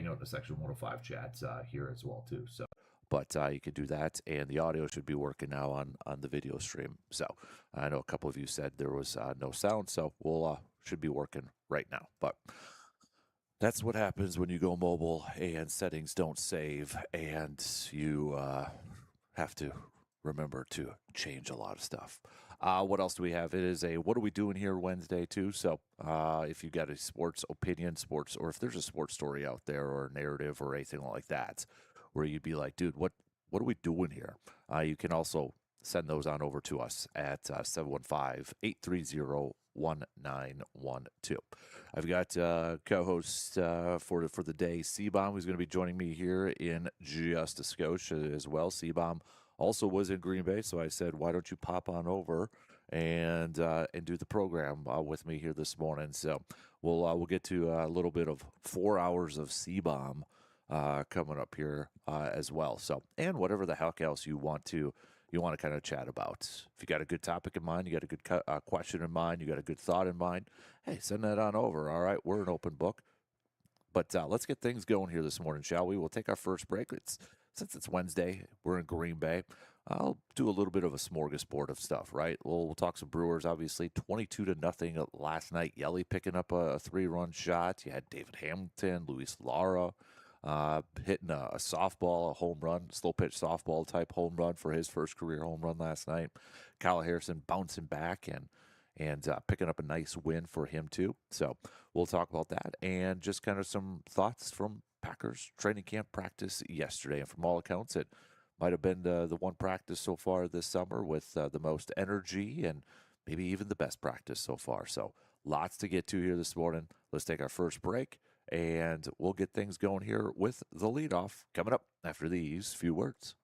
hang out in the Section 105 chats here as well too. So, but you can do that, and the audio should be working now on the video stream. So I know a couple of you said there was no sound, so we'll should be working right now. But that's what happens when you go mobile and settings don't save, and you have to remember to change a lot of stuff. What else do we have? It is a what are we doing here Wednesday too. So if you got a sports opinion, sports, or if there's a sports story out there or narrative or anything like that, where you'd be like, dude, what are we doing here? You can also send those on over to us at 715-830-1912. I've got co-host for the day, C-Bomb, who's going to be joining me here in just a skosh as well. C-Bomb also was in Green Bay, so I said, why don't you pop on over and do the program with me here this morning? So we'll get to a little bit of 4 hours of C-Bomb coming up here as well. So, and whatever the heck else you want to kind of chat about. If you got a good topic in mind, you got a good question in mind, you got a good thought in mind, hey, send that on over. All right, we're an open book. But let's get things going here this morning, shall we? We'll take our first break. Since it's Wednesday, we're in Green Bay. I'll do a little bit of a smorgasbord of stuff, right? We'll talk some Brewers, obviously. 22-0 last night. Yelly picking up a 3-run shot. You had David Hamilton, Luis Lara hitting a softball, a home run, slow pitch softball type home run for his first career home run last night. Kyle Harrison bouncing back and picking up a nice win for him too. So we'll talk about that and just kind of some thoughts from Packers training camp practice yesterday. And from all accounts, it might have been the one practice so far this summer with the most energy and maybe even the best practice so far. So lots to get to here this morning. Let's take our first break, and we'll get things going here with the leadoff coming up after these few words.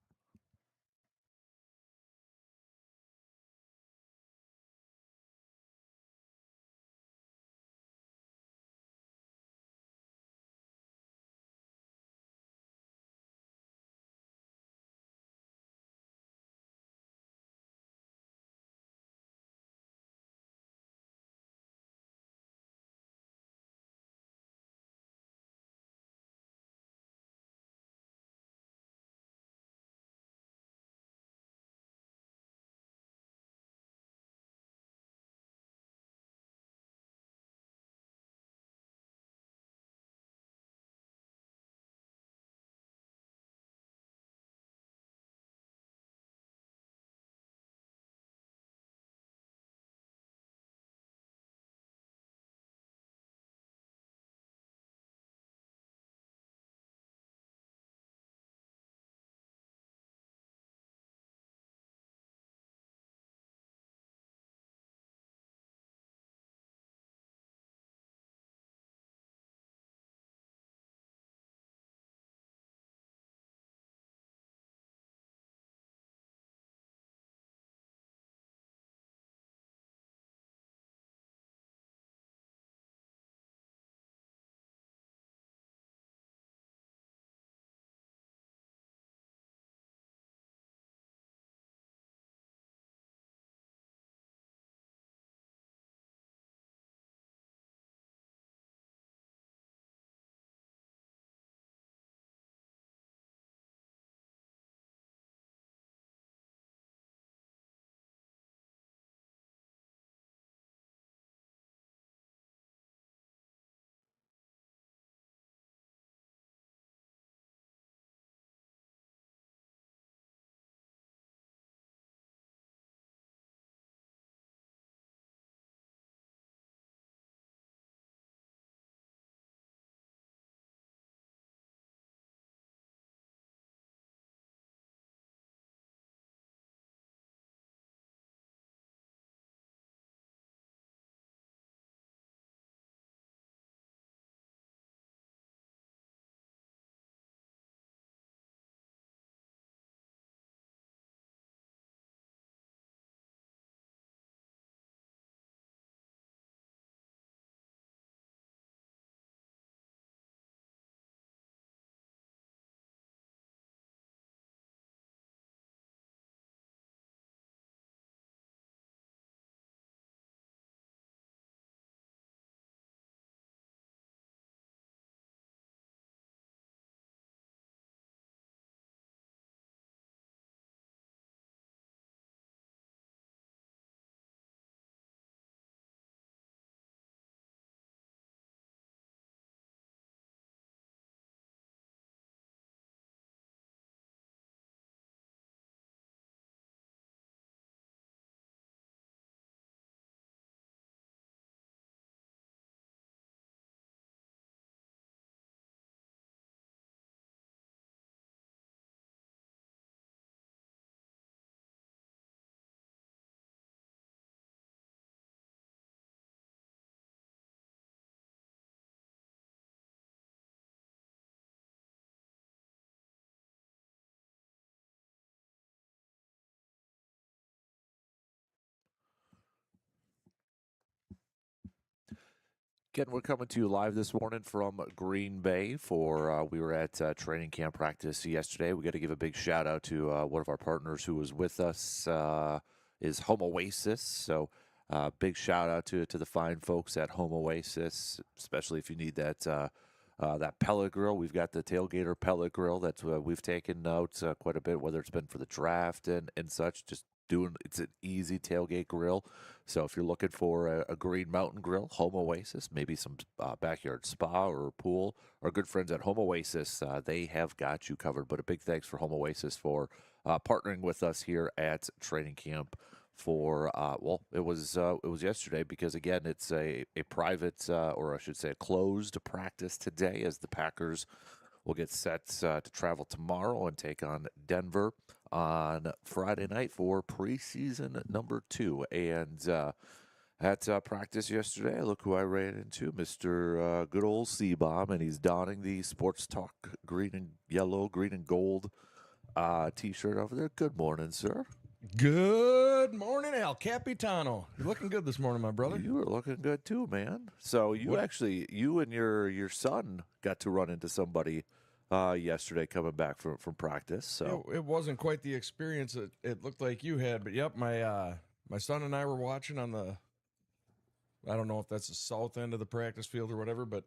Again, we're coming to you live this morning from Green Bay for we were at training camp practice yesterday. We got to give a big shout out to one of our partners who was with us is Home Oasis. So big shout out to the fine folks at Home Oasis, especially if you need that that pellet grill. We've got the Tailgater pellet grill that we've taken out quite a bit, whether it's been for the draft and such. Just doing it's an easy tailgate grill. So if you're looking for a Green Mountain Grill, Home Oasis, maybe some backyard spa or pool, our good friends at Home Oasis, they have got you covered. But a big thanks for Home Oasis for partnering with us here at training camp for it was yesterday because again it's a private or I should say a closed practice today as the Packers will get set to travel tomorrow and take on Denver on Friday night for preseason number 2. And at practice yesterday, look who I ran into, Mr. Good old C-Bomb, and he's donning the Sports Talk green and yellow, green and gold T-shirt over there. Good morning, sir. Good morning, El Capitano. You're looking good this morning, my brother. You were looking good too, man. So you and your son got to run into somebody yesterday coming back from practice. So it wasn't quite the experience it looked like you had, but yep, my son and I were watching on the, I don't know if that's the south end of the practice field or whatever, but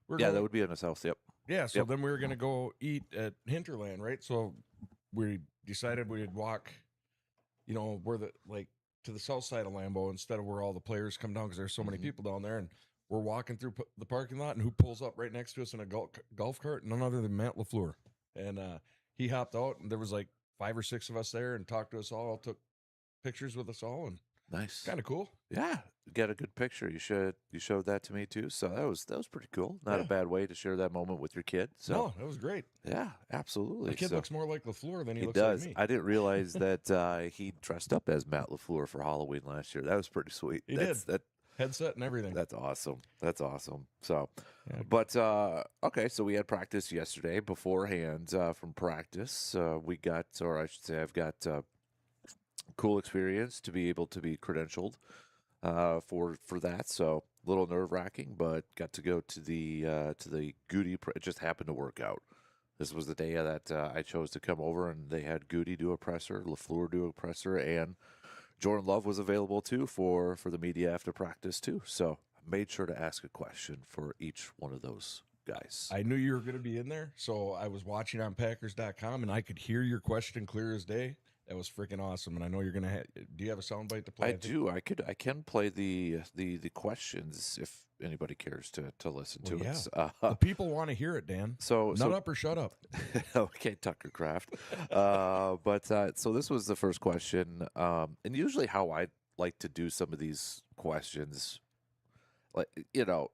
that would be in the south. Yep. Yeah. So then we were going to go eat at Hinterland, right? So we decided we'd walk, where to the south side of Lambeau instead of where all the players come down because there's so many people down there. And we're walking through the parking lot, and who pulls up right next to us in a golf cart? None other than Matt LaFleur. And he hopped out, and there was like 5 or 6 of us there and talked to us all, took pictures with us all, and nice, kind of cool. Yeah, get a good picture. You showed that to me too, so that was pretty cool. Not a bad way to share that moment with your kid. So no, that was great. Yeah, absolutely. My kid looks more like LaFleur than he looks does. like me. I didn't realize that he dressed up as Matt LaFleur for Halloween last year. That was pretty sweet. He did. Headset and everything. That's awesome. So, but okay. So we had practice yesterday beforehand. From practice, we got, or I should say, I've got cool experience to be able to be credentialed for that. So a little nerve wracking, but got to go to the Goody. It just happened to work out. This was the day that I chose to come over, and they had Goody do a presser, LaFleur do a presser, and Jordan Love was available too for the media after practice too. So I made sure to ask a question for each one of those guys. I knew you were going to be in there, so I was watching on Packers.com, and I could hear your question clear as day. That was freaking awesome, and I know you're going to do you have a soundbite to play? I do. I can play the questions if anybody cares to listen to it. The people want to hear it, Dan. So up or shut up. Okay, Tucker Craft. So this was the first question, and usually how I like to do some of these questions, like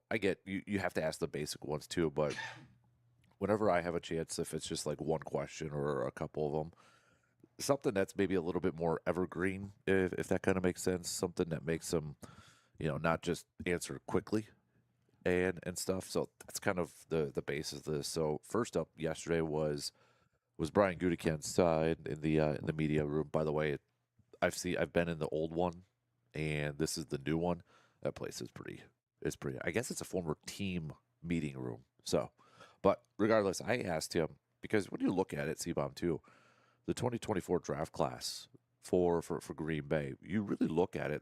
I get you have to ask the basic ones too, but whenever I have a chance, if it's just like one question or a couple of them, something that's maybe a little bit more evergreen, if that kind of makes sense, something that makes them, not just answer quickly and stuff. So that's kind of the basis of this. So first up yesterday was Brian Gutekunst in the media room. By the way, I've been in the old one, and this is the new one. That place is pretty. I guess it's a former team meeting room. So, but regardless, I asked him because when you look at it, C-Bomb too, the 2024 draft class for Green Bay, you really look at it.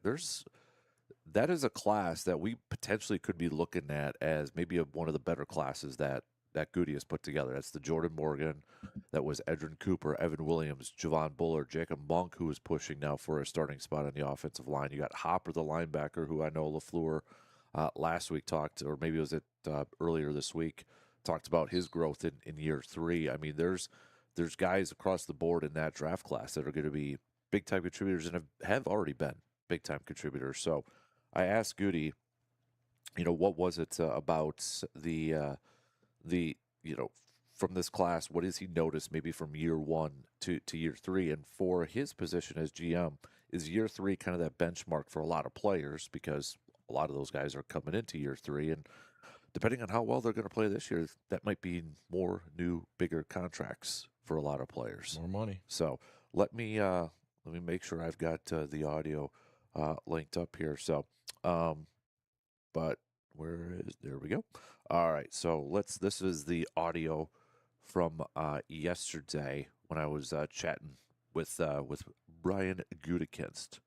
That is a class that we potentially could be looking at as maybe one of the better classes that Goody has put together. That's the Jordan Morgan, that was Edrin Cooper, Evan Williams, Javon Bullard, Jacob Monk, who is pushing now for a starting spot on the offensive line. You got Hopper, the linebacker, who I know LaFleur last week talked, or maybe it was earlier this week, talked about his growth in year 3. I mean, there's guys across the board in that draft class that are going to be big-time contributors and have already been big-time contributors. So I asked Goody, what was it about the from this class, what has he noticed maybe from year 1 to year 3? And for his position as GM, is year 3 kind of that benchmark for a lot of players, because a lot of those guys are coming into year 3, and depending on how well they're going to play this year, that might be more new, bigger contracts for a lot of players. More money. So let me make sure I've got the audio linked up here. So, but There we go. All right, so this is the audio from yesterday when I was chatting with Brian Gutekunst.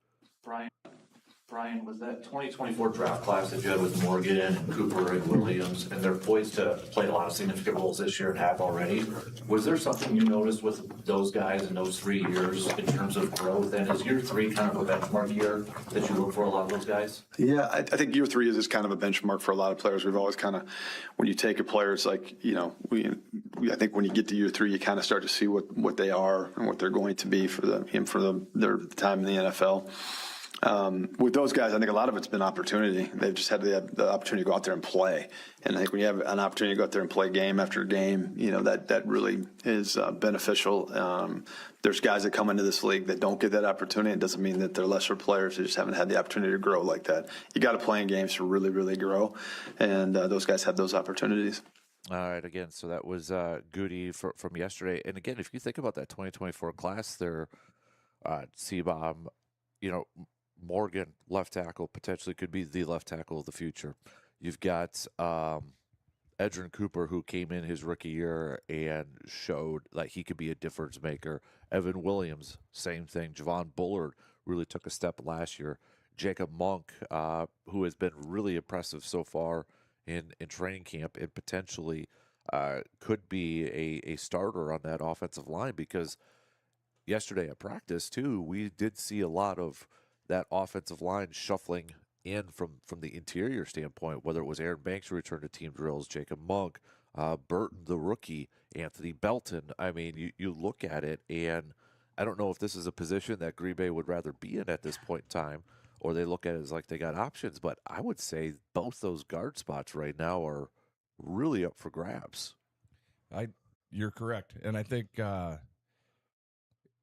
Brian, was that 2024 draft class that you had with Morgan and Cooper and Williams, and they're poised to play a lot of significant roles this year and have already? Was there something you noticed with those guys in those 3 years in terms of growth? And is year 3 kind of a benchmark year that you look for a lot of those guys? Yeah, I think year 3 is kind of a benchmark for a lot of players. We've always kind of, when you take a player, it's like, I think when you get to year 3, you kind of start to see what they are and what they're going to be for their time in the NFL. With those guys, I think a lot of it's been opportunity. They've just had the opportunity to go out there and play. And I think when you have an opportunity to go out there and play game after game, that really is beneficial. There's guys that come into this league that don't get that opportunity. It doesn't mean that they're lesser players. They just haven't had the opportunity to grow like that. You got to play in games to really, really grow. And those guys have those opportunities. All right, again, so that was Goody from yesterday. And again, if you think about that 2024 class there, C-Bomb, Morgan, left tackle, potentially could be the left tackle of the future. You've got Edgerrin Cooper, who came in his rookie year and showed like he could be a difference maker. Evan Williams, same thing. Javon Bullard really took a step last year. Jacob Monk, who has been really impressive so far in training camp and potentially could be a starter on that offensive line, because yesterday at practice, too, we did see a lot of that offensive line shuffling in from the interior standpoint, whether it was Aaron Banks who returned to team drills, Jacob Monk, Burton, the rookie, Anthony Belton. I mean, you look at it, and I don't know if this is a position that Green Bay would rather be in at this point in time, or they look at it as like they got options. But I would say both those guard spots right now are really up for grabs. You're correct, and I think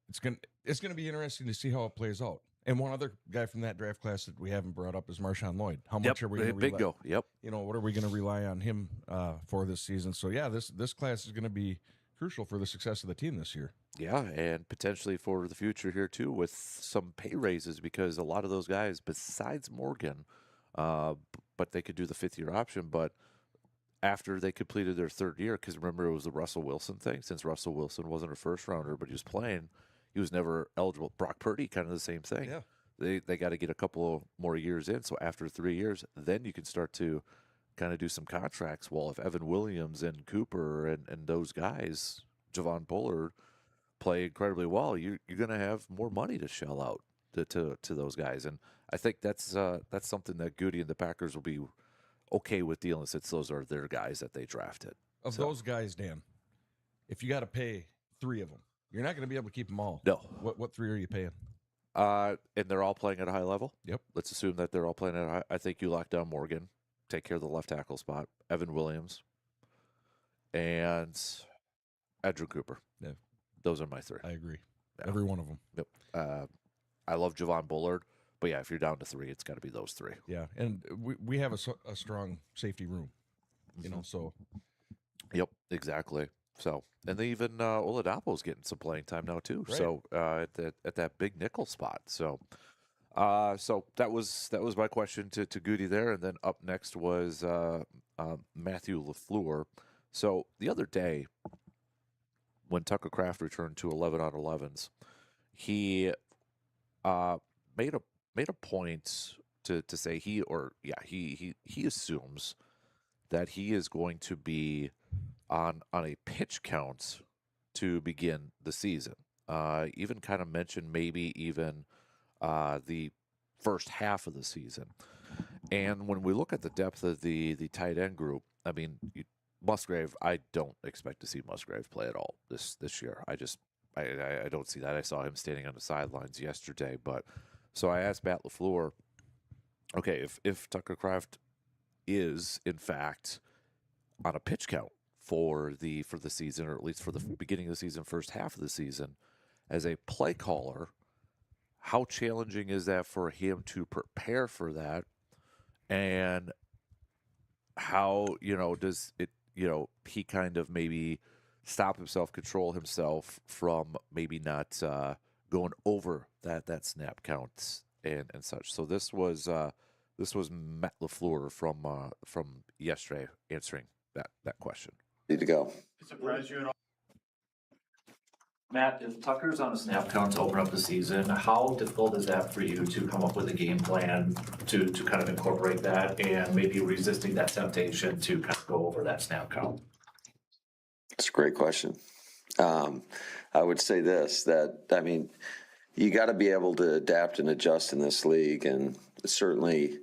it's gonna be interesting to see how it plays out. And one other guy from that draft class that we haven't brought up is Marshawn Lloyd. How much are we going to rely? Bingo. Yep. What are we going to rely on him for this season? So yeah, this class is going to be crucial for the success of the team this year. Yeah, and potentially for the future here too, with some pay raises, because a lot of those guys, besides Morgan, but they could do the 5th-year option, but after they completed their 3rd year, because remember it was the Russell Wilson thing. Since Russell Wilson wasn't a first rounder, but he was playing. He was never eligible. Brock Purdy, kind of the same thing. Yeah. They got to get a couple more years in. So after 3 years, then you can start to kind of do some contracts. Well, if Evan Williams and Cooper and those guys, Javon Bullard, play incredibly well, you're going to have more money to shell out to those guys. And I think that's something that Goody and the Packers will be okay with dealing, since those are their guys that they drafted. Of those guys, Dan, if you got to pay 3 of them, you're not going to be able to keep them all. No. What 3 are you paying? And they're all playing at a high level? Yep. Let's assume that they're all playing at a high. I think you lock down Morgan, take care of the left tackle spot, Evan Williams, and Edgerrin Cooper. Yeah. Those are my 3. I agree. Yeah. Every one of them. Yep. I love Javon Bullard, but yeah, if you're down to 3, it's got to be those 3. Yeah, and we have a strong safety room, so. Yep, exactly. So, and then even Oladapo's getting some playing time now too. Right. So at that big nickel spot. So, so that was my question to Goody there. And then up next was Matthew LaFleur. So the other day, when Tucker Kraft returned to 11 on 11s, he made a point to say he assumes that he is going to be on a pitch count to begin the season. Even kind of mentioned maybe even the first half of the season. And when we look at the depth of the tight end group, I mean, Musgrave, I don't expect to see Musgrave play at all this year. I don't see that. I saw him standing on the sidelines yesterday. But so I asked Matt LaFleur, okay, if Tucker Kraft is in fact on a pitch count for the season, or at least for the beginning of the season, first half of the season, as a play caller, how challenging is that for him to prepare for that? And how, does it, he kind of maybe stop himself, control himself from maybe not going over that snap count and such. So this was This was Matt LaFleur from yesterday answering that question. Need to go. Surprise you at all? Matt, if Tucker's on a snap count to open up the season, how difficult is that for you to come up with a game plan to kind of incorporate that and maybe resisting that temptation to kind of go over that snap count? That's a great question. I would say this, that, I mean, you got to be able to adapt and adjust in this league. And certainly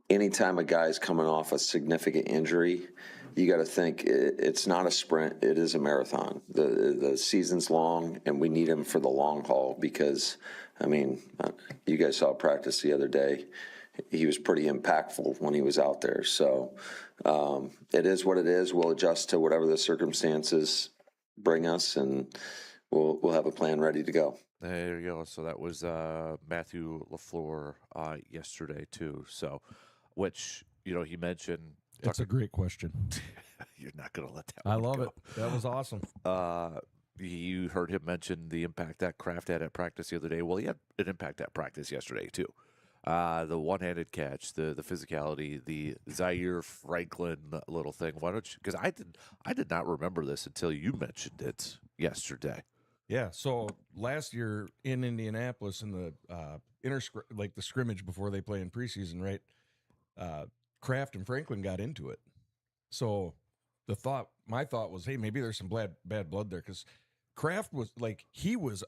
anytime a guy's coming off a significant injury, you got to think it's not a sprint, it is a marathon. The season's long, and we need him for the long haul because, I mean, you guys saw practice the other day. He was pretty impactful when he was out there. So it is what it is. We'll adjust to whatever the circumstances bring us, and we'll have a plan ready to go. There you go. So that was Matthew LaFleur yesterday too. So, which he mentioned. It's a great question. You're not going to let that. I one love go. it. That was awesome. You heard him mention the impact that Kraft had at practice the other day. Well, he had an impact at practice yesterday too. The one-handed catch, the physicality, the Zaire Franklin little thing. Why don't you? Because I did not remember this until you mentioned it yesterday. Yeah. So last year in Indianapolis in the the scrimmage before they play in preseason, right? Kraft and Franklin got into it. So my thought was, hey, maybe there's some bad blood there, because Kraft was like, he was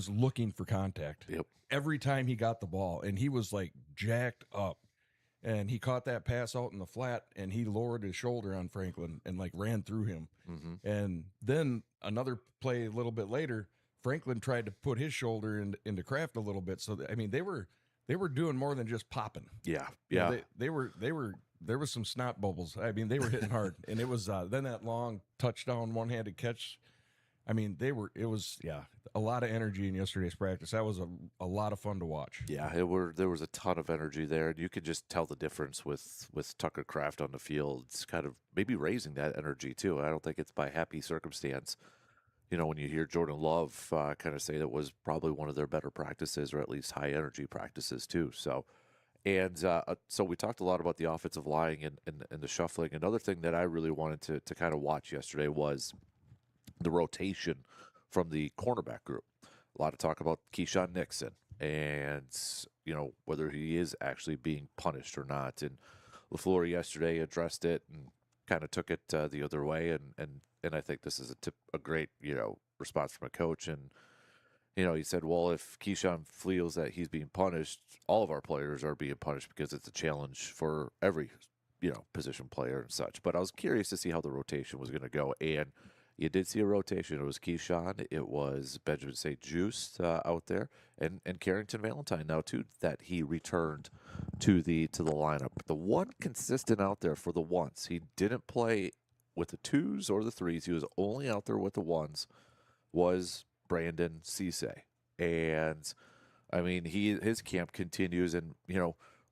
looking for contact. Yep. Every time he got the ball, and he was like jacked up, and he caught that pass out in the flat, and he lowered his shoulder on Franklin and like ran through him. Mm-hmm. And then another play a little bit later, Franklin tried to put his shoulder into Kraft a little bit. So I mean, they were doing more than just popping. Yeah. They were there was some snot bubbles. I mean, they were hitting hard, and it was then that long touchdown one-handed catch. I mean, it was a lot of energy in yesterday's practice. That was a lot of fun to watch. Yeah, there was a ton of energy there, and you could just tell the difference with Tucker Kraft on the field. It's kind of maybe raising that energy too. I don't think it's by happy circumstance. When you hear Jordan Love kind of say that was probably one of their better practices, or at least high energy practices too. So, so we talked a lot about the offensive line and the shuffling. Another thing that I really wanted to kind of watch yesterday was the rotation from the cornerback group. A lot of talk about Keyshawn Nixon and whether he is actually being punished or not. And LaFleur yesterday addressed it and kind of took it the other way. And I think this is a great response from a coach. And he said, well, if Keyshawn feels that he's being punished, all of our players are being punished because it's a challenge for every position player and such. But I was curious to see how the rotation was going to go, and you did see a rotation. It was Keyshawn, it was Benjamin St. Juste out there, and Carrington Valentine now too, that he returned to the lineup. The one consistent out there for the ones, he didn't play with the twos or the threes. He was only out there with the ones. Was Brandon Cisse. And I mean, his camp continues, and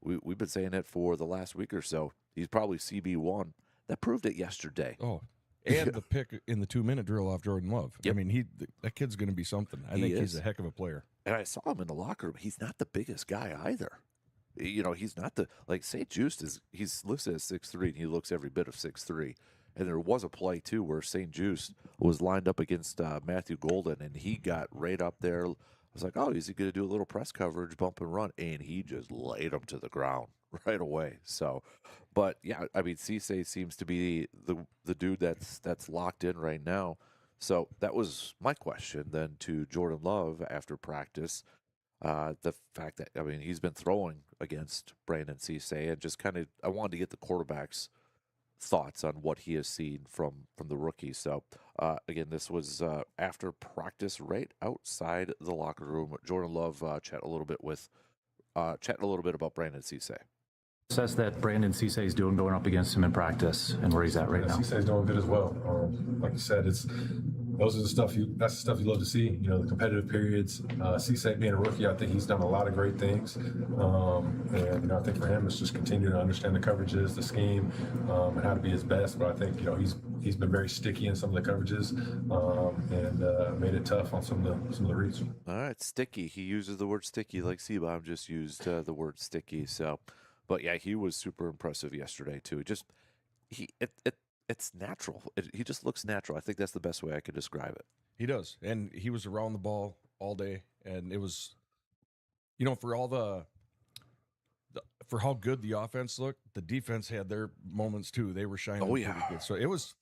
we've been saying it for the last week or so. He's probably CB1. That proved it yesterday. Oh. And the pick in the 2-minute drill off Jordan Love. Yep. I mean, that kid's going to be something. I think he's a heck of a player. And I saw him in the locker room. He's not the biggest guy either. He's not St. Juste he's listed as 6'3", and he looks every bit of 6'3". And there was a play too where St. Juste was lined up against Matthew Golden, and he got right up there. I was like, oh, is he going to do a little press coverage, bump and run? And he just laid him to the ground right away. So, but yeah, I mean, Cisse seems to be the dude that's locked in right now. So that was my question then to Jordan Love after practice. The fact that, I mean, he's been throwing against Brandon Cisse, and just kind of, I wanted to get the quarterback's thoughts on what he has seen from the rookie. So again, this was after practice, right outside the locker room. Jordan Love chatting a little bit about Brandon Cisse. Says that Brandon Cisse is doing going up against him in practice and where he's at right now. Cisse is doing good as well. Like you said, that's the stuff you love to see. The competitive periods. Cisse being a rookie, I think he's done a lot of great things. And I think for him, it's just continue to understand the coverages, the scheme, and how to be his best. But I think he's been very sticky in some of the coverages and made it tough on some of the reads. All right, sticky. He uses the word sticky like Seabaum just used the word sticky. So. But yeah, he was super impressive yesterday too. It's natural. He just looks natural. I think that's the best way I could describe it. He does, and he was around the ball all day, and it was, for all for how good the offense looked, the defense had their moments too. They were shining pretty good. So it was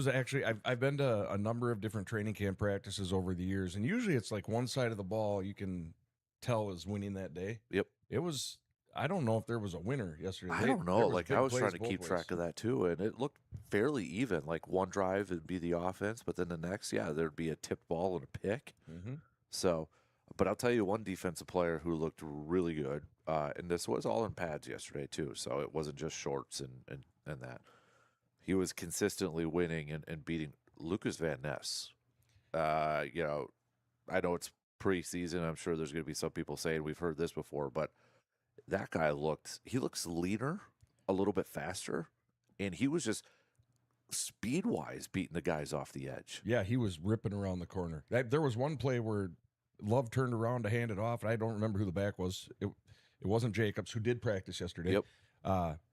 actually, I've been to a number of different training camp practices over the years, and usually it's like one side of the ball you can tell is winning that day. Yep. It was, I don't know if there was a winner yesterday. I don't know. Like I was trying to both keep ways. track of that too, and it looked fairly even. Like one drive would be the offense, but then the next, there'd be a tipped ball and a pick. Mm-hmm. So, but I'll tell you one defensive player who looked really good, and this was all in pads yesterday too, so it wasn't just shorts and that. He was consistently winning and beating Lucas Van Ness. I know it's preseason. I'm sure there's going to be some people saying we've heard this before, but that guy looks leaner, a little bit faster, and he was just speed-wise beating the guys off the edge. Yeah, he was ripping around the corner. There was one play where Love turned around to hand it off, and I don't remember who the back was. It wasn't Jacobs, who did practice yesterday. Yep.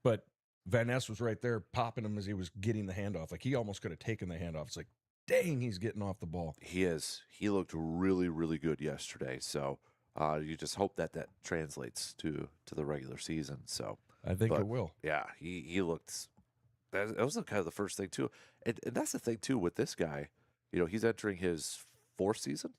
But Van Ness was right there popping him as he was getting the handoff. Like, he almost could have taken the handoff. It's like, dang, he's getting off the ball. He is. He looked really, really good yesterday. So you just hope that translates to the regular season. So I think it will. Yeah, he looked. That was kind of the first thing too, and that's the thing too with this guy. He's entering his fourth season.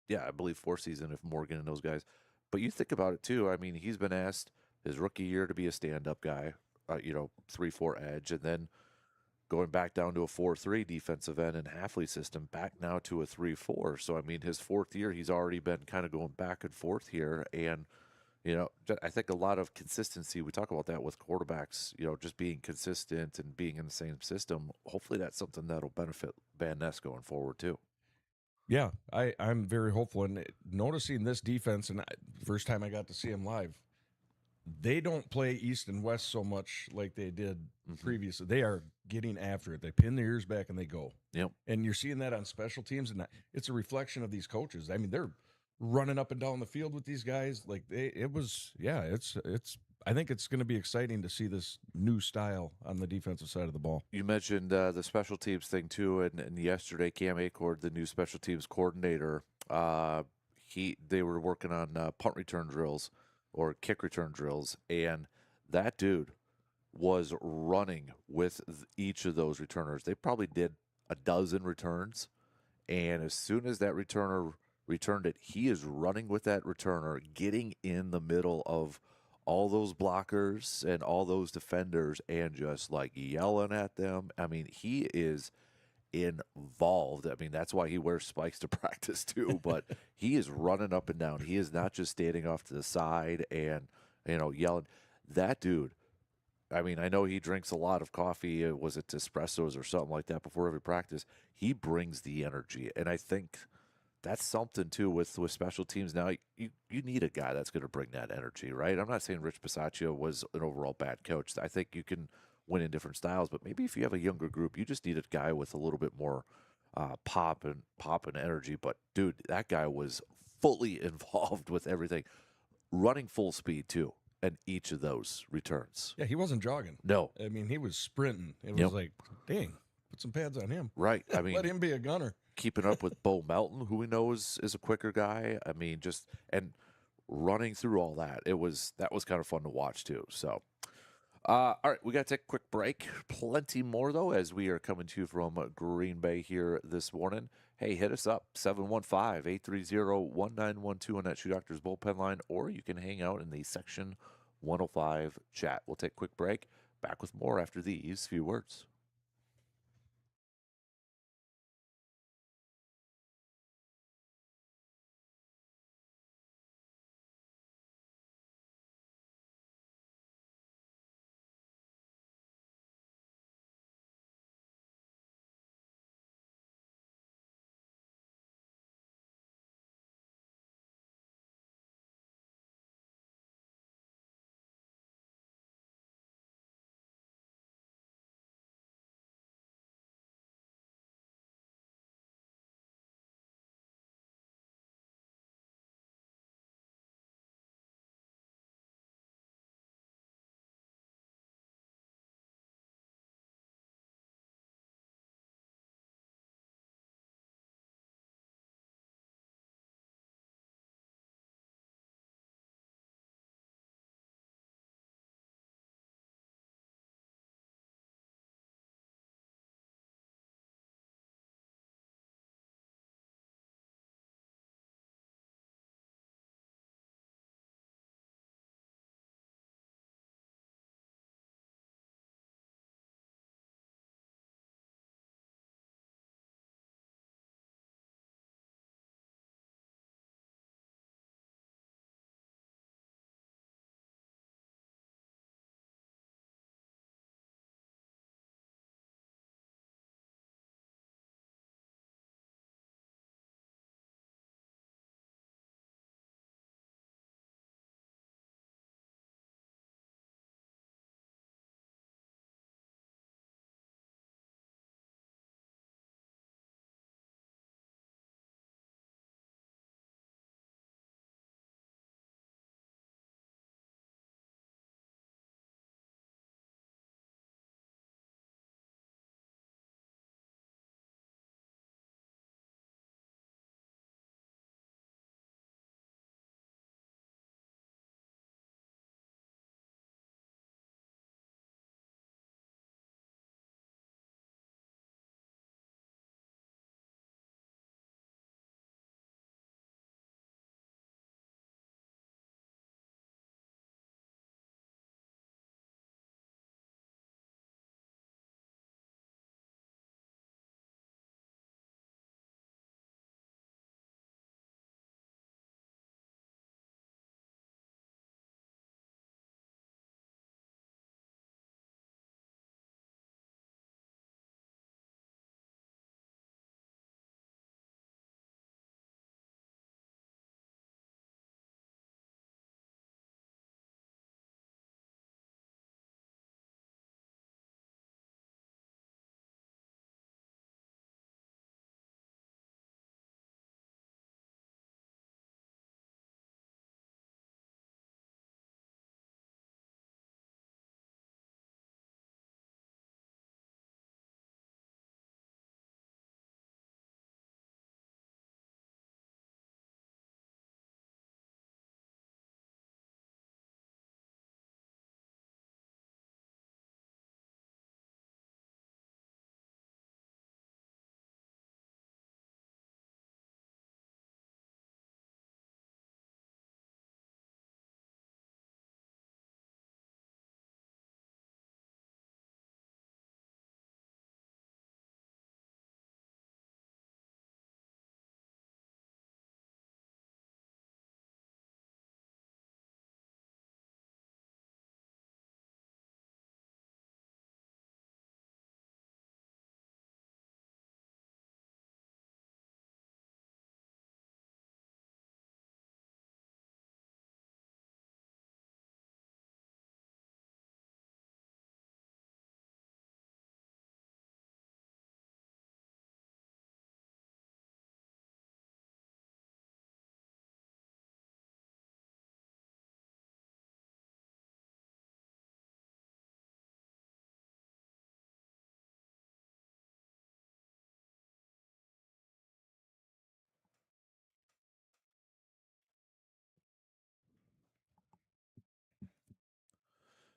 Yeah, I believe fourth season if Morgan and those guys. But you think about it too. I mean, he's been asked his rookie year to be a stand-up guy, 3-4 edge, and then going back down to a 4-3 defensive end and Hafley's system, back now to a 3-4. So I mean, his fourth year, he's already been kind of going back and forth here, and I think a lot of consistency. We talk about that with quarterbacks, just being consistent and being in the same system. Hopefully, that's something that'll benefit Van Ness going forward too. Yeah, I'm very hopeful. And noticing this defense, and first time I got to see them live, they don't play east and west so much like they did previously. They are getting after it. They pin their ears back and they go. Yep. And you're seeing that on special teams, and it's a reflection of these coaches. I mean, they're running up and down the field with these guys. Like it's. I think it's going to be exciting to see this new style on the defensive side of the ball. You mentioned the special teams thing too, and yesterday Cam Acord, the new special teams coordinator, they were working on punt return drills or kick return drills, and that dude was running with each of those returners. They probably did a dozen returns, and as soon as that returner returned it, he is running with that returner, getting in the middle of all those blockers and all those defenders and just like yelling at them. I mean, he is involved. I mean, that's why he wears spikes to practice too, but he is running up and down. He is not just standing off to the side and, yelling. That dude, I mean, I know he drinks a lot of coffee. Was it espressos or something like that before every practice? He brings the energy. And I think that's something too with special teams. Now you need a guy that's going to bring that energy, right? I'm not saying Rich Bisaccia was an overall bad coach. I think you can win in different styles, but maybe if you have a younger group, you just need a guy with a little bit more pop and energy. But dude, that guy was fully involved with everything, running full speed too, and each of those returns. Yeah, he wasn't jogging. No, I mean, he was sprinting. It was like, dang, put some pads on him. Right. I mean, let him be a gunner. Keeping up with Bo Melton, who we know is a quicker guy. I mean, just and running through all that. That was kind of fun to watch too. So, all right, we got to take a quick break. Plenty more though, as we are coming to you from Green Bay here this morning. Hey, hit us up 715-830-1912 on that Shoe Doctors bullpen line, or you can hang out in the Section 105 chat. We'll take a quick break. Back with more after these few words.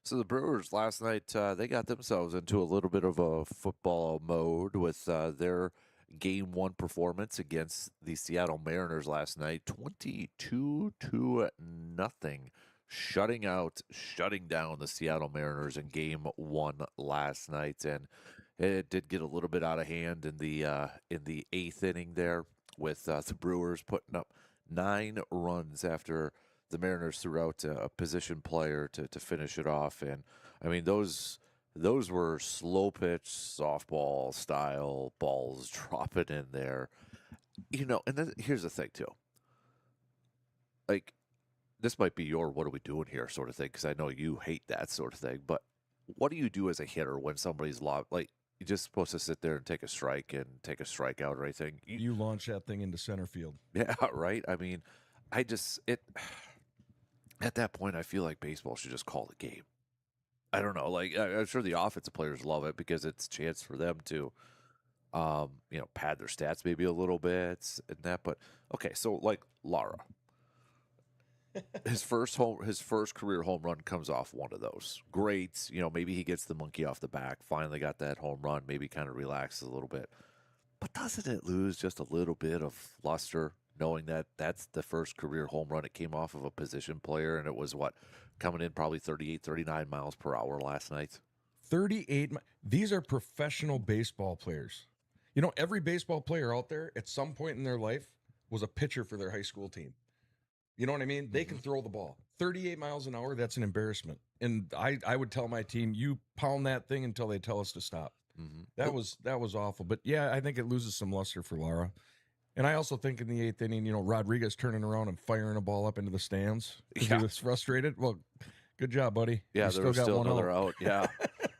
So the Brewers last night, they got themselves into a little bit of a football mode with their Game 1 performance against the Seattle Mariners last night, 22-0, shutting down the Seattle Mariners in Game 1 last night, and it did get a little bit out of hand in the eighth inning there, with the Brewers putting up 9 runs after the Mariners threw out a position player to finish it off. And I mean, those were slow pitch softball style balls dropping in there. And then here's the thing too. Like, this might be your "what are we doing here" sort of thing, because I know you hate that sort of thing. But what do you do as a hitter when somebody's like, you're just supposed to sit there and take a strike and take a strikeout or anything? You launch that thing into center field. Yeah, right. I mean, at that point, I feel like baseball should just call the game. I don't know. Like, I'm sure the offensive players love it because it's a chance for them to, pad their stats maybe a little bit and that. But okay, so like Lara, his first career home run comes off one of those. Great. Maybe he gets the monkey off the back. Finally got that home run. Maybe kind of relaxes a little bit. But doesn't it lose just a little bit of luster, knowing that that's the first career home run? It came off of a position player, and it was coming in probably 38, 39 miles per hour last night. 38. These are professional baseball players. Every baseball player out there at some point in their life was a pitcher for their high school team. You know what I mean? Mm-hmm. They can throw the ball 38 miles an hour. That's an embarrassment. And I would tell my team, you pound that thing until they tell us to stop. Mm-hmm. That was awful. But yeah, I think it loses some luster for Lara. And I also think in the eighth inning, Rodriguez turning around and firing a ball up into the stands because he was frustrated. Well, good job, buddy. Yeah, there was still another out. Yeah,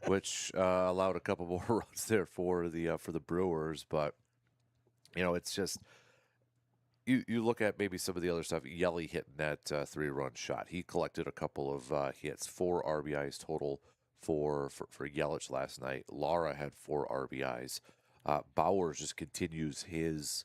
which allowed a couple more runs there for the Brewers. But it's just you look at maybe some of the other stuff. Yelly hitting that 3-run shot. He collected a couple of hits, 4 RBIs total for Yelich last night. Lara had 4 RBIs. Bowers just continues his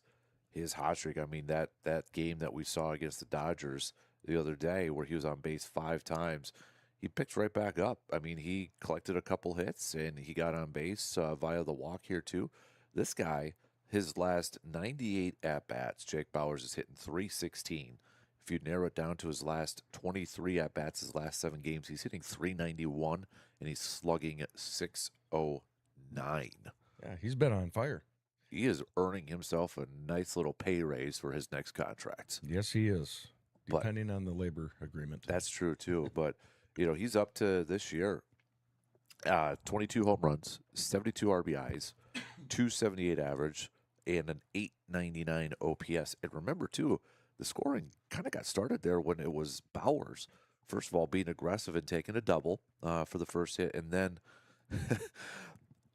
hot streak. I mean, that game that we saw against the Dodgers the other day where he was on base 5 times, he picked right back up. I mean, he collected a couple hits and he got on base via the walk here too. This guy, his last 98 at-bats, Jake Bowers is hitting .316. If you narrow it down to his last 23 at-bats, his last 7 games, he's hitting .391 and he's slugging .609. Yeah, he's been on fire. He is earning himself a nice little pay raise for his next contract. Yes, he is, depending on the labor agreement. That's true, too. But, he's up to this year, 22 home runs, 72 RBIs, 278 average, and an 899 OPS. And remember, too, the scoring kind of got started there when it was Bowers. First of all, being aggressive and taking a double for the first hit. And then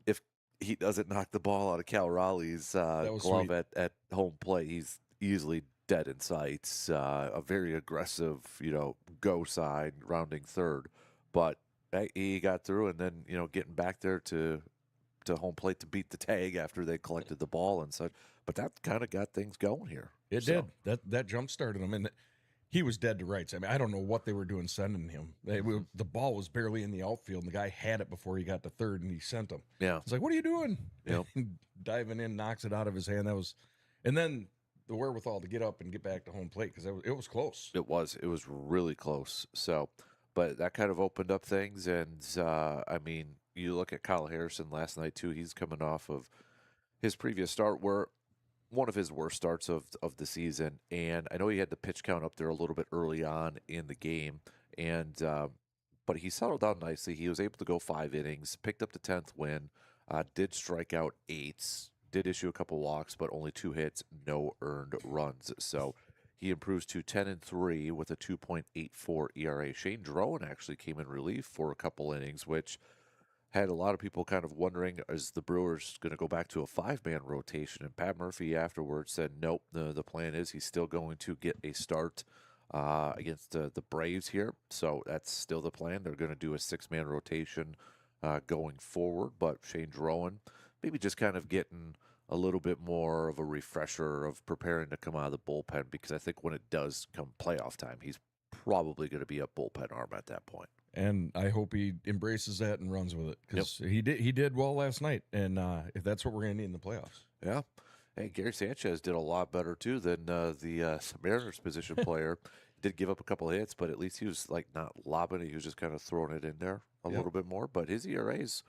if he doesn't knock the ball out of Cal Raleigh's glove at home plate, he's easily dead in sight. A very aggressive, go side, rounding third. But he got through, and then, getting back there to home plate to beat the tag after they collected the ball and such. But that kind of got things going here. It did. That jump started him. And he was dead to rights. I mean, I don't know what they were doing sending him. The ball was barely in the outfield, and the guy had it before he got to third, and he sent him. Yeah. It's like, what are you doing? Yep. Diving in, knocks it out of his hand. And then the wherewithal to get up and get back to home plate because it was close. It was really close. So, but that kind of opened up things. And, I mean, you look at Kyle Harrison last night, too. He's coming off of his previous start where one of his worst starts of the season. And I know he had the pitch count up there a little bit early on in the game. And but he settled down nicely. He was able to go 5 innings, picked up the 10th win, did strike out 8, did issue a couple walks, but only 2 hits, no earned runs. So he improves to 10-3 with a 2.84 ERA. Shane Drowan actually came in relief for a couple innings, which had a lot of people kind of wondering, is the Brewers going to go back to a 5-man rotation? And Pat Murphy afterwards said, nope, the plan is he's still going to get a start against the Braves here. So that's still the plan. They're going to do a 6-man rotation going forward. But Shane Drowan maybe just kind of getting a little bit more of a refresher of preparing to come out of the bullpen, because I think when it does come playoff time, he's probably going to be a bullpen arm at that point. And I hope he embraces that and runs with it because he did well last night, and if that's what we're going to need in the playoffs. Yeah. Hey, Gary Sanchez did a lot better too than the Mariners position player. Did give up a couple of hits, but at least he was like not lobbing it. He was just kind of throwing it in there a little bit more. But his ERA's,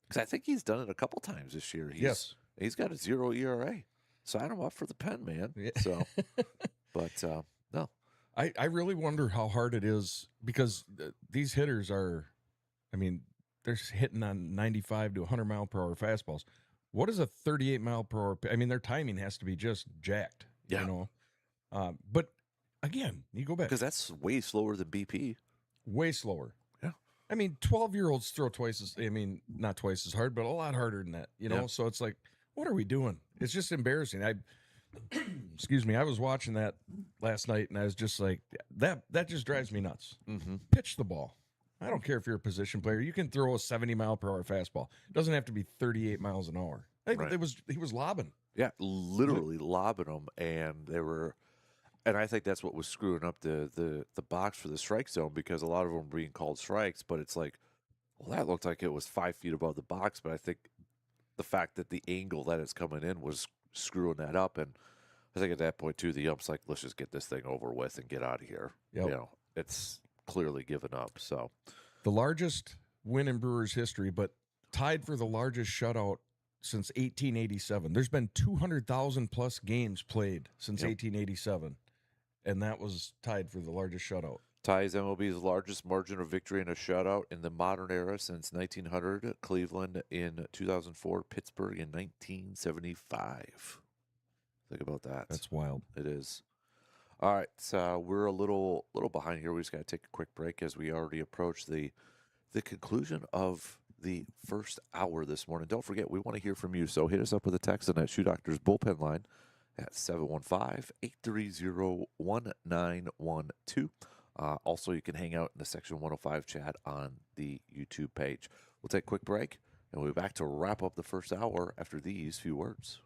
because I think he's done it a couple times this year. He's got a 0 ERA. Sign him up for the pen, man. Yeah. So, but no, I really wonder how hard it is because these hitters are, I mean, they're hitting on 95 to 100 mile per hour fastballs. What is a 38 mile per hour? I mean, their timing has to be just jacked, Yeah. you know. But again, you go back because that's way slower than BP. way slower. Yeah. I mean, 12-year-olds throw twice as, I mean, not twice as hard, but a lot harder than that, you know? Yeah. So it's like, what are we doing? It's just embarrassing. Excuse me, I was watching that last night and I was just like, that just drives me nuts. Mm-hmm. Pitch the ball. I don't care if you're a position player. You can throw a 70 mile per hour fastball. It doesn't have to be 38 miles an hour. Right. He was lobbing. Yeah, literally lobbing them, and I think that's what was screwing up the box for the strike zone because a lot of them were being called strikes, but it's like, well, that looked like it was 5 feet above the box, but I think the fact that the angle that it's coming in was screwing that up, and I think at that point too, the ump's like, let's just get this thing over with and get out of here. Yep. You know, it's clearly given up. So The largest win in Brewers history, but tied for the largest shutout since 1887. There's been 200,000 plus games played since 1887, and that was tied for the largest shutout. ties MLB's largest margin of victory in a shutout in the modern era since 1900, Cleveland in 2004, Pittsburgh in 1975. Think about that. That's wild. It is. All right, so we're a little behind here. We just got to take a quick break as we already approach the conclusion of the first hour this morning. Don't forget, we want to hear from you, so hit us up with a text on that Shoe Doctor's bullpen line at 715-830-1912. Also, you can hang out in the Section 105 chat on the YouTube page. We'll take a quick break, and we'll be back to wrap up the first hour after these few words.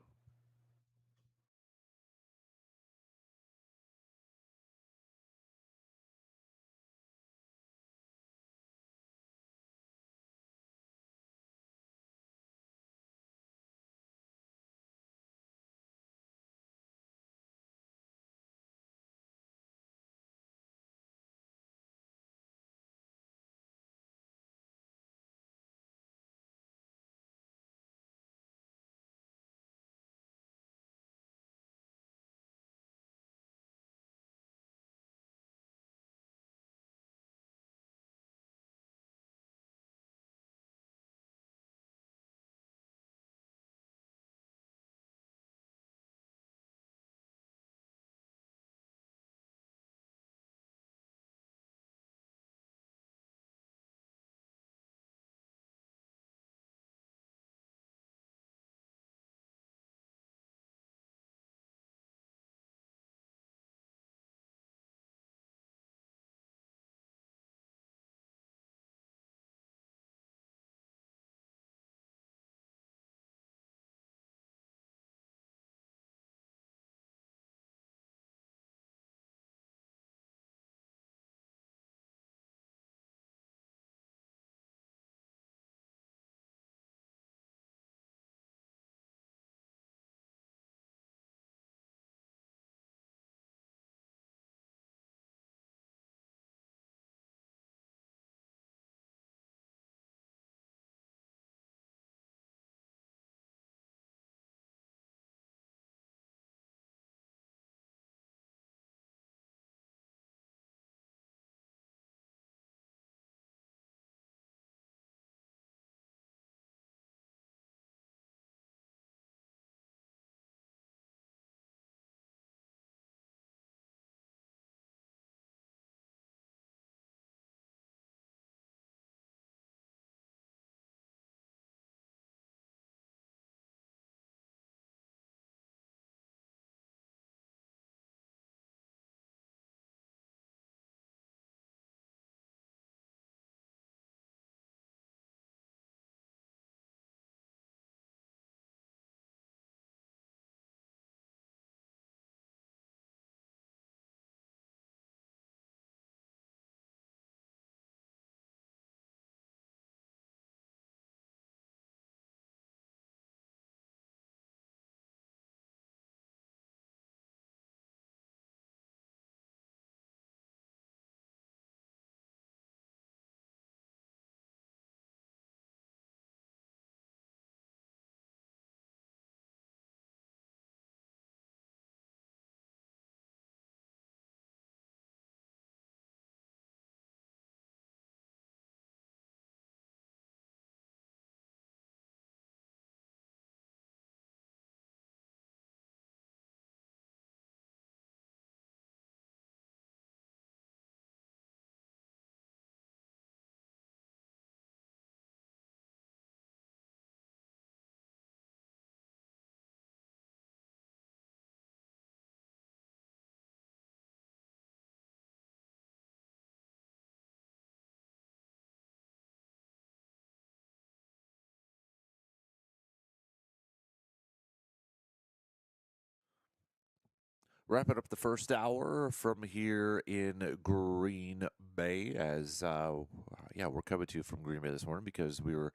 wrapping up the first hour from here in Green Bay as, we're coming to you from Green Bay this morning because we were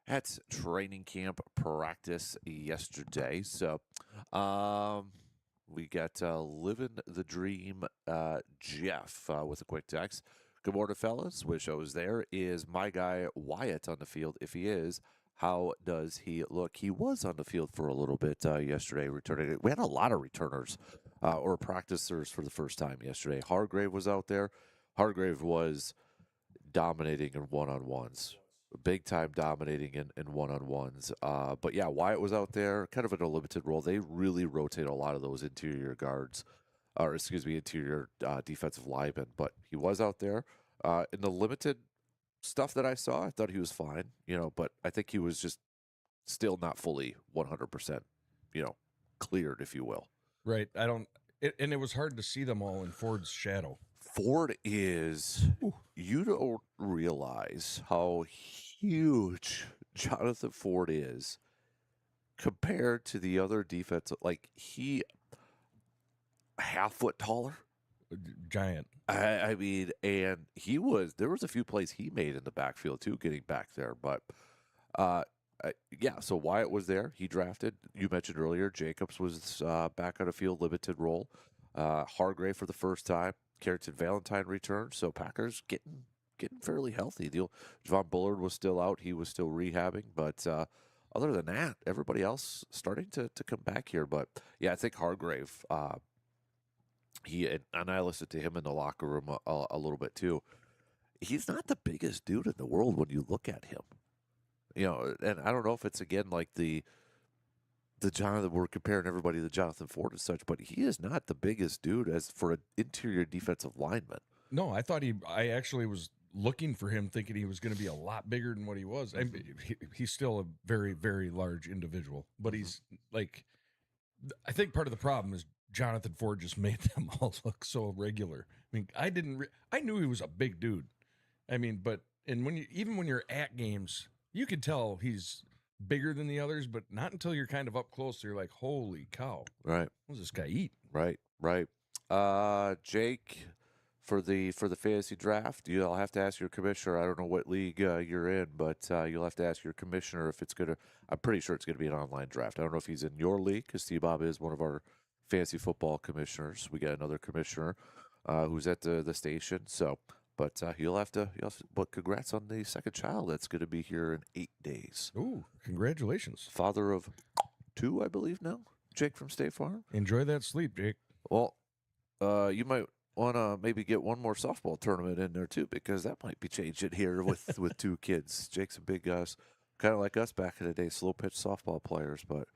at training camp practice yesterday. So we got living the dream Jeff with a quick text. Good morning, fellas. Wish I was there. Is my guy Wyatt on the field? If he is, how does he look? He was on the field for a little bit yesterday, returning. We had a lot of returners or practicers for the first time yesterday. Hargrave was out there. Hargrave was dominating in one-on-ones, big time dominating in one-on-ones. But yeah, Wyatt was out there, kind of in a limited role. They really rotate a lot of those interior guards, interior defensive linemen. But he was out there in the limited stuff that I saw. I thought he was fine, but I think he was just still not fully 100%, cleared, if you will. Right. And it was hard to see them all in Ford's shadow. Ford is, you don't realize how huge Jonathan Ford is compared to the other defensive, like he a half foot taller. Giant. I mean, and there was a few plays he made in the backfield too, getting back there. But so Wyatt was there. He drafted. You mentioned earlier, Jacobs was back on a field, limited role. Hargrave for the first time. Carrington Valentine returned. So Packers getting fairly healthy. Javon Bullard was still out. He was still rehabbing. But other than that, everybody else starting to come back here. But yeah, I think Hargrave. And I listened to him in the locker room a little bit too. He's not the biggest dude in the world when you look at him, and I don't know if it's again like the Jonathan, we're comparing everybody to Jonathan Ford and such, but he is not the biggest dude as for an interior defensive lineman. No, I actually was looking for him thinking he was going to be a lot bigger than what he was. I mean, he's still a very, very large individual, but he's like, I think part of the problem is Jonathan Ford just made them all look so regular. I mean, I knew he was a big dude. I mean, and when you're at games, you could tell he's bigger than the others, but not until you're kind of up close. You're like, holy cow. Right. What does this guy eat? Right. Jake, for the fantasy draft, you'll have to ask your commissioner. I don't know what league you're in, but you'll have to ask your commissioner if it's I'm pretty sure it's going to be an online draft. I don't know if he's in your league, because T-Bob is one of our fantasy football commissioners. We got another commissioner who's at the station. So, but but congrats on the second child. That's going to be here in 8 days. Ooh, congratulations. Father of 2, I believe now. Jake from State Farm. Enjoy that sleep, Jake. Well, you might want to maybe get one more softball tournament in there too, because that might be changing here with 2 kids. Jake's a big kind of like us back in the day, slow pitch softball players. But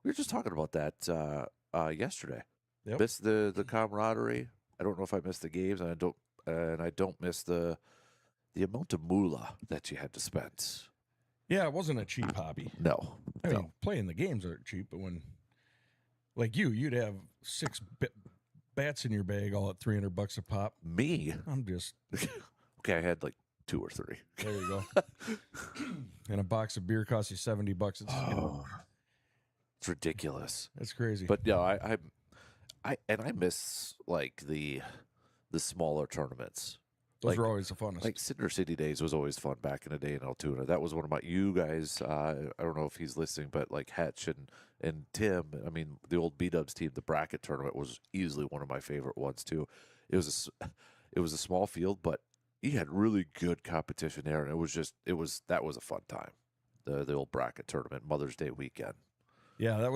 we were just talking about that yesterday. Yep. Missed the camaraderie. I don't know if I missed the games, and I don't miss the amount of moolah that you had to spend. Yeah, it wasn't a cheap hobby. No, I mean, playing the games aren't cheap, but when, like you'd have 6 bats in your bag all at $300 a pop. Me? I'm just okay. I had like 2 or 3. There you go. And a box of beer costs you $70. It's ridiculous. That's crazy. But yeah, I miss like the smaller tournaments. Those were always the funnest. Like Cinder City Days was always fun back in the day in Altoona. That was one of you guys. I don't know if he's listening, but like Hetch and Tim. I mean, the old B-Dubs team, the bracket tournament was easily one of my favorite ones too. It was a small field, but you had really good competition there, and that was a fun time. The old bracket tournament, Mother's Day weekend. Yeah,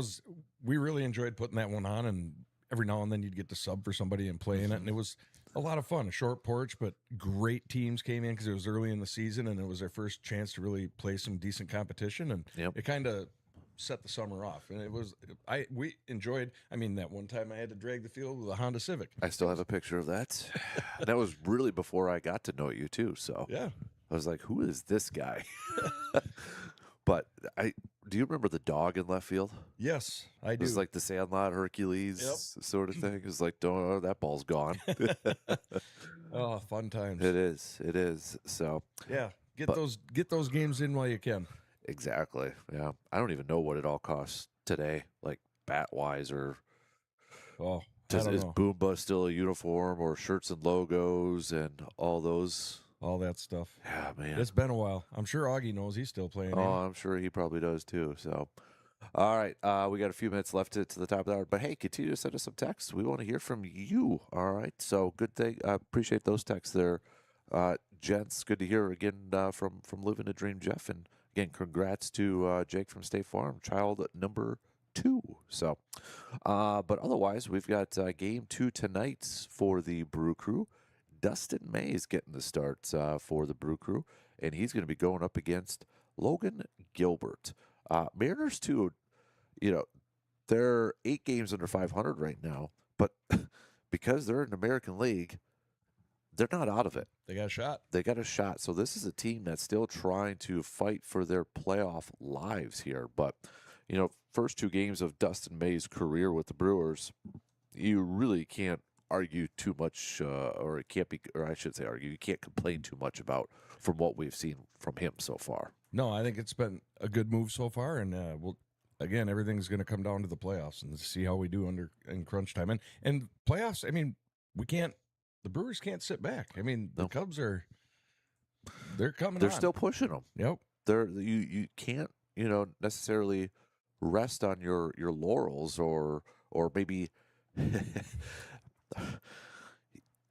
we really enjoyed putting that one on, and every now and then you'd get to sub for somebody and play in it, and it was a lot of fun. A short porch, but great teams came in because it was early in the season, and it was their first chance to really play some decent competition, and it kind of set the summer off. And we enjoyed. I mean, that one time I had to drag the field with a Honda Civic. I still have a picture of that. That was really before I got to know you too. So yeah, I was like, "Who is this guy?" But do you remember the dog in left field? Yes, I do. It was like the Sandlot Hercules sort of thing. It was like, that ball's gone. Oh, fun times. It is. So yeah, get those games in while you can. Exactly. Yeah, I don't even know what it all costs today, like bat wise or Is know. Boomba still a uniform or shirts and logos and all those? All that stuff. Yeah, man. It's been a while. I'm sure Augie knows he's still playing. Oh, ain't he? I'm sure he probably does too. So, all right, we got a few minutes left to the top of the hour, but hey, continue to send us some texts. We want to hear from you. All right, so good thing. Appreciate those texts there, gents. Good to hear again from Living the Dream, Jeff, and again, congrats to Jake from State Farm, child number 2. So, but otherwise, we've got game 2 tonight for the Brew Crew. Dustin May is getting the start for the Brew Crew, and he's going to be going up against Logan Gilbert. Mariners, too, they're 8 games under 500 right now, but because they're in the American League, they're not out of it. They got a shot. They got a shot. So this is a team that's still trying to fight for their playoff lives here. But, first 2 games of Dustin May's career with the Brewers, you really can't argue too much, or it can't be, or I should say argue, you can't complain too much about from what we've seen from him so far. No, I think it's been a good move so far, and again, everything's going to come down to the playoffs and see how we do in crunch time. And playoffs, I mean, the Brewers can't sit back. I mean, the Cubs they're coming. They're still pushing them. Yep. You can't necessarily rest on your laurels or maybe.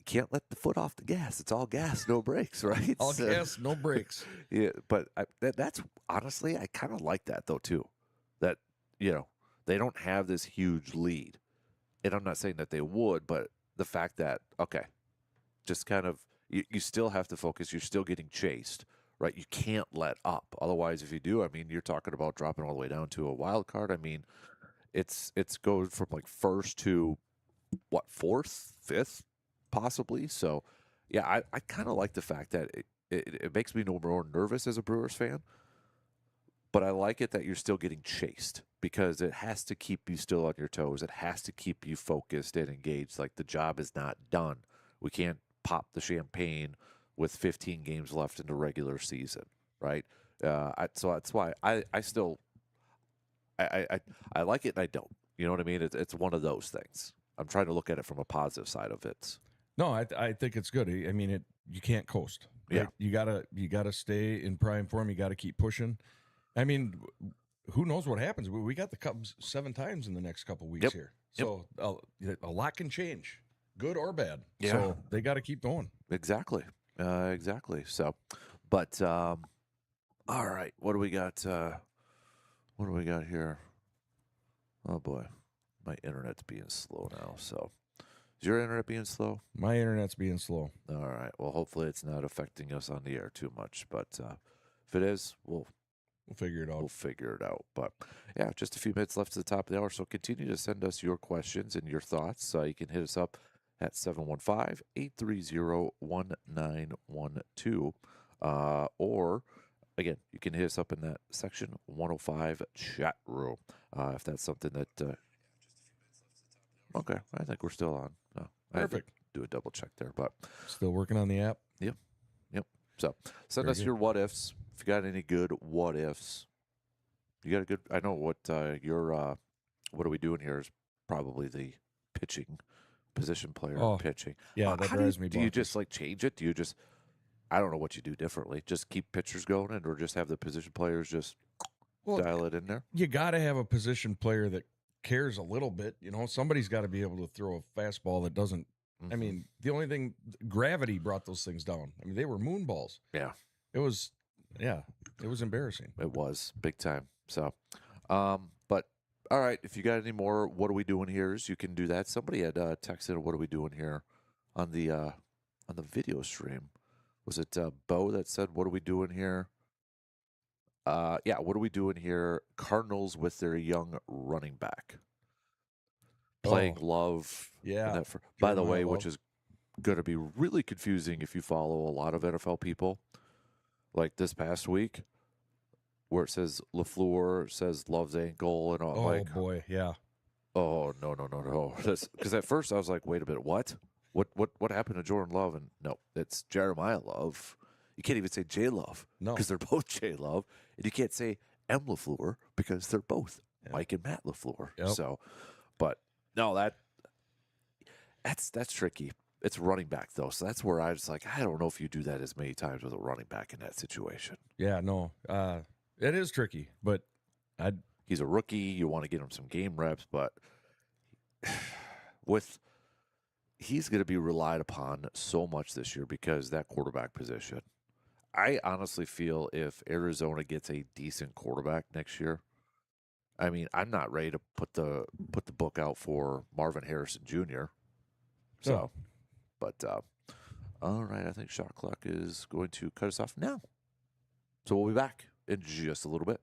Can't let the foot off the gas. It's all gas, no brakes, right? All gas, no brakes. Yeah, but that's honestly, I kind of like that though too. That they don't have this huge lead, and I'm not saying that they would, but the fact that just kind of you still have to focus. You're still getting chased, right? You can't let up. Otherwise, if you do, I mean, you're talking about dropping all the way down to a wild card. I mean, it's going from like first to what, 4th, 5th, possibly. So, yeah, I kind of like the fact that it makes me no more nervous as a Brewers fan, but I like it that you're still getting chased because it has to keep you still on your toes. It has to keep you focused and engaged. Like the job is not done. We can't pop the champagne with 15 games left in the regular season, right? So that's why I still I like it and I don't. You know what I mean? It's one of those things. I'm trying to look at it from a positive side of it. No, I think it's good. I mean, you can't coast. Right? Yeah, you gotta stay in prime form. You got to keep pushing. I mean, who knows what happens? We got the Cubs 7 times in the next couple weeks here, so a lot can change, good or bad. Yeah. So they got to keep going. Exactly. So, but all right, what do we got? What do we got here? Oh boy, my internet's being slow now. So, is your internet being slow? My internet's being slow. All right. Well, hopefully it's not affecting us on the air too much. But if it is, we'll figure it out. We'll figure it out. But yeah, just a few minutes left to the top of the hour. So continue to send us your questions and your thoughts. You can hit us up at 715-830-1912. Or, again, you can hit us up in that Section 105 chat room if that's something that. Okay, I think we're still on. I had to Perfect. do a double check there, but Still working on the app. Yep. So send Very us good. your what ifs. If you got any good what ifs, you got a good. I know what your what are we doing here is probably the pitching position player pitching. Yeah, that How drives me do you bonkers. just like change it? Do you just I don't know what you do differently. Just keep pitchers going, or just have the position players just dial it in there. You got to have a position player that cares a little bit. Somebody's got to be able to throw a fastball that doesn't. I mean, the only thing, gravity brought those things down. I mean, they were moon balls. Yeah. It was embarrassing. It was big time. So, but all right, if you got any more, what are we doing here? You can do that. Somebody had texted, "What are we doing here?" on the video stream. Was it Bo that said, "What are we doing here?" Yeah, what are we doing here? Cardinals with their young running back playing Love. Yeah. By the Jeremiah way, Love. which is going to be really confusing if you follow a lot of NFL people. Like this past week, where it says LaFleur, says Love's ankle, and all. Oh boy, yeah. Oh no! Because at first I was like, wait a minute, what happened to Jordan Love? And no, it's Jeremiah Love. You can't even say J Love, No. because they're both J Love, and you can't say M LaFleur because they're both Mike and Matt LaFleur. Yep. So, but no, that That's tricky. It's running back though, so that's where I was like, I don't know if you do that as many times with a running back in that situation. Yeah, no, it is tricky, but He's a rookie. You want to get him some game reps, but he's going to be relied upon so much this year because that quarterback position. I honestly feel if Arizona gets a decent quarterback next year, I mean, I'm not ready to put the book out for Marvin Harrison Jr. So, No. but all right, I think shot clock is going to cut us off now. So we'll be back in just a little bit.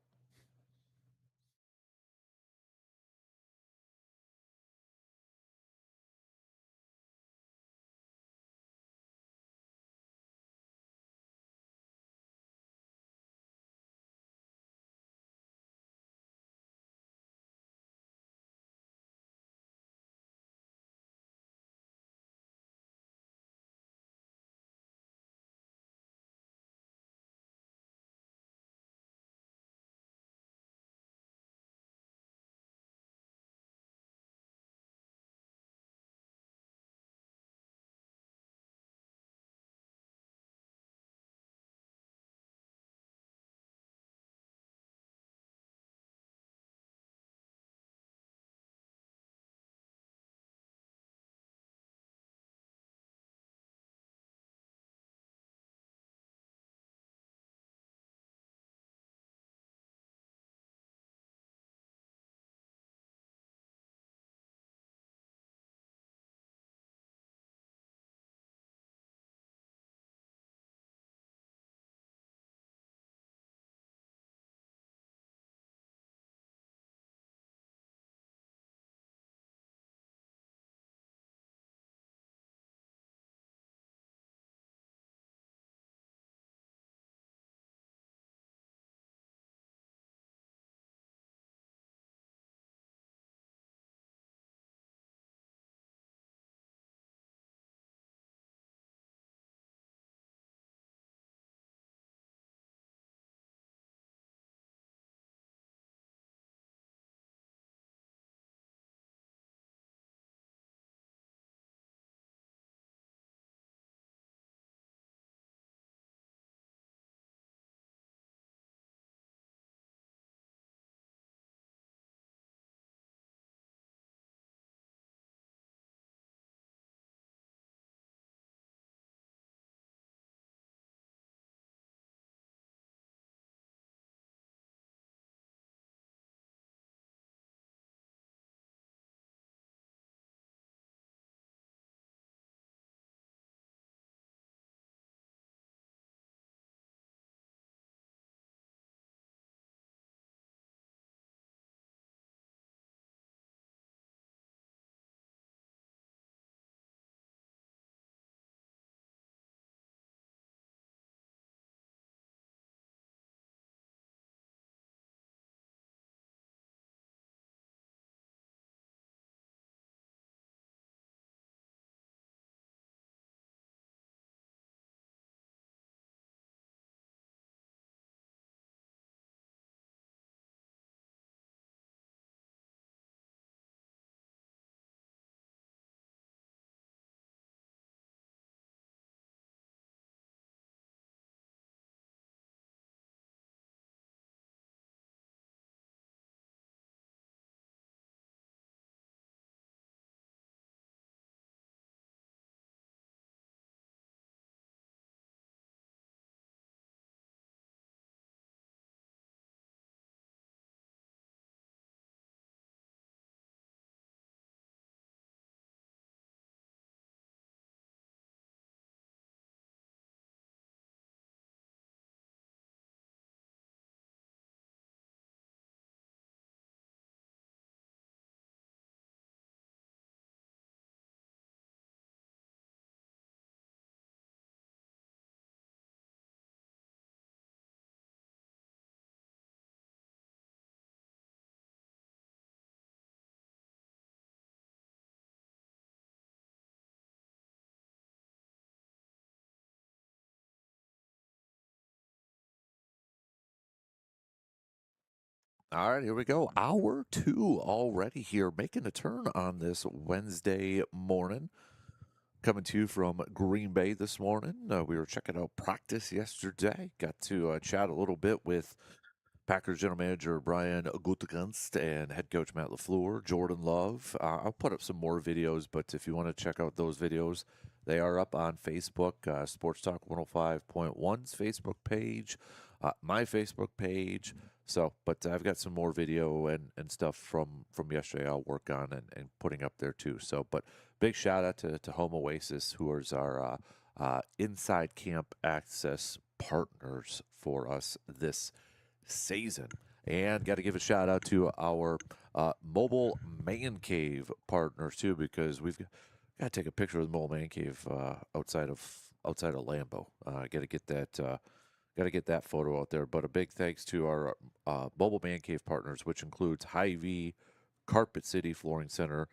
All right, here we go. Hour 2 already here, making a turn on this Wednesday morning. Coming to you from Green Bay this morning. We were checking out practice yesterday. Got to chat a little bit with Packers general manager Brian Gutekunst and head coach Matt LaFleur, Jordan Love. I'll put up some more videos, but if you want to check out those videos, they are up on Facebook, Sports Talk 105.1's Facebook page, my Facebook page. So, but I've got some more video and stuff from yesterday I'll work on and putting up there too. So, but big shout out to Home Oasis, who is our inside camp access partners for us this season. And got to give a shout out to our mobile man cave partners too, because we've got to take a picture of the mobile man cave outside of Lambeau. Got to get that photo out there. But a big thanks to our mobile man cave partners, which includes Hy-Vee, Carpet City Flooring Center,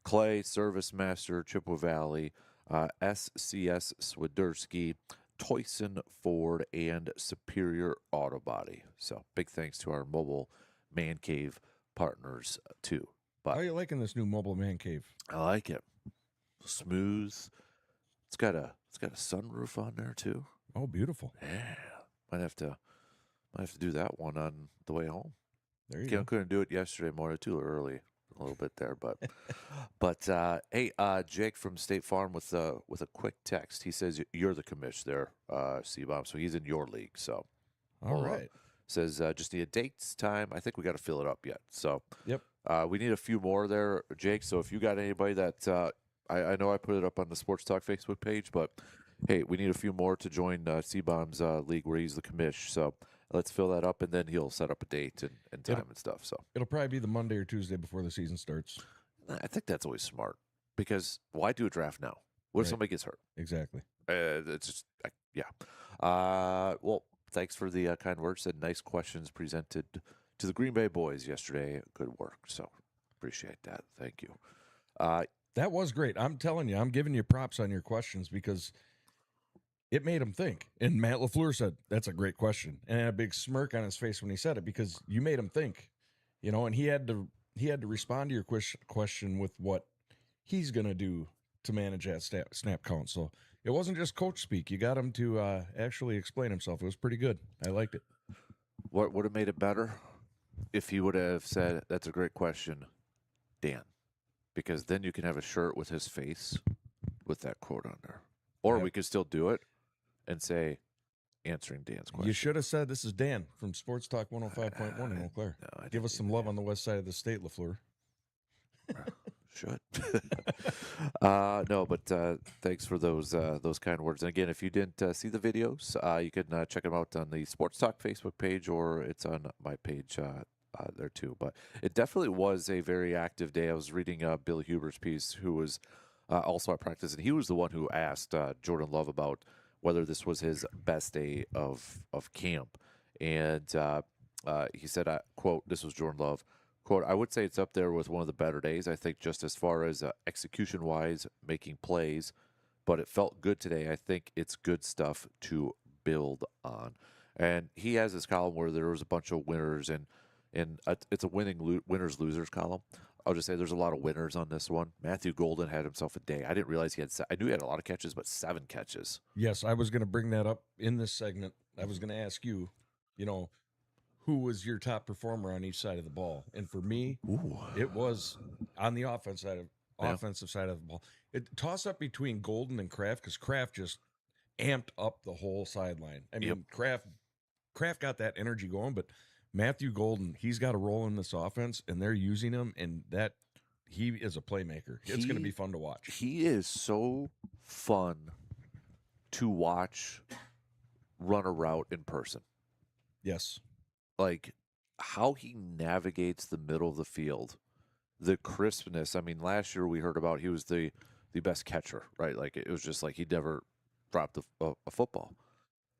Clay, Service Master, Chippewa Valley, SCS Swiderski, Toyson Ford, and Superior Auto Body. So big thanks to our mobile man cave partners too. But How are you liking this new mobile man cave? I like it. Smooth. It's got a sunroof on there too. Oh, beautiful. Yeah. Might have to do that one on the way home. There you go. Couldn't do it yesterday morning, too early, a little bit there, but hey, Jake from State Farm with a quick text. He says you're the commish there, C-Bomb, so he's in your league. So All right. says just need a dates, time. I think we got to fill it up yet. So Yep. we need a few more there, Jake. So if you got anybody that I know I put it up on the Sports Talk Facebook page, but hey, we need a few more to join C-Bomb's league where he's the commish. So let's fill that up, and then he'll set up a date and time and stuff. So It'll probably be the Monday or Tuesday before the season starts. I think that's always smart, because why do a draft now? What if Right. somebody gets hurt? Exactly. It's just yeah. Well, thanks for the kind words and nice questions presented to the Green Bay boys yesterday. Good work. So appreciate that. Thank you. That was great. I'm telling you, I'm giving you props on your questions because it made him think. And Matt LaFleur said, that's a great question. And had a big smirk on his face when he said it because you made him think, and he had to respond to your question with what he's going to do to manage that snap count. So it wasn't just coach speak. You got him to actually explain himself. It was pretty good. I liked it. What would have made it better if he would have said, "That's a great question, Dan," because then you can have a shirt with his face with that quote on there, or Yep. we could still do it and say, answering Dan's question. You should have said, this is Dan from Sports Talk 105.1 in Eau Claire. No, I Give us didn't some do love that. on the west side of the state, LaFleur. Should. No, but thanks for those kind words. And again, if you didn't see the videos, you can check them out on the Sports Talk Facebook page, or it's on my page there too. But it definitely was a very active day. I was reading Bill Huber's piece, who was also at practice, and he was the one who asked Jordan Love about whether this was his best day of camp. And he said, quote, this was Jordan Love, quote, "I would say it's up there with one of the better days. I think just as far as execution-wise, making plays, but it felt good today. I think it's good stuff to build on." And he has this column where there was a bunch of winners, and it's a winners losers column. I'll just say there's a lot of winners on this one. Matthew Golden had himself a day. I didn't realize I knew he had a lot of catches, but 7 catches. Yes, I was going to bring that up in this segment. I was going to ask you, who was your top performer on each side of the ball? And for me, it was on the offensive side of the ball. It toss up between Golden and Kraft, because Kraft just amped up the whole sideline. I mean, Kraft got that energy going, but Matthew Golden, he's got a role in this offense, and they're using him, and that he is a playmaker. It's going to be fun to watch. He is so fun to watch run a route in person. Yes. Like how he navigates the middle of the field, the crispness. I mean, last year we heard about he was the best catcher, right? Like it was just like he never dropped a football.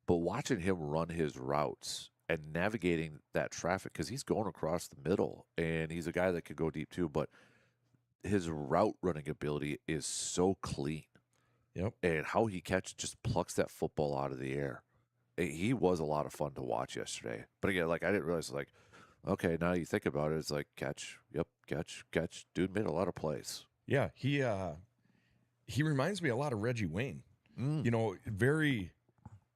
But watching him run his routes and navigating that traffic, because he's going across the middle, and he's a guy that could go deep too, but his route running ability is so clean. Yep. And how he just plucks that football out of the air. He was a lot of fun to watch yesterday. But again, like I didn't realize, like, okay, now you think about it, it's like catch, yep, catch. Dude made a lot of plays. Yeah, he he reminds me a lot of Reggie Wayne. You know, very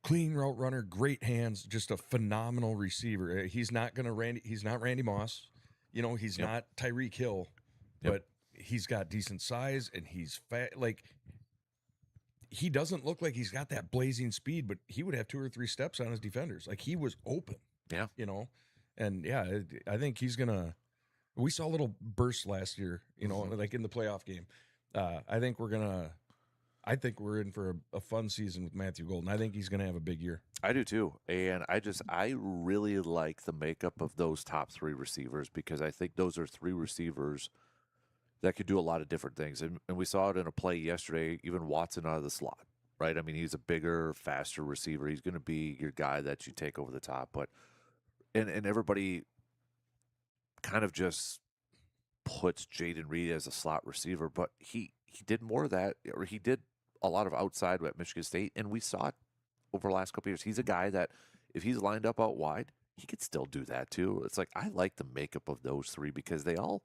clean route runner, great hands, just a phenomenal receiver. He's not Randy Moss. You know, he's not Tyreek Hill, but he's got decent size and he's fat. Like, he doesn't look like he's got that blazing speed, but he would have 2 or 3 steps on his defenders. Like, he was open. Yeah. You know, and I think he's gonna. We saw a little burst last year, you know, like in the playoff game. I think we're in for a fun season with Matthew Golden. I think he's going to have a big year. I do too. And I really like the makeup of those top 3 receivers because I think those are 3 receivers that could do a lot of different things. And we saw it in a play yesterday, even Watson out of the slot, right? I mean, he's a bigger, faster receiver. He's going to be your guy that you take over the top. But and everybody kind of just puts Jaden Reed as a slot receiver, but he did more of that, or he did a lot of outside at Michigan State, and we saw it over the last couple of years. He's a guy that if he's lined up out wide, he could still do that too. It's like I like the makeup of those 3 because they all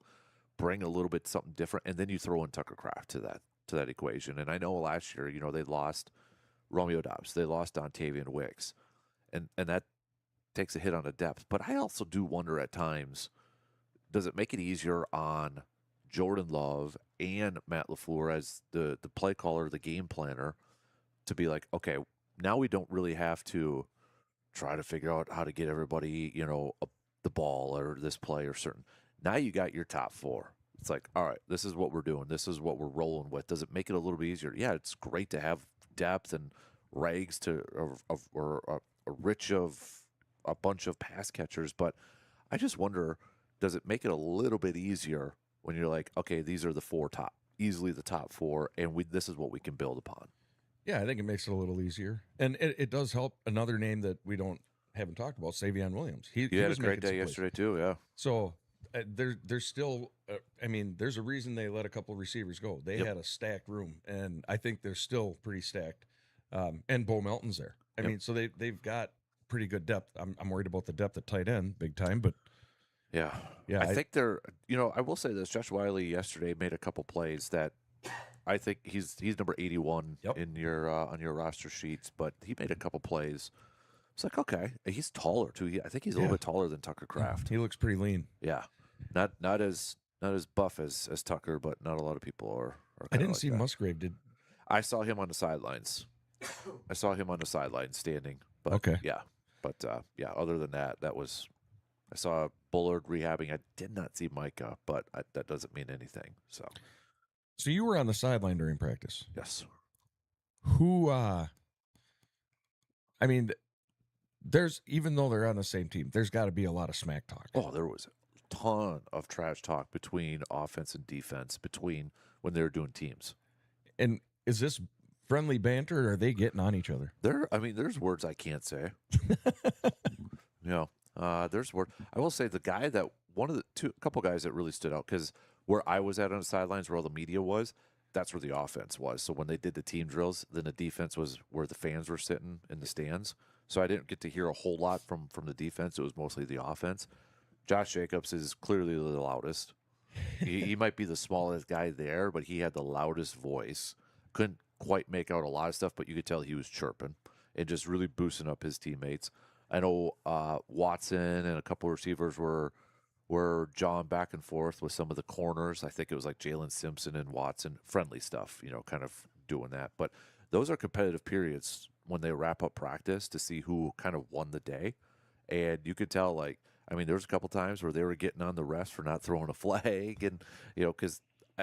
bring a little bit something different, and then you throw in Tucker Kraft to that equation. And I know last year, you know, they lost Romeo Dobbs, they lost Dontavian Wicks, and that takes a hit on the depth. But I also do wonder at times, does it make it easier on Jordan Love and Matt LaFleur as the play caller, the game planner, to be like, okay, now we don't really have to try to figure out how to get everybody, you know, the ball or this play or certain. Now you got your top 4. It's like, all right, this is what we're doing. This is what we're rolling with. Does it make it a little bit easier? Yeah, it's great to have depth and rags or a rich of a bunch of pass catchers, but I just wonder, does it make it a little bit easier when you're like, okay, these are easily the top 4, and this is what we can build upon? Yeah, I think it makes it a little easier, and it does help. Another name that we haven't talked about, Savion Williams. He had a great day yesterday too. Yeah. So there's still, I mean, there's a reason they let a couple of receivers go. They had a stacked room, and I think they're still pretty stacked. And Bo Melton's there. I mean, so they've got pretty good depth. I'm worried about the depth at tight end, big time, but. Yeah. I think they're, you know, I will say this. Josh Wiley yesterday made a couple plays that I think he's number 81 in your on your roster sheets, but he made a couple plays. It's like, okay, he's taller too. I think he's a little bit taller than Tucker Kraft. He looks pretty lean. Yeah. Not as buff as Tucker, but not a lot of people are I didn't see Musgrave. I saw him on the sidelines. Standing. But okay. Yeah. But other than that, I saw Bullard rehabbing. I did not see Micah, but that doesn't mean anything. So you were on the sideline during practice. Yes. Who? I mean, even though they're on the same team, there's got to be a lot of smack talk. Oh, there was a ton of trash talk between offense and defense between when they were doing teams. And is this friendly banter, or are they getting on each other? There's words I can't say. There's words. I will say the guy that a couple guys that really stood out, because where I was at on the sidelines, where all the media was, that's where the offense was. So when they did the team drills, then the defense was where the fans were sitting in the stands. So I didn't get to hear a whole lot from the defense. It was mostly the offense. Josh Jacobs is clearly the loudest. He might be the smallest guy there, but he had the loudest voice. Couldn't quite make out a lot of stuff, but you could tell he was chirping and just really boosting up his teammates. I know Watson and a couple of receivers were jawing back and forth with some of the corners. I think it was like Jalen Simpson and Watson, friendly stuff, kind of doing that. But those are competitive periods when they wrap up practice to see who kind of won the day. And you could tell, there was a couple times where they were getting on the refs for not throwing a flag, and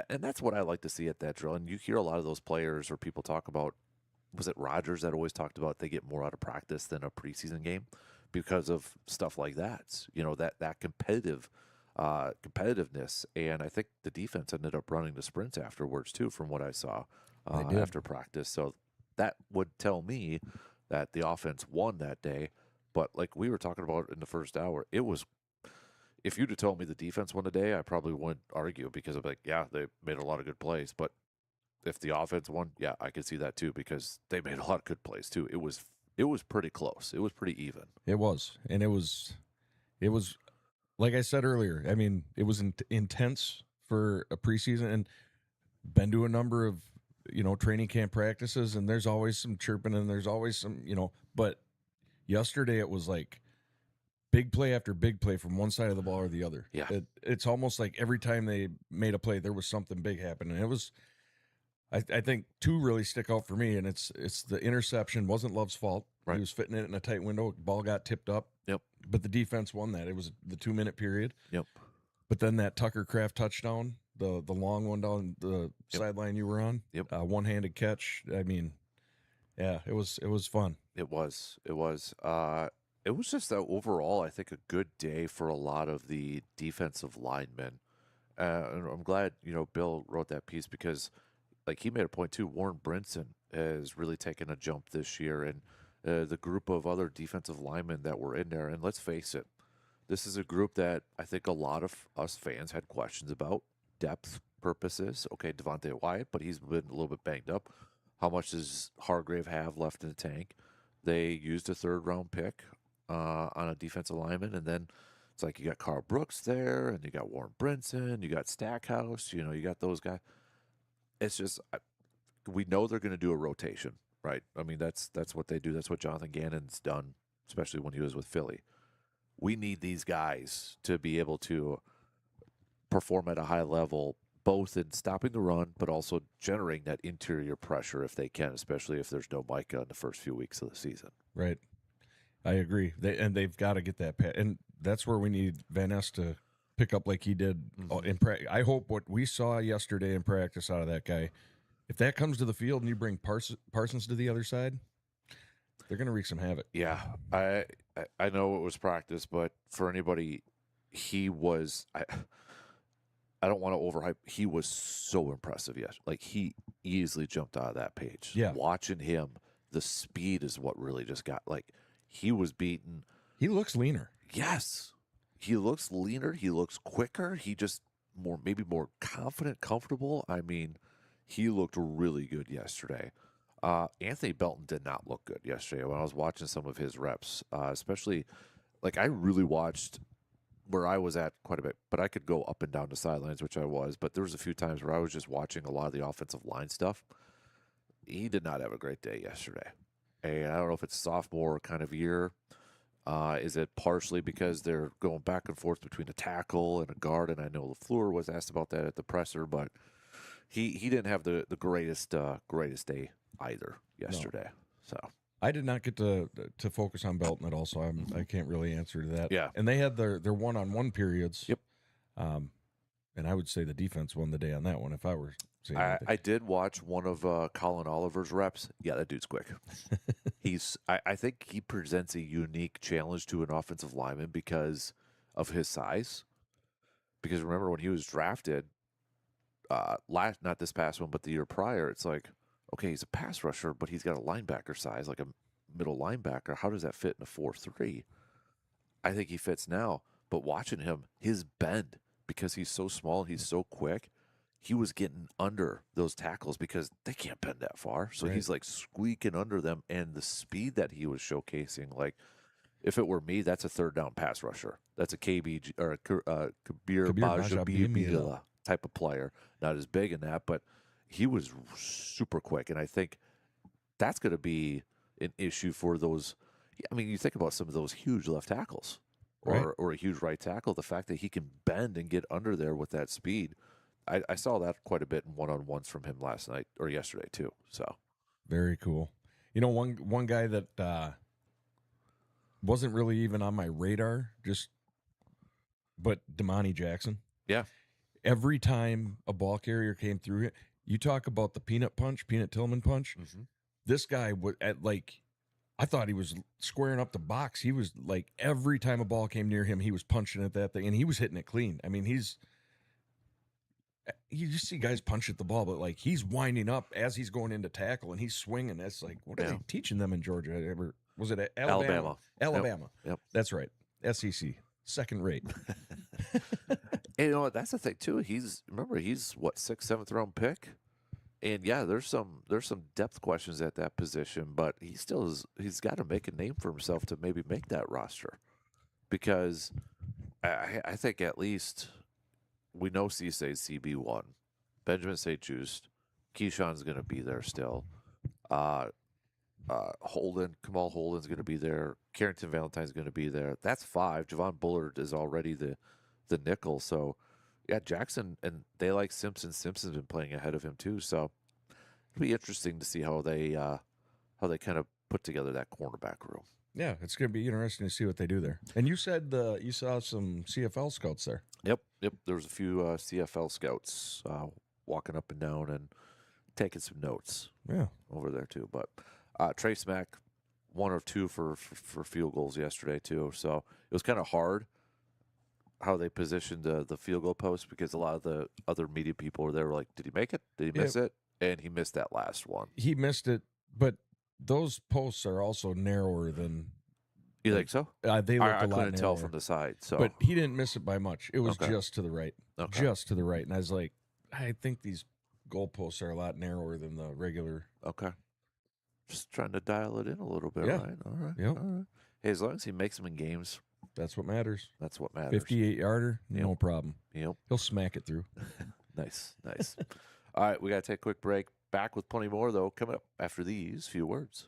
and that's what I like to see at that drill. And you hear a lot of those players or people talk about, was it Rodgers that always talked about they get more out of practice than a preseason game because of stuff like that, that competitiveness. And I think the defense ended up running the sprints afterwards too, from what I saw after practice. So that would tell me that the offense won that day. But like we were talking about in the first hour, it was, if you'd have told me the defense won the day, I probably wouldn't argue, because I'm like, yeah, they made a lot of good plays. But if the offense won, yeah, I could see that too, because they made a lot of good plays too. It was pretty close. It was pretty even. It was. And it was like I said earlier, it was intense for a preseason, and been to a number of training camp practices, and there's always some chirping and there's always some, but yesterday it was like big play after big play from one side of the ball or the other. Yeah. It's almost like every time they made a play, there was something big happening. And it was, I think, two really stick out for me, and it's the interception wasn't Love's fault. Right. He was fitting it in a tight window. Ball got tipped up. Yep. But the defense won that. It was the 2-minute period. Yep. But then that Tucker Kraft touchdown, the long one down the sideline you were on. Yep. One-handed catch. I mean, yeah, it was fun. It was. It was just overall, I think, a good day for a lot of the defensive linemen. And I'm glad, Bill wrote that piece because, like, he made a point too. Warren Brinson has really taken a jump this year, and the group of other defensive linemen that were in there. And let's face it, this is a group that I think a lot of us fans had questions about depth purposes. Okay, Devontae Wyatt, but he's been a little bit banged up. How much does Hargrave have left in the tank? They used a 3rd-round pick on a defensive lineman, and then it's like you got Carl Brooks there, and you got Warren Brinson, you got Stackhouse, you got those guys. It's just we know they're going to do a rotation, right? I mean, that's what they do. That's what Jonathan Gannon's done, especially when he was with Philly. We need these guys to be able to perform at a high level, both in stopping the run, but also generating that interior pressure if they can, especially if there's no Micah in the first few weeks of the season. Right. I agree. They've got to get that and that's where we need Van Ness to pick up like he did in practice. I hope what we saw yesterday in practice out of that guy, if that comes to the field and you bring Parsons to the other side, they're going to wreak some havoc. Yeah, I know it was practice, but for anybody, he was. I don't want to overhype. He was so impressive. Yes, like he easily jumped out of that page. Yeah, watching him, the speed is what really just got. Like he was beaten. He looks leaner. Yes, he looks leaner. He looks quicker. He just maybe more confident, comfortable. I mean, he looked really good yesterday. Anthony Belton did not look good yesterday when I was watching some of his reps, especially like I really watched where I was at quite a bit, but I could go up and down the sidelines, which I was, but there was a few times where I was just watching a lot of the offensive line stuff. He did not have a great day yesterday. And I don't know if it's sophomore kind of year. Is it partially because they're going back and forth between a tackle and a guard? And I know LaFleur was asked about that at the presser, but he didn't have the greatest day either yesterday. No. So I did not get to focus on Belton at all, so I can't really answer to that. Yeah, and they had their one-on-one periods. Yep. And I would say the defense won the day on that one if I were saying I did watch one of Colin Oliver's reps. Yeah, that dude's quick. I think he presents a unique challenge to an offensive lineman because of his size. Because remember when he was drafted, not this past one, but the year prior, it's like, okay, he's a pass rusher, but he's got a linebacker size, like a middle linebacker. How does that fit in a 4-3? I think he fits now. But watching him, his bend, because he's so small and he's so quick, he was getting under those tackles because they can't bend that far. So he's like squeaking under them. And the speed that he was showcasing, like, if it were me, that's a 3rd-down pass rusher. That's a KBG or a Kabir Bajabimila type of player. Not as big in that, but he was super quick, and I think that's going to be an issue for those. I mean, you think about some of those huge left tackles or a huge right tackle, the fact that he can bend and get under there with that speed. I saw that quite a bit in one-on-ones from him last night or yesterday too. So very cool. One guy that wasn't really even on my radar, but Damani Jackson. Yeah. Every time a ball carrier came through it, you talk about the peanut Tillman punch. Mm-hmm. This guy would I thought he was squaring up the box. He was like, every time a ball came near him, he was punching at that thing, and he was hitting it clean. I mean, you just see guys punch at the ball, but like he's winding up as he's going into tackle, and he's swinging. That's like, what are they teaching them in Georgia? Was it Alabama? Yep. That's right. SEC, second rate. And that's the thing too. He's what, 6th, 7th round pick, and yeah, there's some depth questions at that position, but he's got to make a name for himself to maybe make that roster, because I think at least we know Cisse's CB1, Benjamin St. Just, Keyshawn's going to be there still. Kamal Holden's going to be there. Carrington Valentine's going to be there. That's 5. Javon Bullard is already the nickel. So, yeah, Jackson, and they like Simpson. Simpson's been playing ahead of him too. So it'll be interesting to see how they kind of put together that cornerback room. Yeah, it's going to be interesting to see what they do there. And you said you saw some CFL scouts there. Yep. There was a few CFL scouts walking up and down and taking some notes. Yeah, over there too. But Trace Mack, 1 or 2 for field goals yesterday too. So it was kind of hard how they positioned the field goal post because a lot of the other media people were there were like, did he make it? Did he miss it? And he missed that last one. He missed it, but those posts are also narrower than. You think so? They looked a lot couldn't tell narrower. from the side. So, But he didn't miss it by much. It was Okay. just to the right. Okay. Just to the right. And I was like, I think these goalposts are a lot narrower than the regular. Okay. Just trying to dial it in a little bit, Yeah. right? All right. Yep. All right. Hey, as long as he makes them in games, That's what matters. that's what matters. 58-yarder, no Yep. problem. Yep. He'll smack it through. Nice. All right, we got to take a quick break. Back with plenty more, though, coming up after these few words.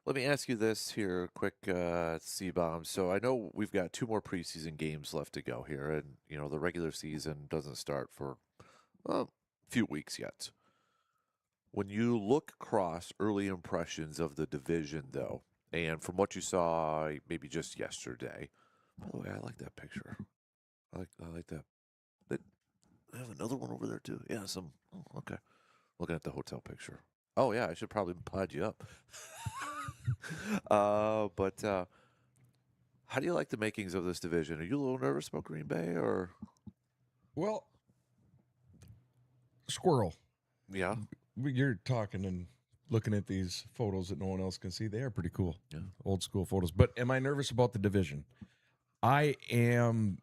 Let me ask you this here, quick, C-Bomb. So I know we've got 2 more preseason games left to go here, and the regular season doesn't start for a few weeks yet. When you look across early impressions of the division, though, and from what you saw maybe just yesterday, by the way, I like that picture. I like that. I have another one over there too. Yeah, okay. Looking at the hotel picture. Oh yeah, I should probably pod you up. But how do you like the makings of this division? Are you a little nervous about Green Bay, or? Well, squirrel. Yeah. You're talking and looking at these photos that no one else can see. They are pretty cool. Yeah. Old school photos. But am I nervous about the division? I am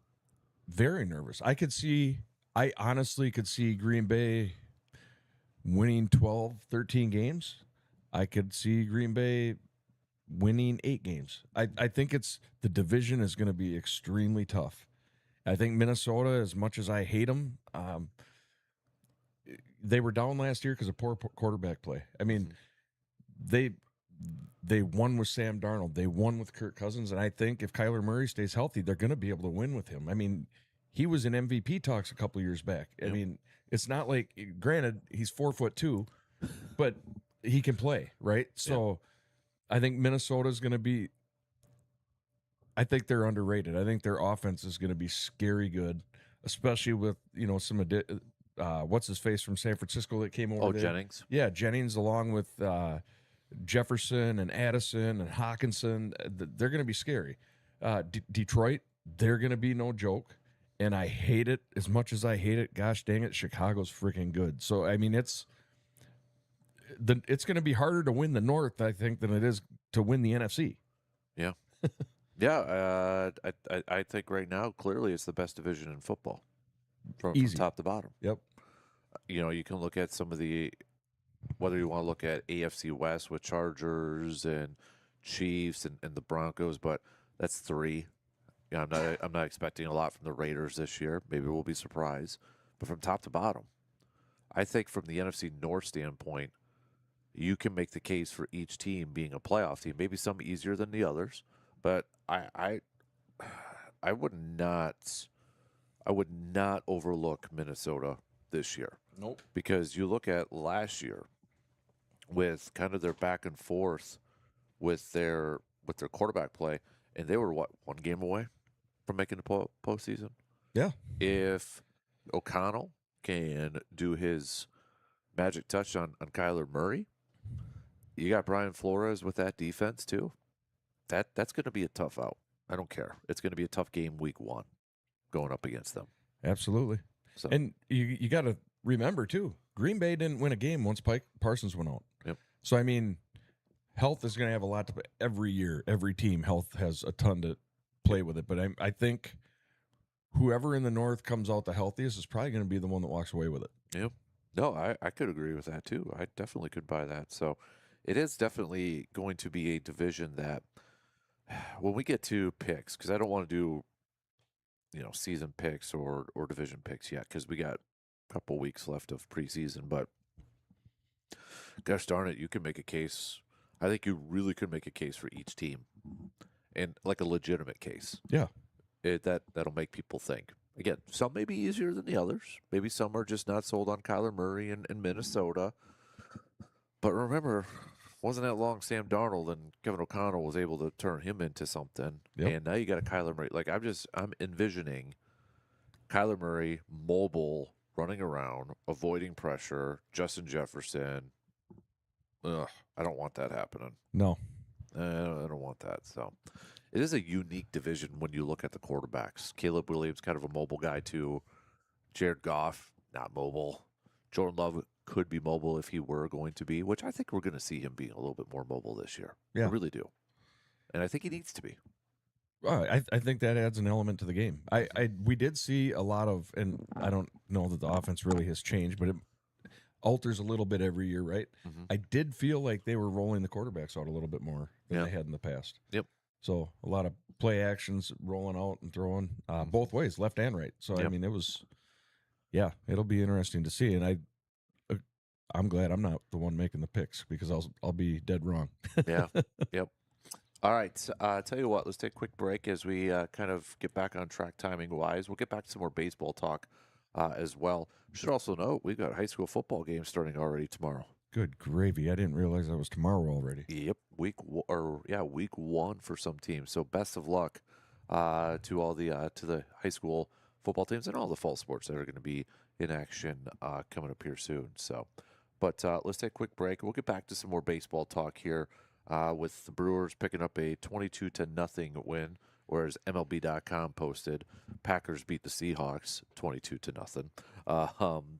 very nervous. I honestly could see Green Bay winning 12, 13 games. I could see Green Bay winning 8 games. I think the division is going to be extremely tough. I think Minnesota, as much as I hate them, they were down last year because of poor quarterback play. I mean, they won with Sam Darnold. They won with Kirk Cousins. And I think if Kyler Murray stays healthy, they're going to be able to win with him. I mean, he was in MVP talks a couple years back. I mean, it's not like, granted, he's 4'2", but he can play, right? So I think Minnesota's going to be, I think they're underrated. I think their offense is going to be scary good, especially with, some what's his face from San Francisco that came over there. Jennings. Yeah, Jennings along with Jefferson and Addison and Hawkinson. They're going to be scary. Detroit, they're going to be no joke. And I hate it as much as I hate it. Gosh dang it, Chicago's freaking good. So, I mean, it's going to be harder to win the North, I think, than it is to win the NFC. Yeah. Yeah, I think right now, clearly, it's the best division in football from top to bottom. Yep. You can look at some of whether you want to look at AFC West with Chargers and Chiefs and the Broncos, but that's 3. Yeah, I'm not expecting a lot from the Raiders this year. Maybe we'll be surprised. But from top to bottom, I think from the NFC North standpoint, you can make the case for each team being a playoff team. Maybe some easier than the others, but I would not overlook Minnesota this year. Nope. Because you look at last year with kind of their back and forth with their quarterback play, and they were 1 game away from making the postseason. Yeah. If O'Connell can do his magic touch on Kyler Murray, you got Brian Flores with that defense too. That's going to be a tough out. I don't care. It's going to be a tough game week 1 going up against them. Absolutely. So. And you got to remember too, Green Bay didn't win a game once Parsons went out. Yep. So I mean, health is going to have a lot to play. Every year, every team, health has a ton to play with it. But I think whoever in the North comes out the healthiest is probably going to be the one that walks away with it. Yep. No, I could agree with that too. I definitely could buy that. So it is definitely going to be a division that when we get to picks, because I don't want to do season picks or division picks yet, because we got a couple weeks left of preseason. But gosh darn it, you can make a case. I think you really could make a case for each team, and like a legitimate case. Yeah, that'll make people think. Again, some may be easier than the others. Maybe some are just not sold on Kyler Murray in Minnesota. But remember, wasn't that long Sam Darnold and Kevin O'Connell was able to turn him into something. Yep. And now you got a Kyler Murray. Like I'm envisioning Kyler Murray mobile, running around, avoiding pressure, Justin Jefferson. Ugh, I don't want that happening. No. I don't want that. So it is a unique division when you look at the quarterbacks. Caleb Williams, kind of a mobile guy too. Jared Goff, not mobile. Jordan Love could be mobile if he were going to be, which I think we're going to see him being a little bit more mobile this year. Yeah. I really do. And I think he needs to be. I think that adds an element to the game. We did see a lot of, and I don't know that the offense really has changed, but it alters a little bit every year, right? Mm-hmm. I did feel like they were rolling the quarterbacks out a little bit more than Yeah. they had in the past. Yep. So a lot of play actions, rolling out and throwing both ways, left and right. So, Yep. I mean, it'll be interesting to see. And I'm glad I'm not the one making the picks because I'll be dead wrong. Yeah. Yep. All right. Tell you what, let's take a quick break as we kind of get back on track timing wise. We'll get back to some more baseball talk as well. Should also note we got high school football games starting already tomorrow. Good gravy! I didn't realize that was tomorrow already. Yep, week 1 for some teams. So best of luck to all the to the high school football teams and all the fall sports that are going to be in action coming up here soon. So, but let's take a quick break. We'll get back to some more baseball talk here with the Brewers picking up a 22-0 win, whereas MLB.com posted Packers beat the Seahawks 22-0.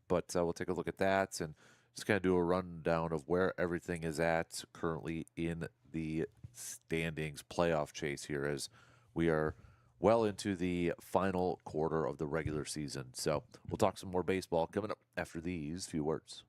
But we'll take a look at that and just kind of do a rundown of where everything is at currently in the standings playoff chase here as we are well into the final quarter of the regular season. So we'll talk some more baseball coming up after these few words.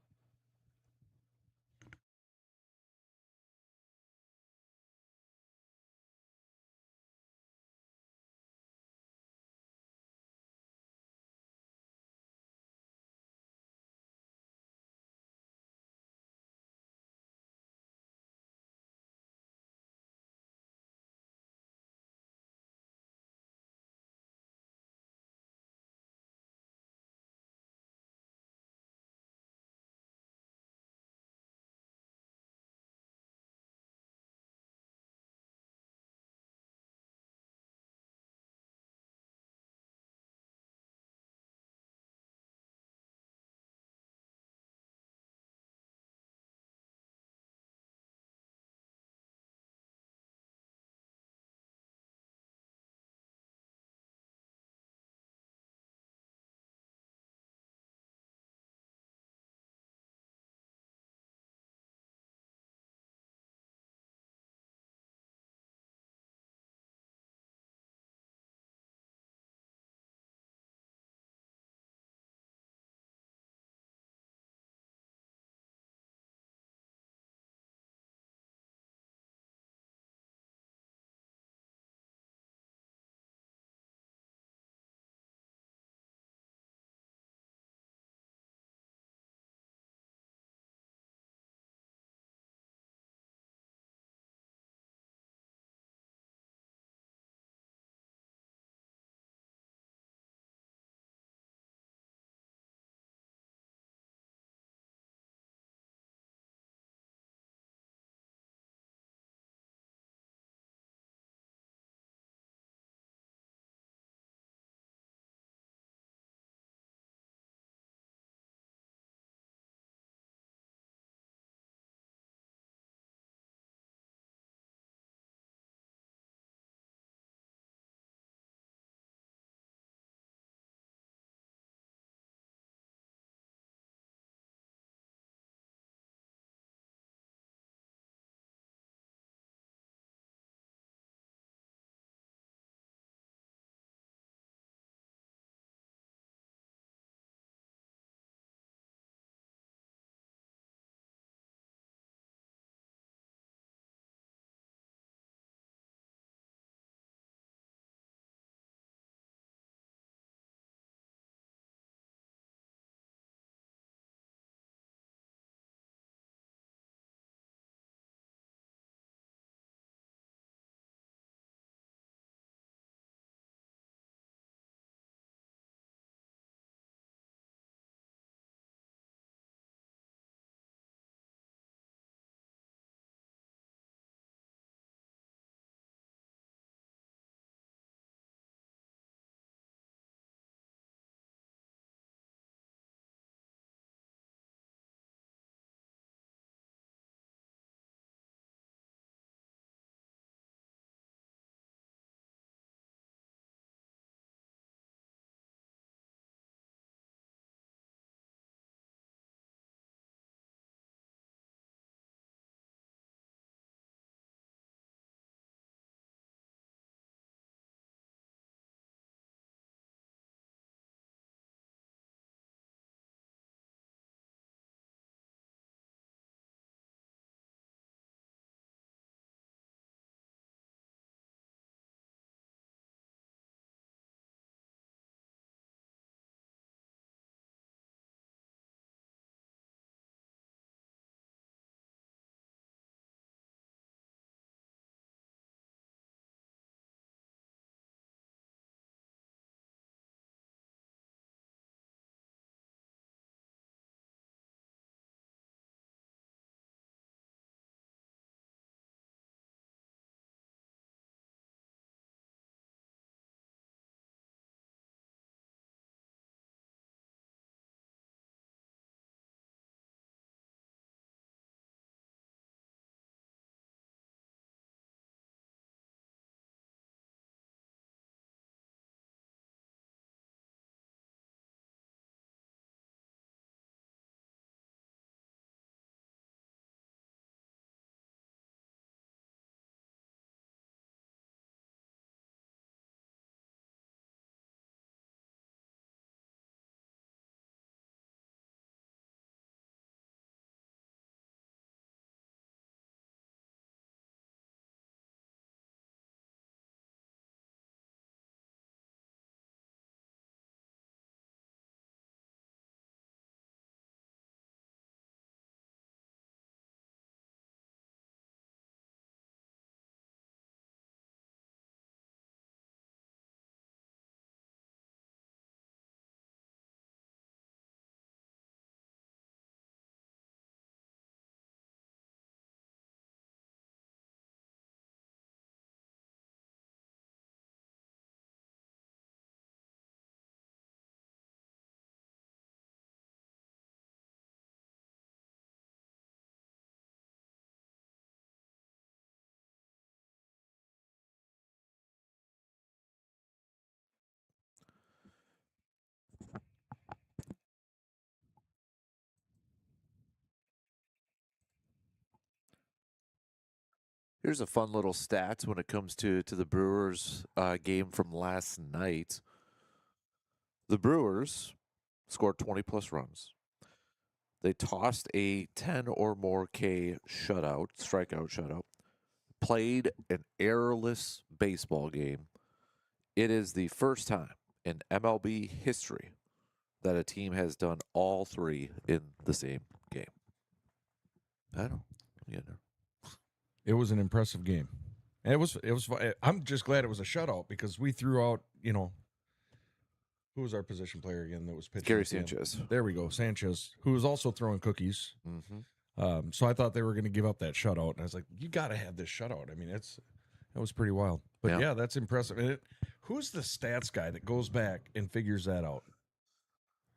Here's a fun little stat when it comes to the Brewers game from last night. The Brewers scored 20-plus runs. They tossed a 10 or more K strikeout shutout, played an errorless baseball game. It is the first time in MLB history that a team has done all three in the same game. I don't know. Yeah, no. It was an impressive game. And it was fun. I'm just glad it was a shutout because we threw out, who was our position player again that was pitching? Gary at the end? Sanchez. There we go, Sanchez, who was also throwing cookies. Mm-hmm. So I thought they were going to give up that shutout, and I was like, "You got to have this shutout." I mean, that was pretty wild. But yeah, that's impressive. And who's the stats guy that goes back and figures that out?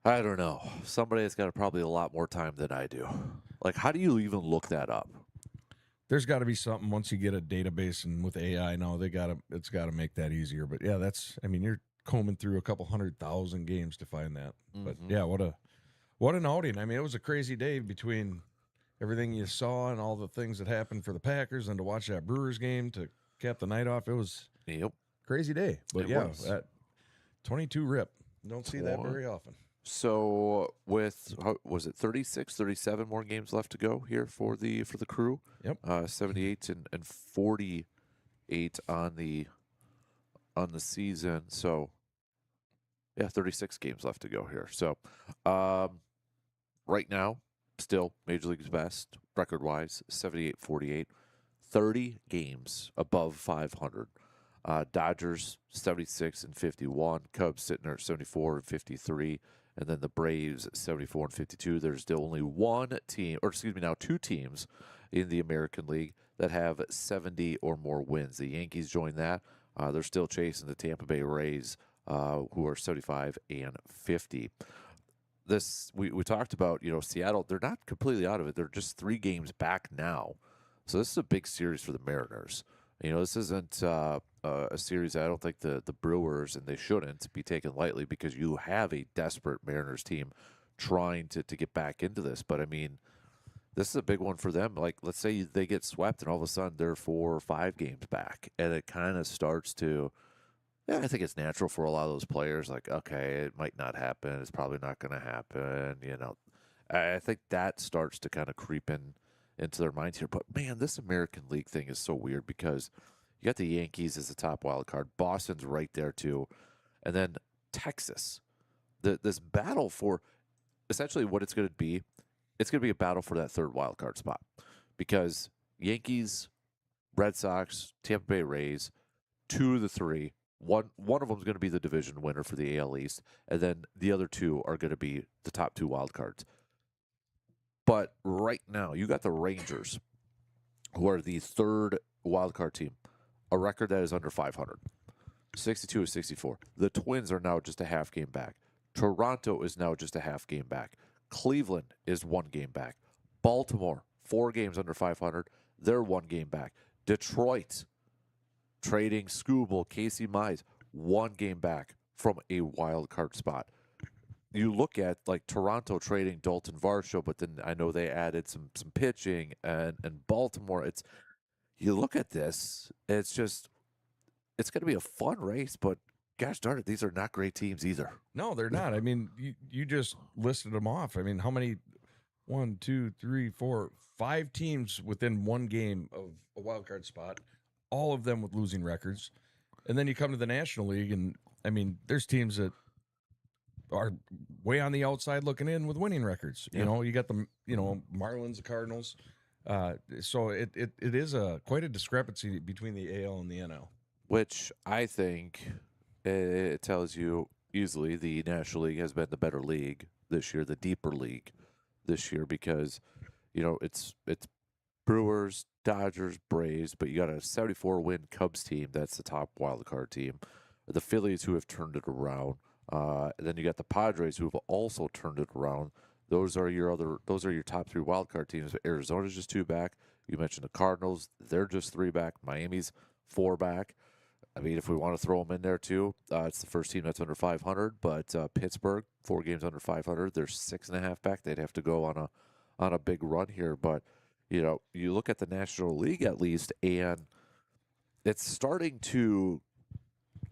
I don't know. Somebody that's got probably a lot more time than I do. Like, how do you even look that up? There's got to be something once you get a database, and with AI now, it's got to make that easier. But yeah, you're combing through a couple 100,000 games to find that. Mm-hmm. But yeah, what an outing. I mean, it was a crazy day between everything you saw and all the things that happened for the Packers, and to watch that Brewers game to cap the night off. It was a crazy day. But that 22 rip. Don't see that very often. So with, was it 36, 37 more games left to go here for the crew? Yep. 78 and 48 on the season. So yeah, 36 games left to go here. So right now, still Major League's best record-wise, 78-48, 30 games above 500. Dodgers 76-51, Cubs sitting there at 74-53. And then the Braves 74-52. There's still only two teams in the American League that have 70 or more wins. The Yankees join that. They're still chasing the Tampa Bay Rays, who are 75-50. This we talked about. Seattle. They're not completely out of it. They're just 3 games back now. So this is a big series for the Mariners. This isn't a series I don't think the Brewers, and they shouldn't be taken lightly, because you have a desperate Mariners team trying to get back into this. But, I mean, this is a big one for them. Like, let's say they get swept and all of a sudden they're 4 or 5 games back. And it kind of starts to, I think it's natural for a lot of those players. Like, okay, it might not happen. It's probably not going to happen. I think that starts to kind of creep into their minds here. But man, this American League thing is so weird, because you got the Yankees as the top wild card, Boston's right there too, and then Texas. This battle for, essentially what it's going to be a battle for that 3rd wild card spot, because Yankees, Red Sox, Tampa Bay Rays, 2 of the 3, one of them is going to be the division winner for the AL East, and then the other 2 are going to be the top 2 wild cards. But right now, you got the Rangers, who are the 3rd wildcard team, a record that is under 500, 62-64. The Twins are now just a half game back. Toronto is now just a half game back. Cleveland is 1 game back. Baltimore, 4 games under 500. They're 1 game back. Detroit, trading Skubal, Casey Mize, 1 game back from a wild card spot. You look at like Toronto trading Dalton Varsho, but then I know they added some pitching, and Baltimore. You look at this, it's going to be a fun race, but gosh darn it, these are not great teams either. No, they're not. I mean, you just listed them off. I mean, how many? 1, 2, 3, 4, 5 teams within 1 game of a wild card spot, all of them with losing records. And then you come to the National League, and I mean, there's teams that are way on the outside looking in with winning records. Yeah. You got the Marlins, the Cardinals. So it is quite a discrepancy between the AL and the NL. Which I think it tells you easily the National League has been the better league this year, the deeper league this year, because it's Brewers, Dodgers, Braves, but you got a 74-win Cubs team that's the top wild card team. The Phillies, who have turned it around. Then you got the Padres, who have also turned it around. Those are your top 3 wild card teams. Arizona's just 2 back. You mentioned the Cardinals; they're just 3 back. Miami's 4 back. I mean, if we want to throw them in there too, it's the first team that's under 500. But Pittsburgh, 4 games under 500. They're 6.5 back. They'd have to go on a big run here. But you look at the National League at least, and it's starting to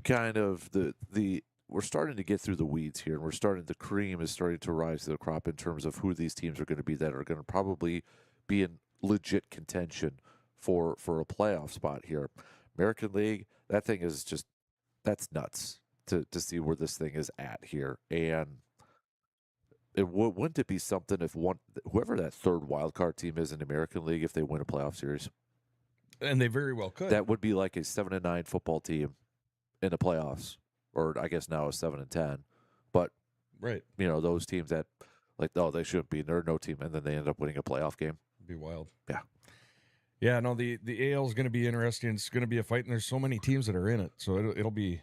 kind of we're starting to get through the weeds here, and the cream is starting to rise to the crop in terms of who these teams are going to be that are going to probably be in legit contention for a playoff spot here. American League, that thing is just, that's nuts to see where this thing is at here. And wouldn't it be something if whoever that third wild card team is in the American League, if they win a playoff series, And they very well could. that would be like a 7-9 football team in the playoffs, or I guess now a 7-10. But right. those teams that they shouldn't be, they're no team, and then they end up winning a playoff game. It'd be wild. Yeah. Yeah, no, the AL is going to be interesting. It's going to be a fight, and there's so many teams that are in it. So it'll be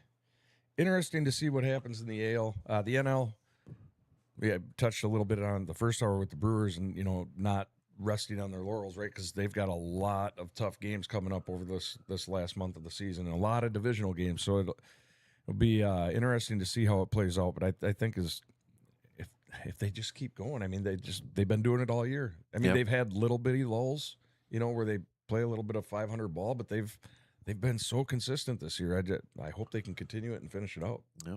interesting to see what happens in the AL. The NL, we touched a little bit on the first hour with the Brewers and, not resting on their laurels, right? Because they've got a lot of tough games coming up over this last month of the season, and a lot of divisional games. So it'll be interesting to see how it plays out. But I think if they just keep going, I mean, they've been doing it all year. I mean, Yep. they've had little bitty lulls, where they play a little bit of 500 ball, but they've been so consistent this year. I hope they can continue it and finish it out. Yeah.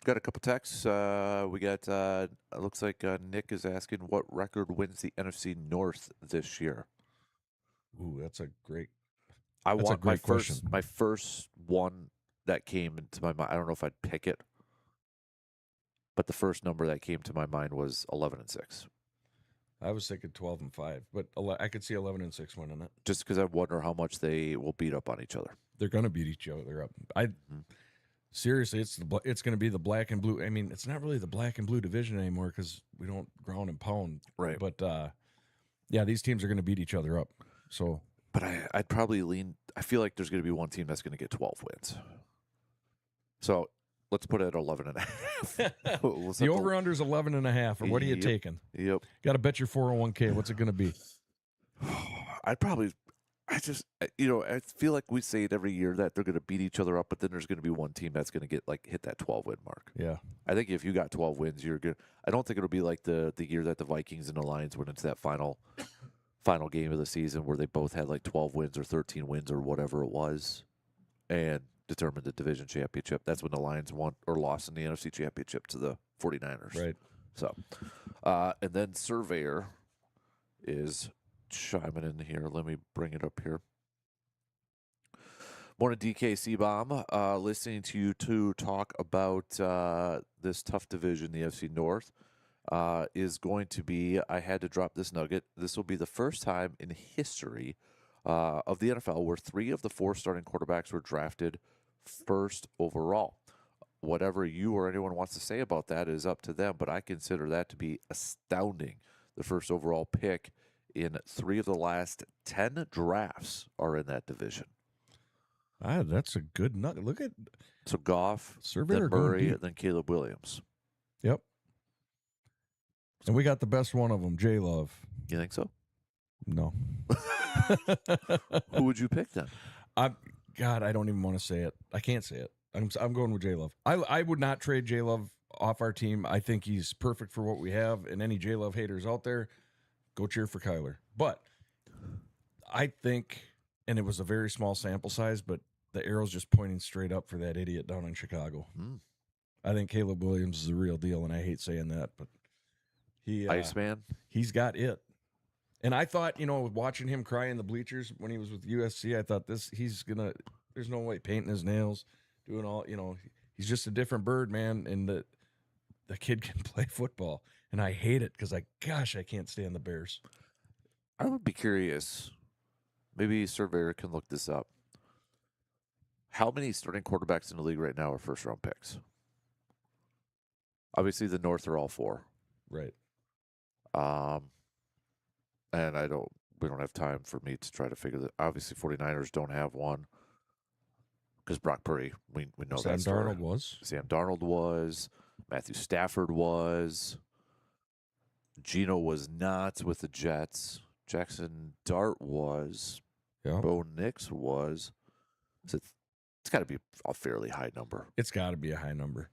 Got a couple texts. We got, it looks like Nick is asking what record wins the NFC North this year. Ooh, that's a great. I That's a want great question. my first one that came into my mind. I don't know if I'd pick it, but the first number that came to my mind was 11-6. I was thinking 12-5, but I could see 11-6 winning it. Just because I wonder how much they will beat up on each other. They're going to beat each other up. Seriously, it's going to be the black and blue. I mean, it's not really the black and blue division anymore because we don't ground and pound. Right. But yeah, these teams are going to beat each other up. So, But I'd probably lean. I feel like there's going to be one team that's going to get 12 wins. So let's put it at 11.5. the over-under is 11.5. Or what are you Yep. taking? Yep. Got to bet your 401k. What's it going to be? I feel like we say it every year that they're going to beat each other up, but then there's going to be one team that's going to hit that 12-win mark. Yeah. I think if you got 12 wins, you're good. I don't think it'll be like the year that the Vikings and the Lions went into that final game of the season where they both had like 12 wins or 13 wins or whatever it was and determined the division championship. That's when the Lions won or lost in the NFC championship to the 49ers. Right. So, and then Surveyor is chiming in here. Let me bring it up here. Morning, DKC Bomb. Listening to you two talk about this tough division, the FC North, is going to be, I had to drop this nugget. This will be the first time in history of the NFL where 3 of the 4 starting quarterbacks were drafted first overall. Whatever you or anyone wants to say about that is up to them, but I consider that to be astounding. The first overall pick in 3 of the last 10 drafts are in that division. That's a good nugget. Look at So Goff, Surveyor then going Murray, deep. and then Caleb Williams. Yep. And we got the best one of them, J Love. You think so? No. Who would you pick then? God, I don't even want to say it. I can't say it. I'm going with J Love. I would not trade J Love off our team. I think he's perfect for what we have. And any J Love haters out there, go cheer for Kyler. But I think, and it was a very small sample size, but the arrow's just pointing straight up for that idiot down in Chicago. I think Caleb Williams is the real deal, and I hate saying that, but Iceman? he's got it. And I thought, watching him cry in the bleachers when he was with USC, I thought there's no way painting his nails, doing all, he's just a different bird, man. And the kid can play football. And I hate it because I can't stand the Bears. I would be curious. Maybe Surveyor can look this up. How many starting quarterbacks in the league right now are first-round picks? Obviously, the North are all 4. Right. And we don't have time for me to try to figure that. Obviously, 49ers don't have one because Brock Purdy, we know Sam that story. Darnold was. Sam Darnold was. Matthew Stafford was. Geno was not with the Jets. Jackson Dart was. Yeah. Bo Nix was. So it's got to be a fairly high number. It's got to be a high number.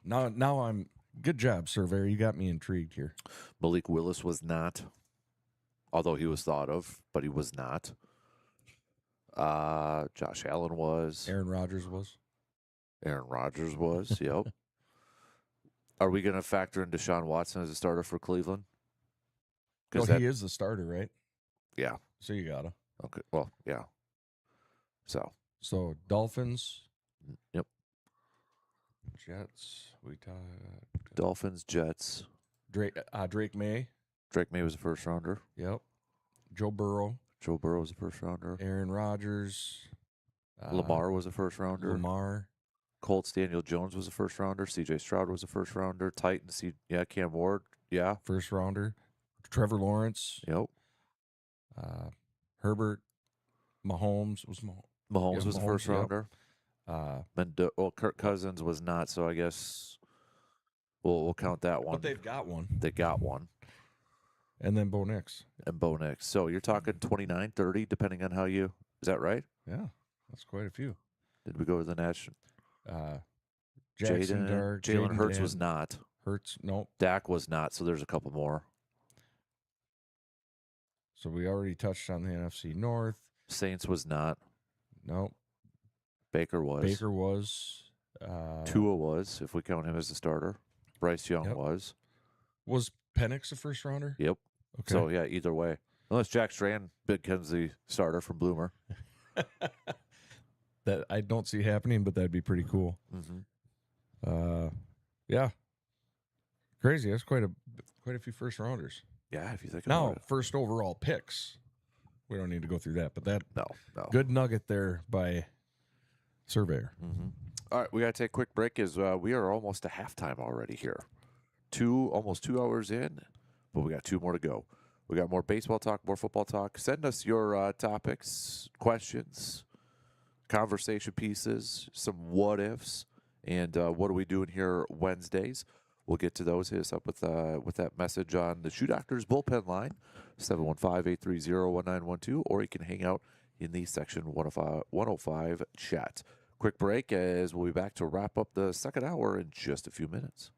Now I'm good job, Surveyor. You got me intrigued here. Malik Willis was not. although he was thought of, but he was not. Josh Allen was. Aaron Rodgers was. Aaron Rodgers was. Yep. Are we going to factor in Deshaun Watson as a starter for Cleveland? No, That, he is the starter, right? yeah. So you gotta. Okay. Well, yeah. So Dolphins, Yep. Jets. We talked. Dolphins, Jets. Drake May. Drake May was a first rounder. Yep. Joe Burrow. Joe Burrow was a first rounder. Aaron Rodgers. Lamar was a first rounder. Lamar. Colts, Daniel Jones was a first rounder. CJ Stroud was a first rounder. Titans, Cam Ward. Yeah. First rounder. Trevor Lawrence. Yep. Herbert. Mahomes was Mahomes Yeah, was a Mahomes, first yep. rounder. Kirk Cousins was not, so I guess we'll count that one. But they've got one. They got one. And then Bo Nix. And Bo Nix. So you're talking 29, 30, depending on how you. Is that right? Yeah, that's quite a few. Did we go to the national? Jackson Dart. Jalen Hurts Dan, was not. Hurts, nope. Dak was not. So there's a couple more. So we already touched on the NFC North. Saints was not. Nope. Baker was. Baker was. Tua was, if we count him as a starter. Bryce Young Yep. was. Was Penix a first rounder? Yep. Okay. So, yeah, either way. Unless Jack Strand becomes the starter from Bloomer. That I don't see happening, but that'd be pretty cool. Mm-hmm. Yeah. Crazy. That's quite a few first rounders. Yeah, if you think Now, about it. first overall picks. We don't need to go through that, but that No. good nugget there by Surveyor. Mm-hmm. All right, we got to take a quick break as we are almost to halftime already here. Almost 2 hours in, but we got 2 more to go. We got more baseball talk, more football talk. Send us your topics, questions, conversation pieces, some what ifs, and what are we doing here Wednesdays? We'll get to those. Hit us up with that message on the Shoe Doctors bullpen line, 715-830-1912, or you can hang out in the Section 105 chat. Quick break as we'll be back to wrap up the second hour in just a few minutes.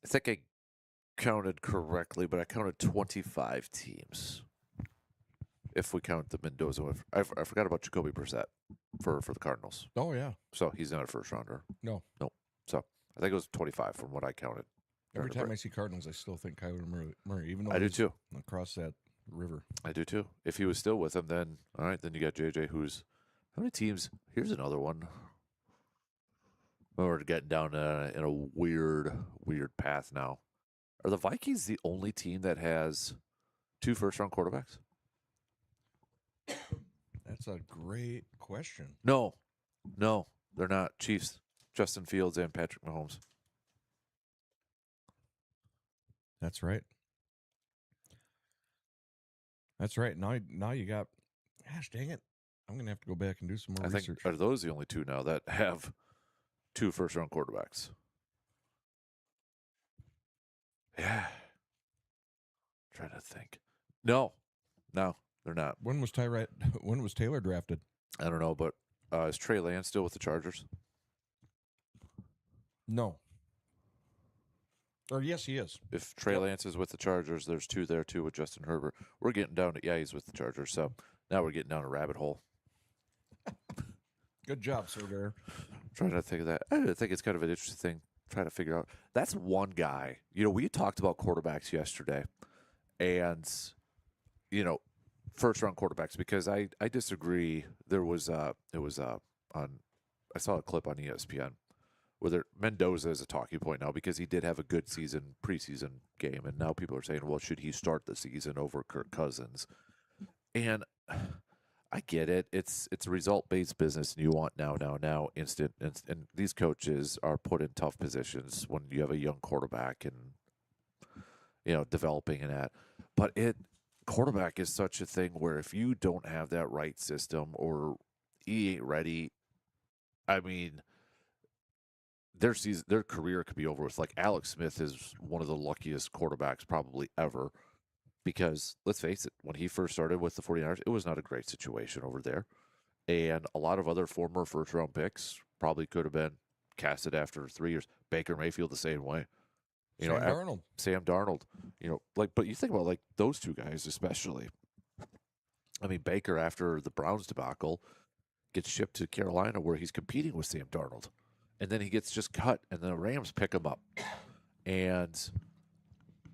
I think I counted correctly, but I counted 25 teams. If we count the Mendoza, I forgot about Jacoby Brissett for the Cardinals. Oh yeah. So he's not a first rounder. No. So I think it was 25 from what I counted. Every time I see Cardinals, I still think Kyler Murray, even though I do he's too. across that river. I do too. If he was still with him, then all right. Then you got JJ. Who's how many teams? Here's another one. We're getting down in a weird path now. Are the Vikings the only team that has 2 first-round quarterbacks? That's a great question. No, they're not. Chiefs, Justin Fields and Patrick Mahomes. That's right. That's right. Now you got. Gosh dang it! I'm gonna have to go back and do some more research. Think are those the only 2 now that have 2 first-round quarterbacks? Yeah. Trying to think. No, they're not. When was Taylor drafted? I don't know, but is Trey Lance still with the Chargers? No. Or yes, he is. If Trey Lance is with the Chargers, there's 2 there too with Justin Herbert. We're getting down to he's with the Chargers. So now we're getting down a rabbit hole. Good job, Sir Bear. Trying to think of that. I think it's kind of an interesting thing. Trying to figure out. That's one guy. We talked about quarterbacks yesterday, and first round quarterbacks because I disagree. There was I saw a clip on ESPN where Mendoza is a talking point now because he did have a good preseason game, and now people are saying, well, should he start the season over Kirk Cousins? And I get it. It's a result-based business, and you want now, instant. And these coaches are put in tough positions when you have a young quarterback and, developing and that. But quarterback is such a thing where if you don't have that right system or he ain't ready, I mean, their career could be over with. Like Alex Smith is one of the luckiest quarterbacks probably ever. Because, let's face it, when he first started with the 49ers, it was not a great situation over there. And a lot of other former first-round picks probably could have been casted after 3 years. Baker Mayfield the same way. Sam Darnold. But you think about, those 2 guys especially. I mean, Baker, after the Browns debacle, gets shipped to Carolina where he's competing with Sam Darnold. And then he gets just cut, and the Rams pick him up and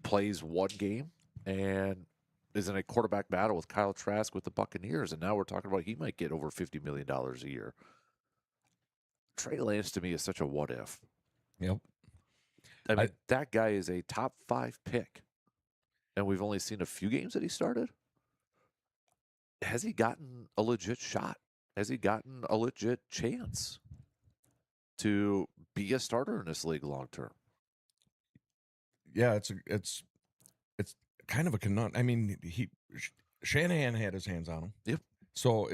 plays one game. And is in a quarterback battle with Kyle Trask with the Buccaneers, and now we're talking about he might get over $50 million a year. Trey Lance to me is such a what if. Yep. I mean, that guy is a top 5 pick, and we've only seen a few games that he started. Has he gotten a legit shot? Has he gotten a legit chance to be a starter in this league long term? Yeah, it's kind of a canon. I mean, Shanahan had his hands on him. Yep. So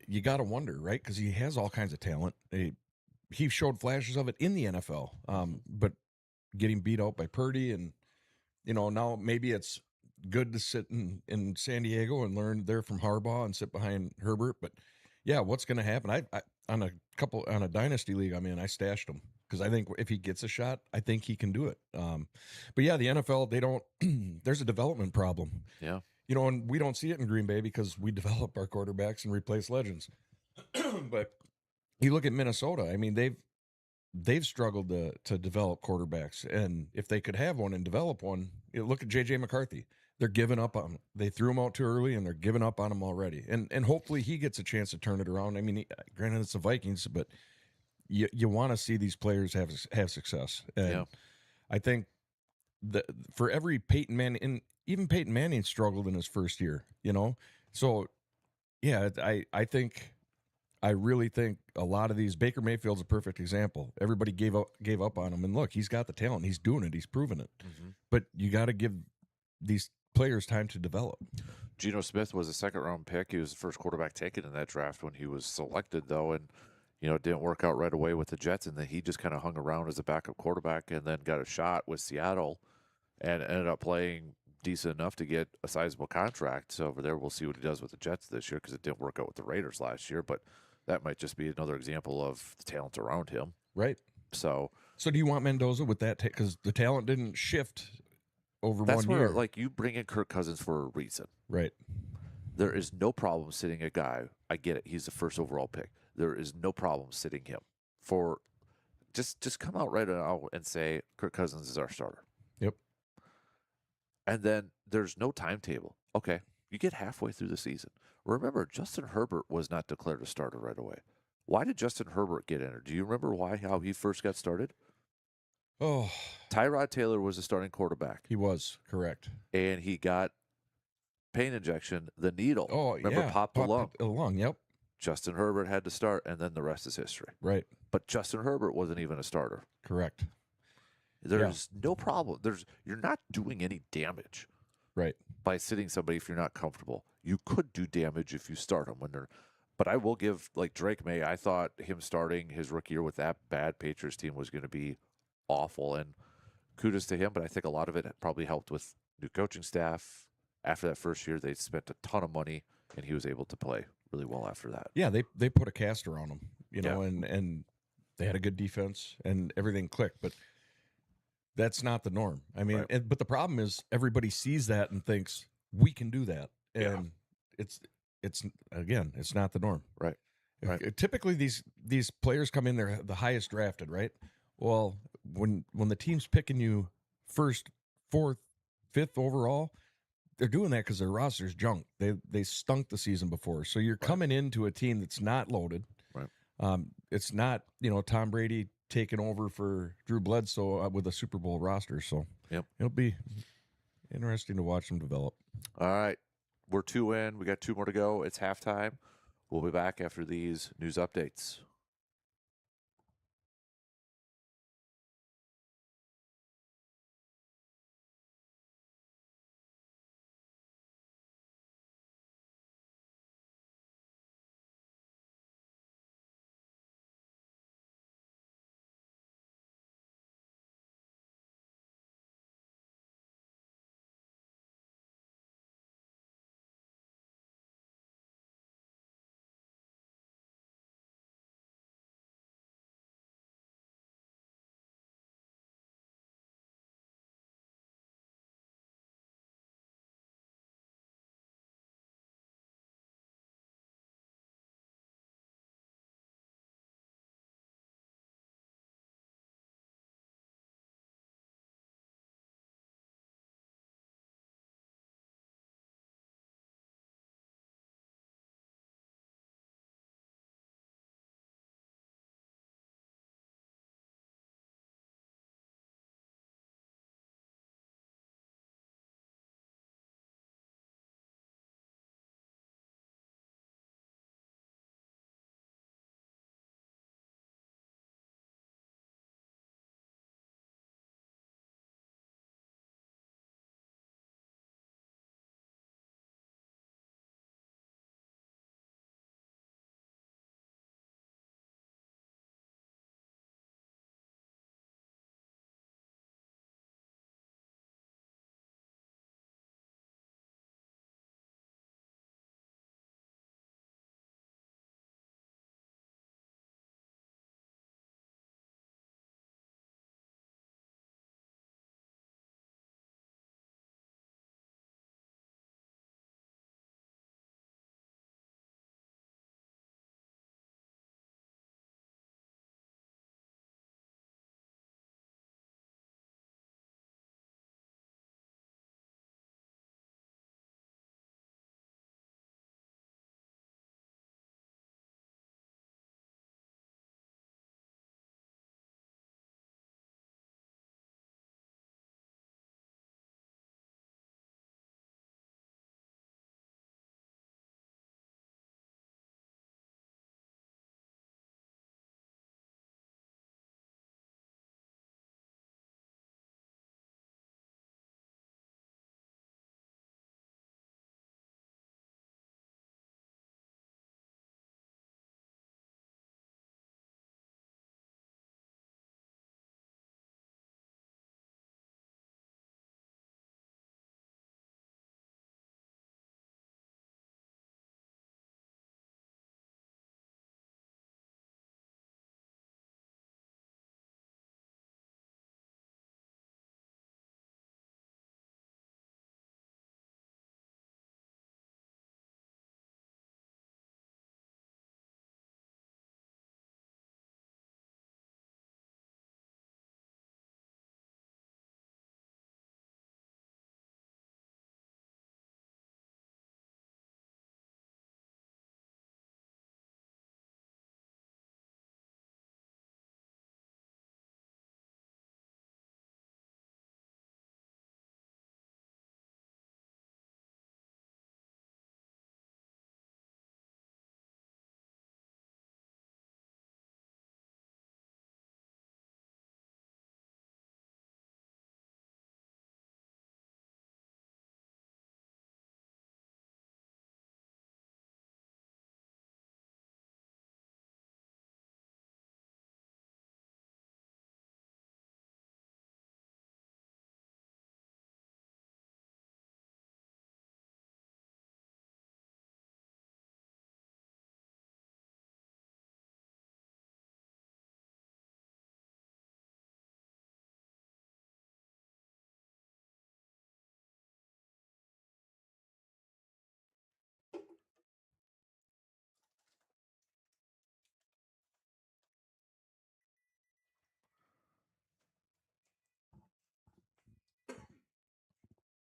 you got to wonder, right? Because he has all kinds of talent. He showed flashes of it in the NFL, but getting beat out by Purdy, and now maybe it's good to sit in San Diego and learn there from Harbaugh and sit behind Herbert. But yeah, what's going to happen? I on a dynasty league I'm in, I stashed him. Because I think if he gets a shot, I think he can do it. But yeah, the NFL, they don't. There's a development problem. Yeah. And we don't see it in Green Bay because we develop our quarterbacks and replace legends. But you look at Minnesota. I mean, they've struggled to develop quarterbacks, and if they could have one and develop one, look at J.J. McCarthy. They're giving up on him. They threw him out too early, and they're giving up on him already. And hopefully he gets a chance to turn it around. I mean, granted it's the Vikings, but. You want to see these players have success, and yeah. I think that for every Peyton Manning, even Peyton Manning struggled in his first year, So, yeah, I really think a lot of these. Baker Mayfield's a perfect example. Everybody gave up on him, and look, he's got the talent. He's doing it. He's proven it. Mm-hmm. But you got to give these players time to develop. Geno Smith was a second-round pick. He was the first quarterback taken in that draft when he was selected, though, and it didn't work out right away with the Jets, and then he just kind of hung around as a backup quarterback and then got a shot with Seattle and ended up playing decent enough to get a sizable contract. So over there, we'll see what he does with the Jets this year because it didn't work out with the Raiders last year, but that might just be another example of the talent around him. Right. So So do you want Mendoza with that? Because the talent didn't shift over That's 1 where, year. like, you bring in Kirk Cousins for a reason. Right. There is no problem sitting a guy. I get it. He's the first overall pick. There is no problem sitting him for just come out right now and say Kirk Cousins is our starter. Yep. And then there's no timetable. Okay, you get halfway through the season. Remember, Justin Herbert was not declared a starter right away. Why did Justin Herbert get entered? Do you remember how he first got started? Oh, Tyrod Taylor was the starting quarterback, he was correct. and he got pain injection, the needle. Oh, remember, yeah. popped the lung. The lung, yep. Justin Herbert had to start, and then the rest is history. Right. But Justin Herbert wasn't even a starter. Correct. There's no problem. You're not doing any damage Right. by sitting somebody if you're not comfortable. You could do damage if you start them when they're. But I will give, like, Drake May, I thought him starting his rookie year with that bad Patriots team was going to be awful, and kudos to him. But I think a lot of it probably helped with new coaching staff. After that first year, they spent a ton of money, and he was able to play really well after that. Yeah, they put a cast around him, and they had a good defense and everything clicked, but that's not the norm. I mean, Right. but the problem is everybody sees that and thinks we can do that, and it's again, it's not the norm. Right. Right. Typically, these players come in, they're the highest drafted, right? Well, when the team's picking you first, fourth, fifth overall, they're doing that because their roster's junk. They stunk the season before, so you're coming into a team that's not loaded. Right. It's not Tom Brady taking over for Drew Bledsoe with a Super Bowl roster. So it'll be interesting to watch them develop. All right. We're 2 in. We got 2 more to go. It's halftime. We'll be back after these news updates.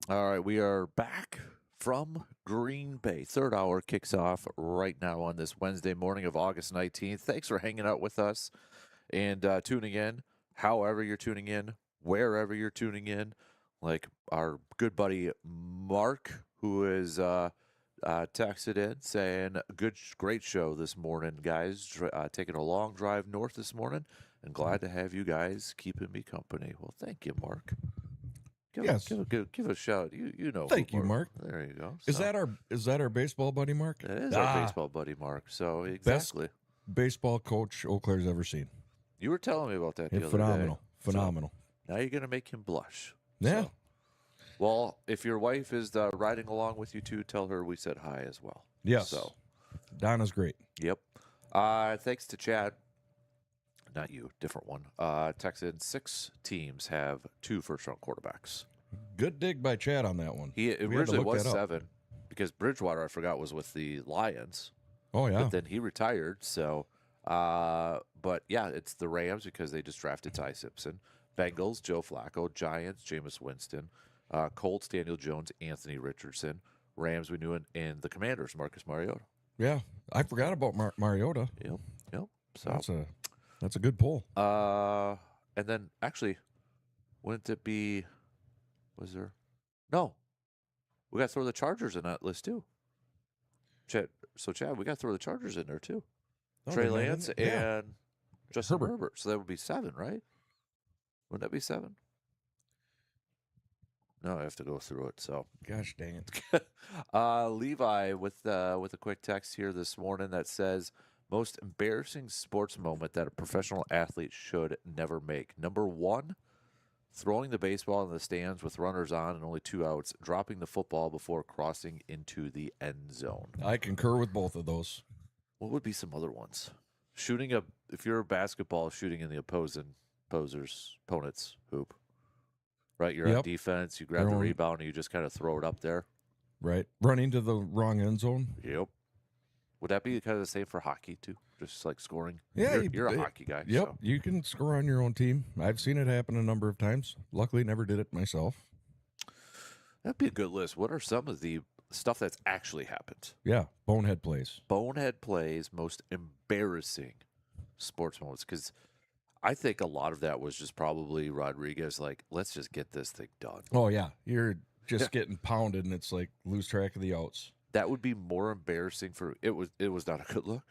All right, we are back from Green Bay. Third hour kicks off right now on this Wednesday morning of August 19th. Thanks for hanging out with us and tuning in, however you're tuning in, wherever you're tuning in. Like our good buddy Mark, who is texted in saying, great show this morning, guys. Taking a long drive north this morning and glad to have you guys keeping me company. Well, thank you, Mark. Yes. Give a shout. You know. Thank you, Mark. There you go. Is So, that our baseball buddy, Mark? that is our baseball buddy, Mark. So exactly. Baseball coach Eau Claire's ever seen. You were telling me about that the other Phenomenal. day. Phenomenal. So, now you're gonna make him blush. Yeah. So, well, if your wife is riding along with you too, tell her we said hi as well. Yes. So, Donna's great. yep. Thanks to Chad. Not you, different one. Texted 6 teams have 2 first-round quarterbacks. Good dig by Chad on that one. It We had to originally look was that up. 7 because Bridgewater, I forgot, was with the Lions. Oh yeah. But then he retired. So, but yeah, it's the Rams because they just drafted Ty Simpson. Bengals, Joe Flacco. Giants, Jameis Winston. Colts, Daniel Jones, Anthony Richardson. Rams, we knew, and the Commanders, Marcus Mariota. Yeah. I forgot about Mariota. Yep. So That's a good pull. and then actually, wouldn't it be? Was there? No, we got to throw the Chargers in that list too. Chad, we got to throw the Chargers in there too. Oh, Trey they made it? Lance Yeah. and Justin Herbert. Herbert. So that would be 7, right? Wouldn't that be 7? No, I have to go through it. So, Gosh dang it. Levi with a quick text here this morning that says, most embarrassing sports moment that a professional athlete should never make. Number 1, throwing the baseball in the stands with runners on and only 2 outs, dropping the football before crossing into the end zone. I concur with both of those. What would be some other ones? If you're a basketball, shooting in the opponent's hoop, right? You're on Yep. defense, you grab the Throwing- rebound, and you just kind of throw it up there. Right. Running to the wrong end zone. Yep. Would that be kind of the same for hockey too? Just like scoring? Yeah, You're a hockey guy. Yep. So. You can score on your own team. I've seen it happen a number of times. Luckily, never did it myself. That'd be a good list. What are some of the stuff that's actually happened? Yeah. Bonehead plays. Bonehead plays, most embarrassing sports moments. Because I think a lot of that was just probably Rodriguez, like, let's just get this thing done. Oh, yeah. You're just getting pounded, and it's like lose track of the outs. That would be more embarrassing for it was not a good look,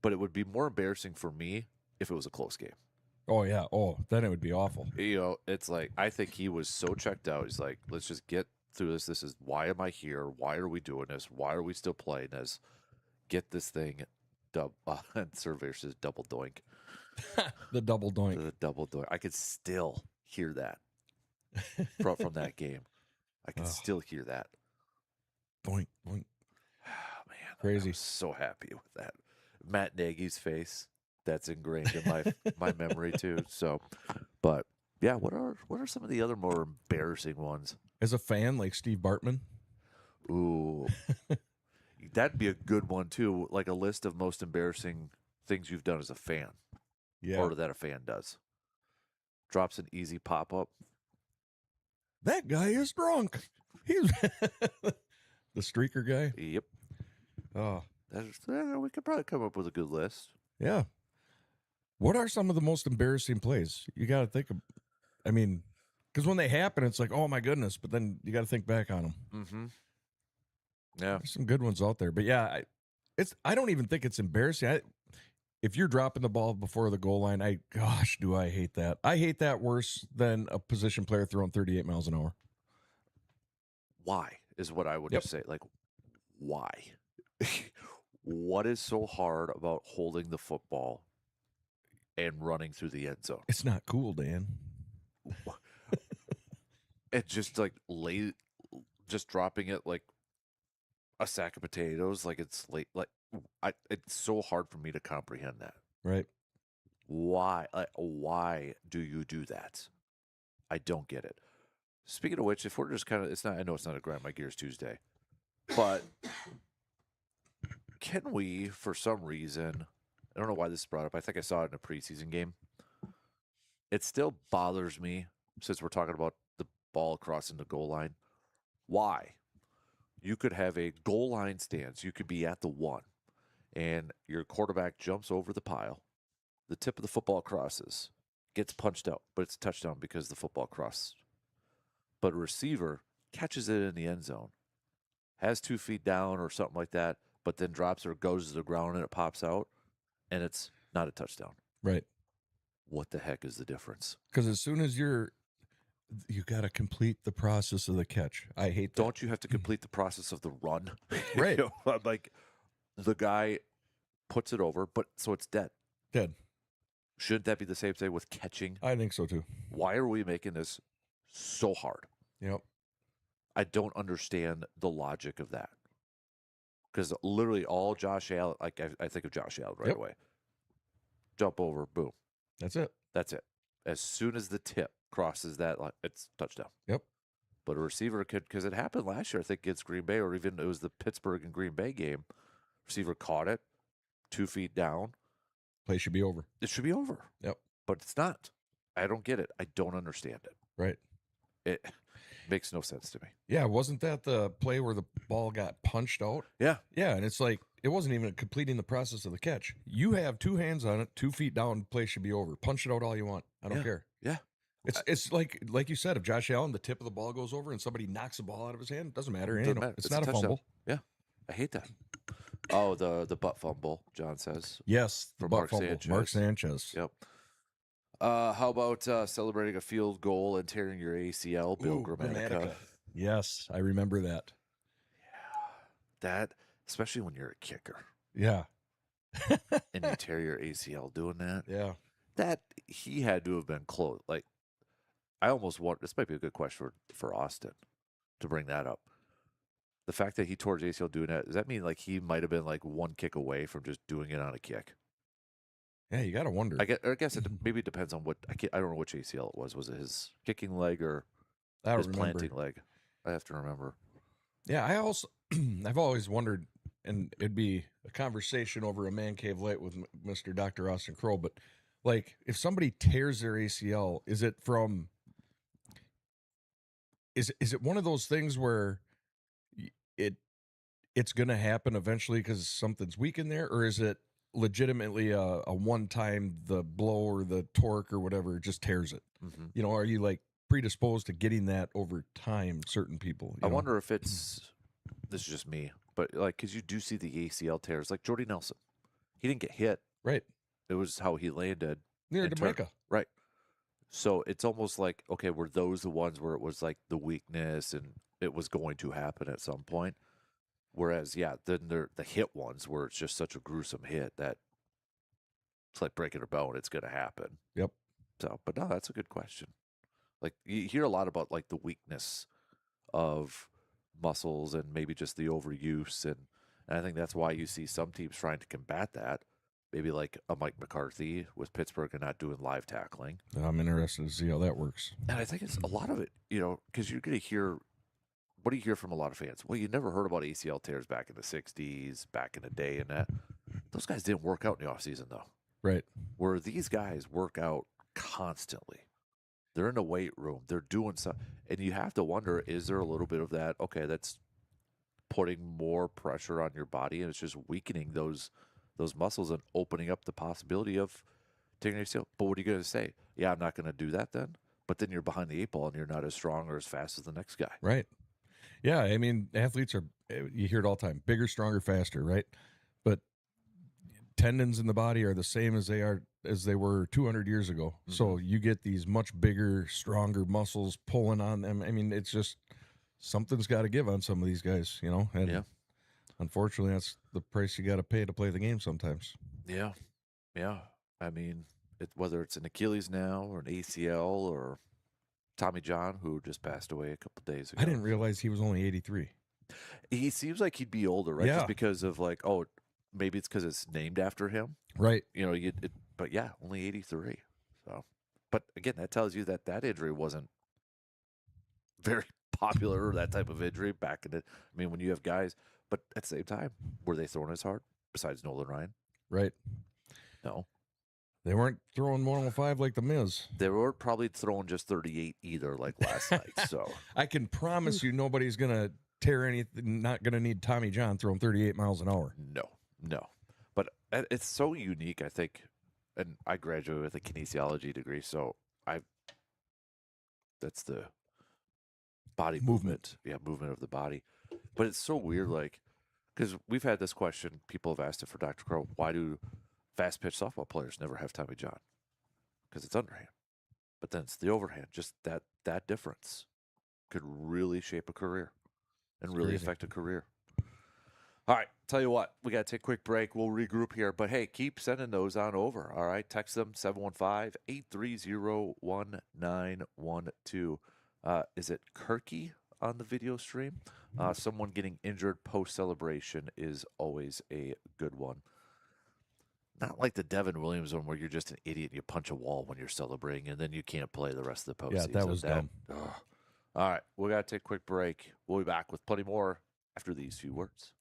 but it would be more embarrassing for me if it was a close game. Oh, yeah. Oh, then it would be awful. You know, it's like I think he was so checked out. He's like, let's just get through this. This is why am I here? Why are we doing this? Why are we still playing this? Get this thing Surveyor says double doink. The double doink. The double doink. I could still hear that from that game. I can still hear that. Doink, doink. Oh, man, Crazy. I'm so happy with that. Matt Nagy's face, that's ingrained in my memory too. So, but yeah, what are some of the other more embarrassing ones? As a fan, like Steve Bartman. Ooh, that'd be a good one too. Like a list of most embarrassing things you've done as a fan, Yeah. or that a fan does. Drops an easy pop up. That guy is drunk. He's the streaker guy. Yep, Oh, we could probably come up with a good list. yeah. What are some of the most embarrassing plays? You got to think of, I mean, because when they happen, it's like, oh my goodness, but then you got to think back on them. Mm-hmm. Yeah, There's some good ones out there, but yeah, I don't even think it's embarrassing. If you're dropping the ball before the goal line, gosh, do I hate that. I hate that worse than a position player throwing 38 miles an hour. why is what I would Yep. just say. Like, why? What is so hard about holding the football and running through the end zone? It's not cool, Dan. And just like just dropping it like a sack of potatoes, like it's late. Like it's so hard for me to comprehend that. Right. Why? Why do you do that? I don't get it. Speaking of which, if we're just kind of, it's not. I know it's not a grind my gears Tuesday, but can we, for some reason, I don't know why this is brought up. I think I saw it in a preseason game. It still bothers me since we're talking about the ball crossing the goal line. Why? You could have a goal line stance. You could be at the 1, and your quarterback jumps over the pile. The tip of the football crosses, gets punched out, but it's a touchdown because the football crossed. But a receiver catches it in the end zone, has 2 feet down or something like that, but then drops or goes to the ground and it pops out, and it's not a touchdown. Right. What the heck is the difference? Because as soon as you got to complete the process of the catch. I hate that. Don't you have to complete the process of the run? Right. You know, like the guy puts it over, but so it's dead. Dead. Shouldn't that be the same thing with catching? I think so too. Why are we making this so hard? Yep. I don't understand the logic of that. Because literally all Josh Allen, like I think of Josh Allen right Yep. away. Jump over, boom. That's it. That's it. As soon as the tip crosses that line, it's touchdown. Yep. But a receiver could, because it happened last year, I think against Green Bay, or even it was the Pittsburgh and Green Bay game. Receiver caught it, 2 feet down. Play should be over. It should be over. Yep. But it's not. I don't get it. I don't understand it. Right. It makes no sense to me. Yeah, wasn't that the play where the ball got punched out? Yeah. Yeah, and it's like it wasn't even completing the process of the catch. You have 2 hands on it, 2 feet down, play should be over. Punch it out all you want. I don't care. Yeah. It's like you said, if Josh Allen, the tip of the ball goes over and somebody knocks the ball out of his hand, it doesn't matter. Doesn't matter. It's not a touchdown. fumble. Yeah. I hate that. Oh, the butt fumble, John says. Yes, the For butt Mark fumble. Sanchez. Mark Sanchez. Yep. How about celebrating a field goal and tearing your ACL, Bill Ooh, Gramatica? Gramatica. Yes, I remember that. That, especially when you're a kicker Yeah. and you tear your ACL doing that. Yeah. That he had to have been close. Like, I almost want, this might be a good question for Austin to bring that up. The fact that he tore his ACL doing that, does that mean like he might have been like 1 kick away from just doing it on a kick? Yeah, you got to wonder. I guess it maybe it depends on what, I don't know which ACL it was. Was it his kicking leg or I don't his remember. planting leg? I have to remember. Yeah, I also I've always wondered, and it'd be a conversation over a man cave light with Mr. Dr. Austin Kroll, but like if somebody tears their ACL, is it one of those things where it's going to happen eventually because something's weak in there, or is it legitimately a one time the blow or the torque or whatever just tears it? Mm-hmm. You know, are you like predisposed to getting that over time? Certain people. I wonder if it's, this is just me, but like, because you do see the ACL tears, like Jordy Nelson. He didn't get hit. Right. It was how he landed. Near and Jamaica. Right. So it's almost like, okay, were those the ones where it was like the weakness and it was going to happen at some point? Whereas, yeah, then the hit ones where it's just such a gruesome hit that it's like breaking a bone. It's going to happen. Yep. So, but no, that's a good question. Like you hear a lot about like the weakness of muscles and maybe just the overuse, and I think that's why you see some teams trying to combat that. Maybe like a Mike McCarthy with Pittsburgh and not doing live tackling. I'm interested to see how that works. And I think it's a lot of it, you know, because you're going to hear, what do you hear from a lot of fans? Well, you never heard about ACL tears back in the 60s, back in the day, and that. Those guys didn't work out in the offseason, though. Right. Where these guys work out constantly. They're in the weight room. They're doing something. And you have to wonder, is there a little bit of that, okay, that's putting more pressure on your body, and it's just weakening those muscles and opening up the possibility of taking your ACL. But what are you going to say? Yeah, I'm not going to do that then. But then you're behind the 8 ball and you're not as strong or as fast as the next guy. Right. Yeah. I mean, athletes are, you hear it all the time, bigger, stronger, faster, right? But tendons in the body are the same as they were 200 years ago. Mm-hmm. So you get these much bigger, stronger muscles pulling on them. I mean, it's just something's got to give on some of these guys, you know? And Yeah. unfortunately, that's the price you got to pay to play the game sometimes. Yeah. Yeah. I mean, whether it's an Achilles now or an ACL or Tommy John, who just passed away a couple days ago. I didn't realize he was only 83. He seems like he'd be older, right? Yeah. Just because of like, oh, maybe it's because it's named after him. Right. You know, but yeah, only 83. So, but again, that tells you that injury wasn't very popular, that type of injury back in the, I mean, when you have guys, but at the same time, were they throwing as hard besides Nolan Ryan? Right. No. They weren't throwing 105 like the Miz. They were probably throwing just 38 either, like last night. So I can promise you nobody's going to tear anything, not going to need Tommy John throwing 38 miles an hour. no. But it's so unique, I think. And I graduated with a kinesiology degree, so that's the body movement. Yeah, movement of the body. But it's so weird, like, because we've had this question. People have asked it for Dr. Crow. Why do fast pitch softball players never have Tommy John? Because it's underhand. But then it's the overhand. Just that difference could really shape a career and really crazy. affect a career. All right, tell you what, we got to take a quick break. We'll regroup here. But hey, keep sending those on over. All right, text them 715-830-1912. Is it Kirky on the video stream? Someone getting injured post-celebration is always a good one. Not like the Devin Williams one where you're just an idiot and you punch a wall when you're celebrating and then you can't play the rest of the postseason. Yeah, that was dumb. Ugh. All right, we got to take a quick break. We'll be back with plenty more after these few words.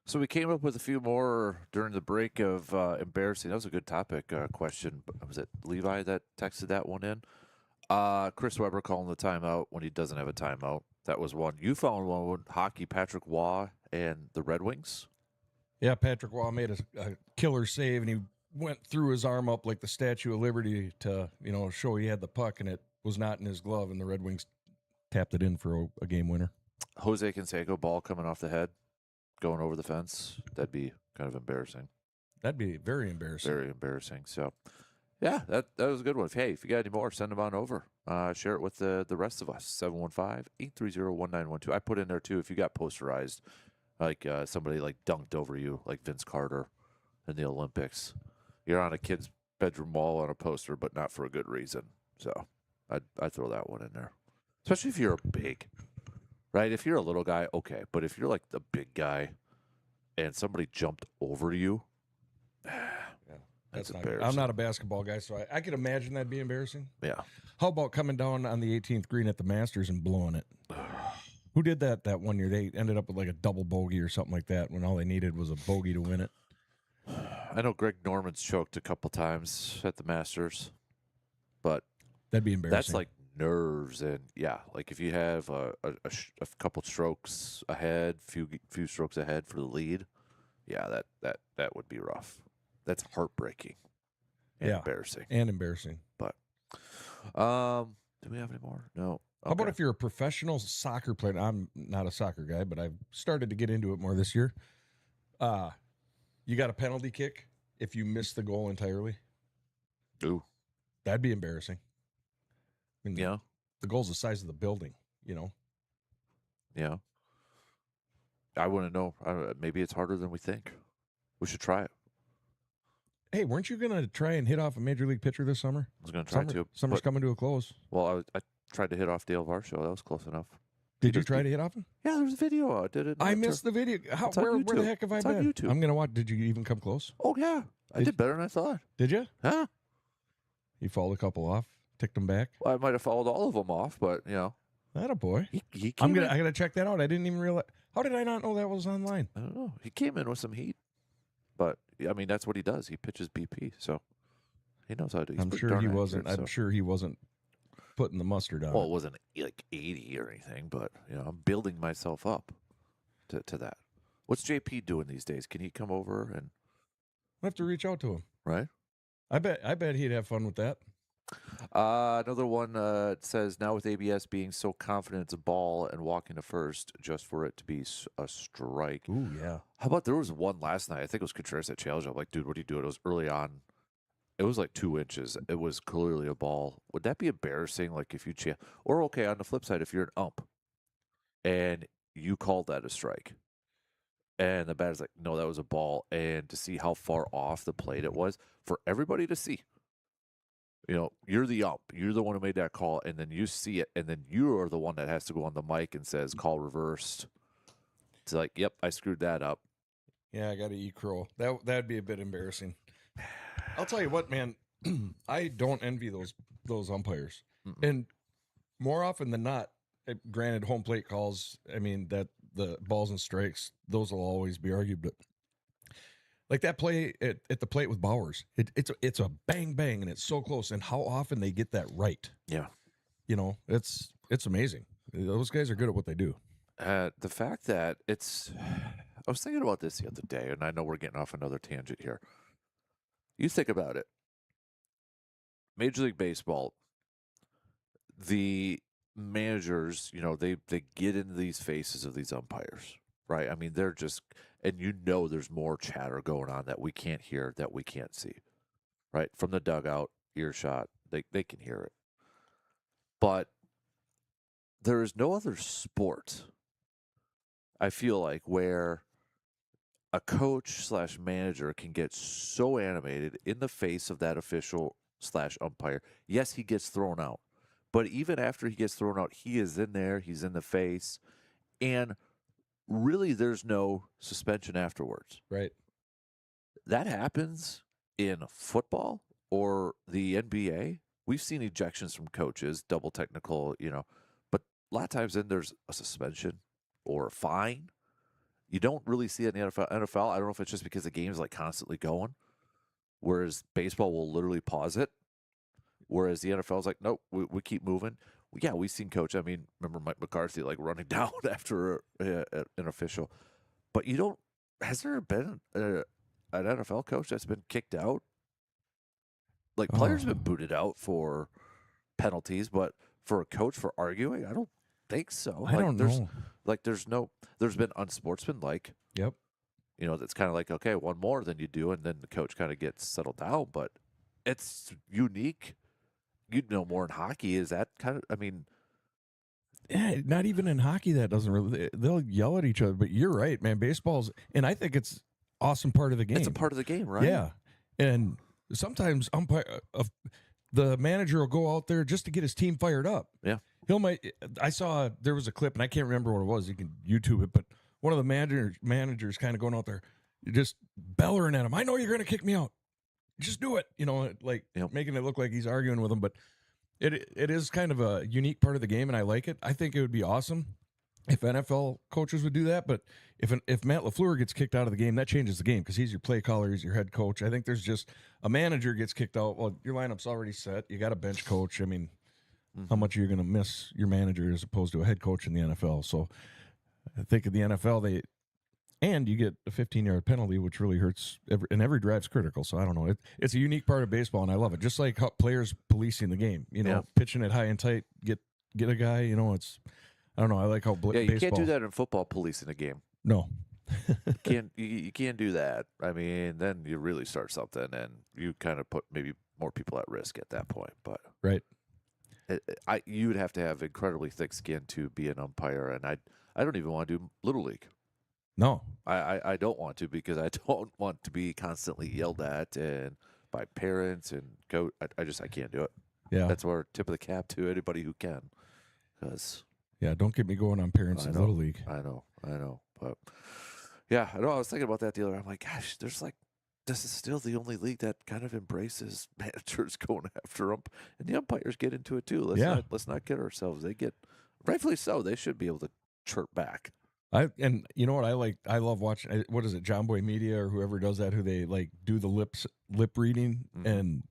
So we came up with a few more during the break of embarrassing. That was a good topic question. Was it Levi that texted that one in? Chris Webber calling the timeout when he doesn't have a timeout. That was one. You found one with hockey, Patrick Waugh and the Red Wings. Yeah, Patrick Waugh made a killer save, and he went through his arm up like the Statue of Liberty to, show he had the puck, and it was not in his glove, and the Red Wings tapped it in for a game winner. Jose Canseco, ball coming off the head, going over the fence. That'd be kind of embarrassing. That'd be very embarrassing. Very embarrassing. So, yeah, that was a good one. Hey, if you got any more, send them on over. Share it with the rest of us. 715-830-1912. I put in there, too, if you got posterized, like somebody like dunked over you, like Vince Carter in the Olympics. You're on a kid's bedroom wall on a poster, but not for a good reason. So I'd throw that one in there. Especially if you're big, right? If you're a little guy, okay. But if you're like the big guy and somebody jumped over you, that's embarrassing. I'm not a basketball guy, so I could imagine that'd be embarrassing. Yeah. How about coming down on the 18th green at the Masters and blowing it? Who did that one year? They ended up with like a double bogey or something like that when all they needed was a bogey to win it. I know Greg Norman's choked a couple times at the Masters, but that'd be embarrassing. That's like nerves, and yeah, like if you have a couple strokes ahead, few strokes ahead for the lead, yeah, that would be rough. That's heartbreaking. And embarrassing. And embarrassing. But do we have any more? No. How about if you're a professional soccer player? I'm not a soccer guy, but I've started to get into it more this year. You got a penalty kick if you miss the goal entirely. Ooh. That'd be embarrassing. I mean, yeah. The goal's the size of the building, Yeah. I want to know. Maybe it's harder than we think. We should try it. Hey, weren't you going to try and hit off a major league pitcher this summer? I was going to try to. Summer's coming to a close. Well, I tried to hit off Dale Varsho. That was close enough. Did you try to hit off him? Yeah, there's a video. I did it. I missed the video. Where the heck have I been? On YouTube. I'm going to watch. Did you even come close? Oh, yeah. I did better than I thought. Did you? Huh? You fouled a couple off, ticked them back? Well, I might have fouled all of them off, but, Attaboy. He I got to check that out. I didn't even realize. How did I not know that was online? I don't know. He came in with some heat. But, I mean, that's what he does. He pitches BP, so he knows how to do it. I'm sure he wasn't. I'm sure he wasn't putting the mustard on. Well, it wasn't like 80 or anything, but, I'm building myself up to that. What's JP doing these days? Can he come over and... I have to reach out to him. Right? I bet he'd have fun with that. Another one says, now with ABS being so confident it's a ball and walking to first just for it to be a strike. Ooh, yeah. How about there was one last night? I think it was Contreras that challenged. I'm like, dude, what are you doing? It was early on. It was like 2 inches. It was clearly a ball. Would that be embarrassing? Like if you or okay, on the flip side, if you're an ump and you called that a strike and the batter's like, no, that was a ball. And to see how far off the plate it was for everybody to see. You're the ump. You're the one who made that call, and then you see it, and then you are the one that has to go on the mic and says, call reversed. It's like, yep, I screwed that up. Yeah, I got to eat crow. That'd be a bit embarrassing. I'll tell you what, man. I don't envy those umpires. Mm-mm. And more often than not, granted, home plate calls, I mean, that the balls and strikes, those will always be argued, but like that play at the plate with Bowers, it's a bang bang and it's so close, and how often they get that right. Yeah, it's amazing. Those guys are good at what they do. The fact that I was thinking about this the other day, and I know we're getting off another tangent here. You think about it. Major League Baseball, the managers, they get into these faces of these umpires, right? I mean, they're just, and there's more chatter going on that we can't hear, that we can't see, right? From the dugout, earshot, they can hear it. But there is no other sport, I feel like, where a coach / manager can get so animated in the face of that official / umpire. Yes, he gets thrown out. But even after he gets thrown out, he is in there, he's in the face, and really there's no suspension afterwards. Right. That happens in football or the NBA. We've seen ejections from coaches, double technical, but a lot of times then there's a suspension or a fine. You don't really see it in the NFL. NFL, I don't know if it's just because the game's like constantly going, whereas baseball will literally pause it. Whereas the NFL is like, nope, we keep moving. Yeah, we've seen coach. I mean, remember Mike McCarthy like running down after an official, but you don't. Has there been an NFL coach that's been kicked out? Like players have been booted out for penalties, but for a coach for arguing, I don't think so. I don't know. There's been unsportsmanlike. Yep. That's kind of like, okay, one more than you do, and then the coach kind of gets settled down. But it's unique. You'd know more in hockey. Is that kind of? I mean, Yeah, not even in hockey that doesn't really. They'll yell at each other, but you're right, man. Baseball's, and I think it's awesome part of the game. it's a part of the game, right? Yeah, and sometimes the manager will go out there just to get his team fired up. Yeah. I saw there was a clip, and I can't remember what it was. You can YouTube it, but one of the managers kind of going out there, just bellowing at him. I know you're going to kick me out. Just do it. Making it look like he's arguing with him. But it is kind of a unique part of the game, and I like it. I think it would be awesome if NFL coaches would do that. But if Matt LaFleur gets kicked out of the game, that changes the game because he's your play caller, he's your head coach. I think there's just a manager gets kicked out. Well, your lineup's already set. You got a bench coach. I mean, how much are you going to miss your manager as opposed to a head coach in the NFL? So I think in the NFL, and you get a 15-yard penalty, which really hurts. Every drive's critical. So I don't know. It's a unique part of baseball, and I love it. Just like how players policing the game, pitching it high and tight, get a guy. I don't know. I like how you baseball. can't do that in football, policing a game. No, You can't do that. I mean, then you really start something, and you kind of put maybe more people at risk at that point. But right. You would have to have incredibly thick skin to be an umpire, and I don't even want to do Little League. No, I don't want to because I don't want to be constantly yelled at and by parents and coach. I can't do it. Yeah, that's where tip of the cap to anybody who can. Because don't get me going on parents in Little League. I know, but yeah, I know. I was thinking about that the other day. I'm like, gosh, this is still the only league that kind of embraces managers going after them, and the umpires get into it too. Let's not kid ourselves. They get, rightfully so. They should be able to chirp back. And you know what I like? I love watching. What is it, John Boy Media or whoever does that? Who they do the lip reading and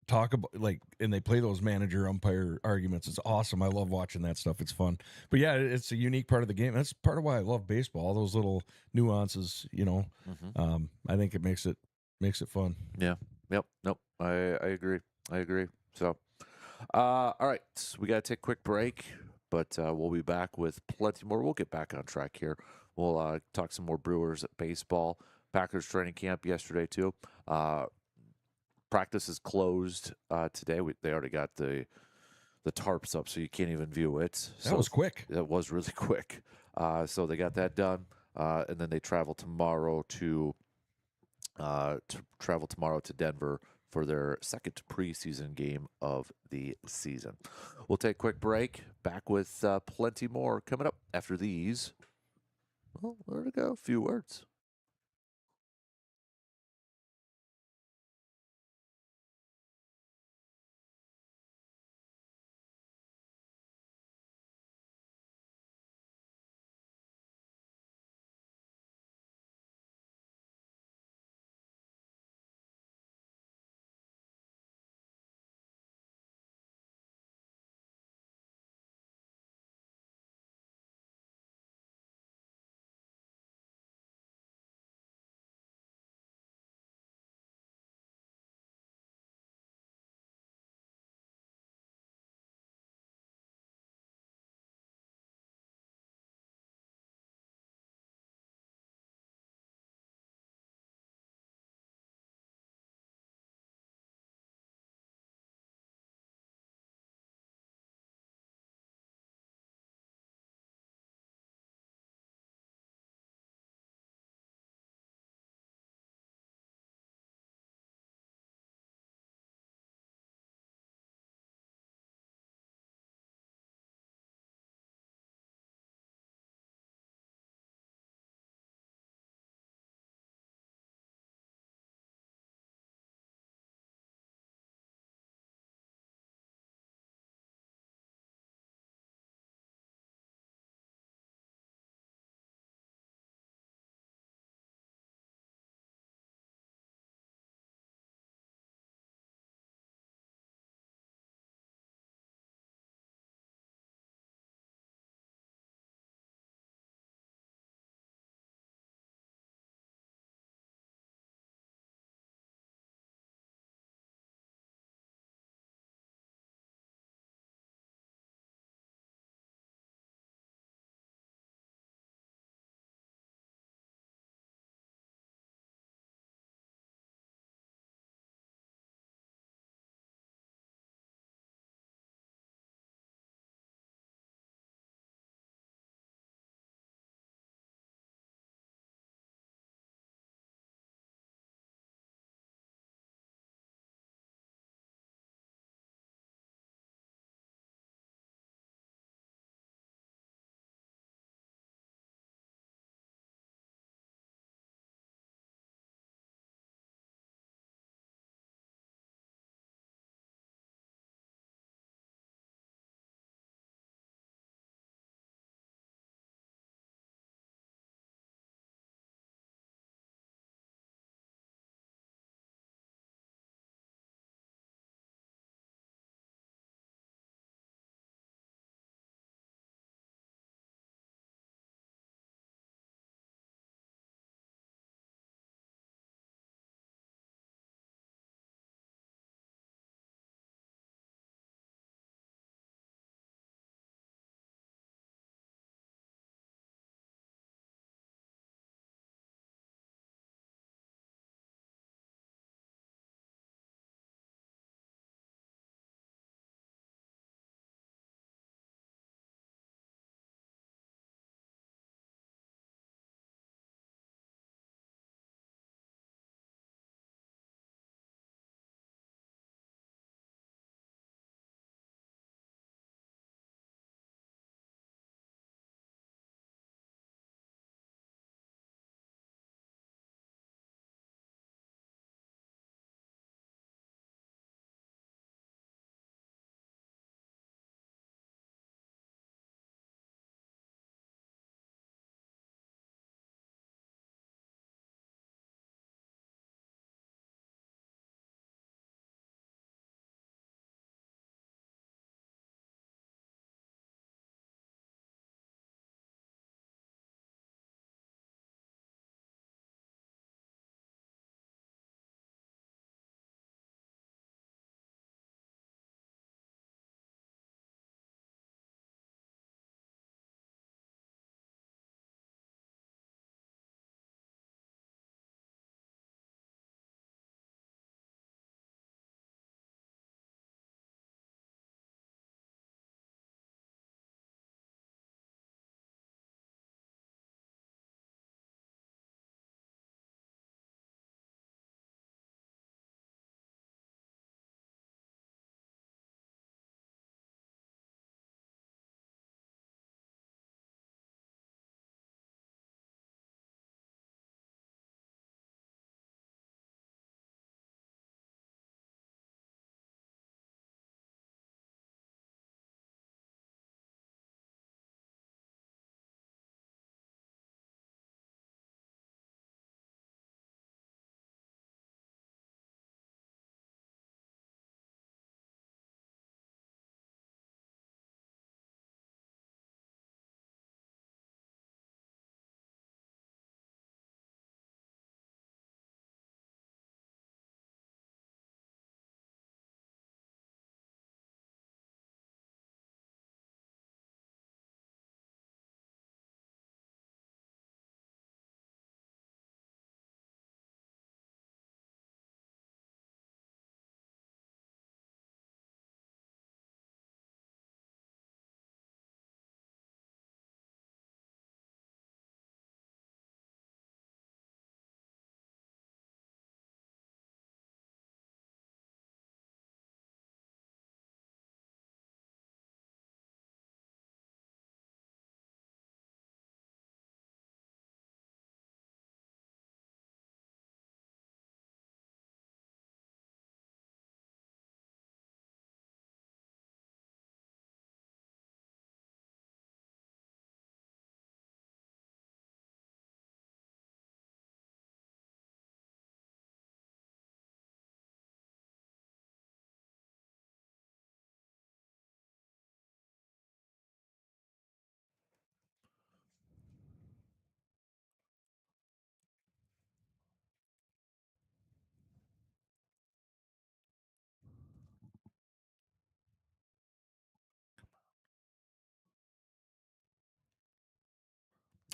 talk about and they play those manager umpire arguments. It's awesome. I love watching that stuff. It's fun. But yeah, it's a unique part of the game. That's part of why I love baseball. All those little nuances. I think it makes it fun. Yeah. Yep. Nope. I agree. So, all right, we got to take a quick break. But we'll be back with plenty more. We'll get back on track here. We'll talk some more Brewers baseball. Packers training camp yesterday, too. Practice is closed today. They already got the tarps up, so you can't even view it. That was quick. That was really quick. So they got that done. And then they travel tomorrow to Denver for their second preseason game of the season. We'll take a quick break. Back with plenty more coming up after these. Well, where to go? A few words.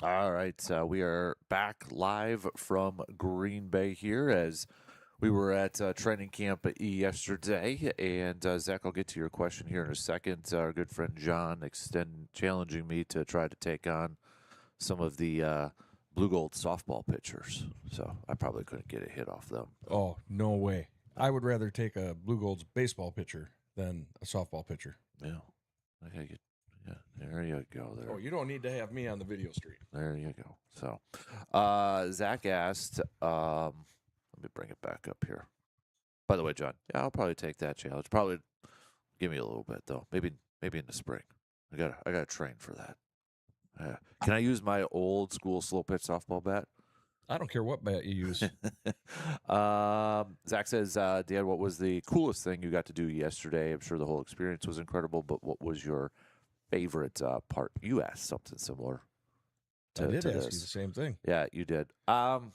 All right, we are back live from Green Bay here as we were at training camp yesterday. And Zach, I'll get to your question here in a second. Our good friend John challenging me to try to take on some of the blue gold softball pitchers. So I probably couldn't get a hit off them. Oh, no way. I would rather take a Blue Gold's baseball pitcher than a softball pitcher. Yeah, okay, yeah, there you go. There. Oh, you don't need to have me on the video stream. There you go. So, Zach asked, let me bring it back up here. By the way, John, yeah, I'll probably take that challenge. Probably give me a little bit though. Maybe in the spring. I gotta train for that. Can I use my old school slow pitch softball bat? I don't care what bat you use. Zach says, Dad, what was the coolest thing you got to do yesterday? I'm sure the whole experience was incredible, but what was your favorite part? You asked something similar. I did ask you the same thing. Yeah, you did. And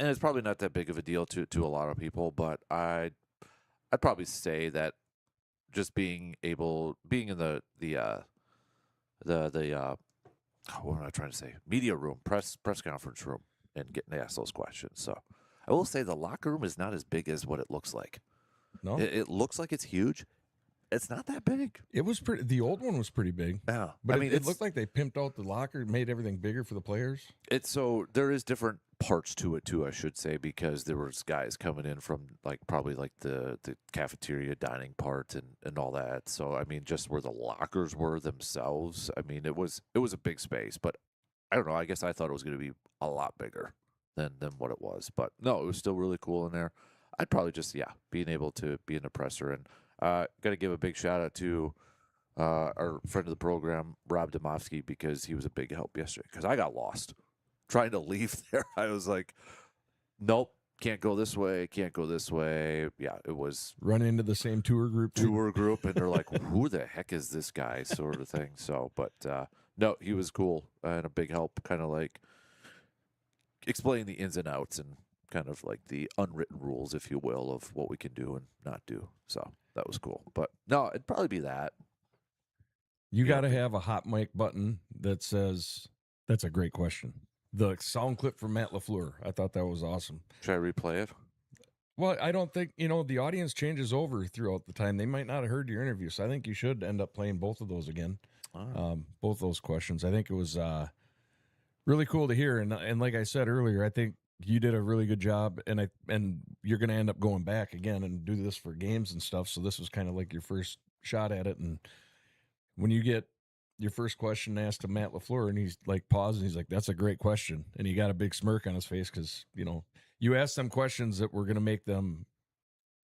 it's probably not that big of a deal to a lot of people, but I'd probably say that just being in the what am I trying to say? Media room, press conference room, and getting asked those questions. So I will say the locker room is not as big as what it looks like. No, It looks like it's huge. It's not that big. it was pretty. The old one was pretty big. Yeah, But I mean, it looked like they pimped out the locker, made everything bigger for the players. So there is different parts to it too, I should say, because there was guys coming in from probably the cafeteria dining part and all that. So I mean, just where the lockers were themselves, I mean, it was a big space, but I don't know. I guess I thought it was going to be a lot bigger than what it was, but no, it was still really cool in there. I'd probably just being able to be an oppressor, and got to give a big shout out to our friend of the program, Rob Domofsky, because he was a big help yesterday. Because I got lost trying to leave there. I was like, nope, can't go this way, can't go this way. Yeah, it was Run into the same tour group. and they're like, who the heck is this guy, sort of thing. So, but no, he was cool and a big help, kind of like explaining the ins and outs and kind of like the unwritten rules, if you will, of what we can do and not do. So that was cool. But no, it'd probably be that. You got to have a hot mic button that says, "That's a great question." The sound clip from Matt LaFleur. I thought that was awesome. Should I replay it? Well, I don't think, the audience changes over throughout the time. They might not have heard your interview. So I think you should end up playing both of those again. Both those questions. I think it was really cool to hear. And like I said earlier, I think you did a really good job. And you're going to end up going back again and do this for games and stuff. So this was kind of like your first shot at it. And when you get your first question asked to Matt LaFleur and he's like pausing, he's like, "That's a great question." And he got a big smirk on his face because, you asked them questions that were going to make them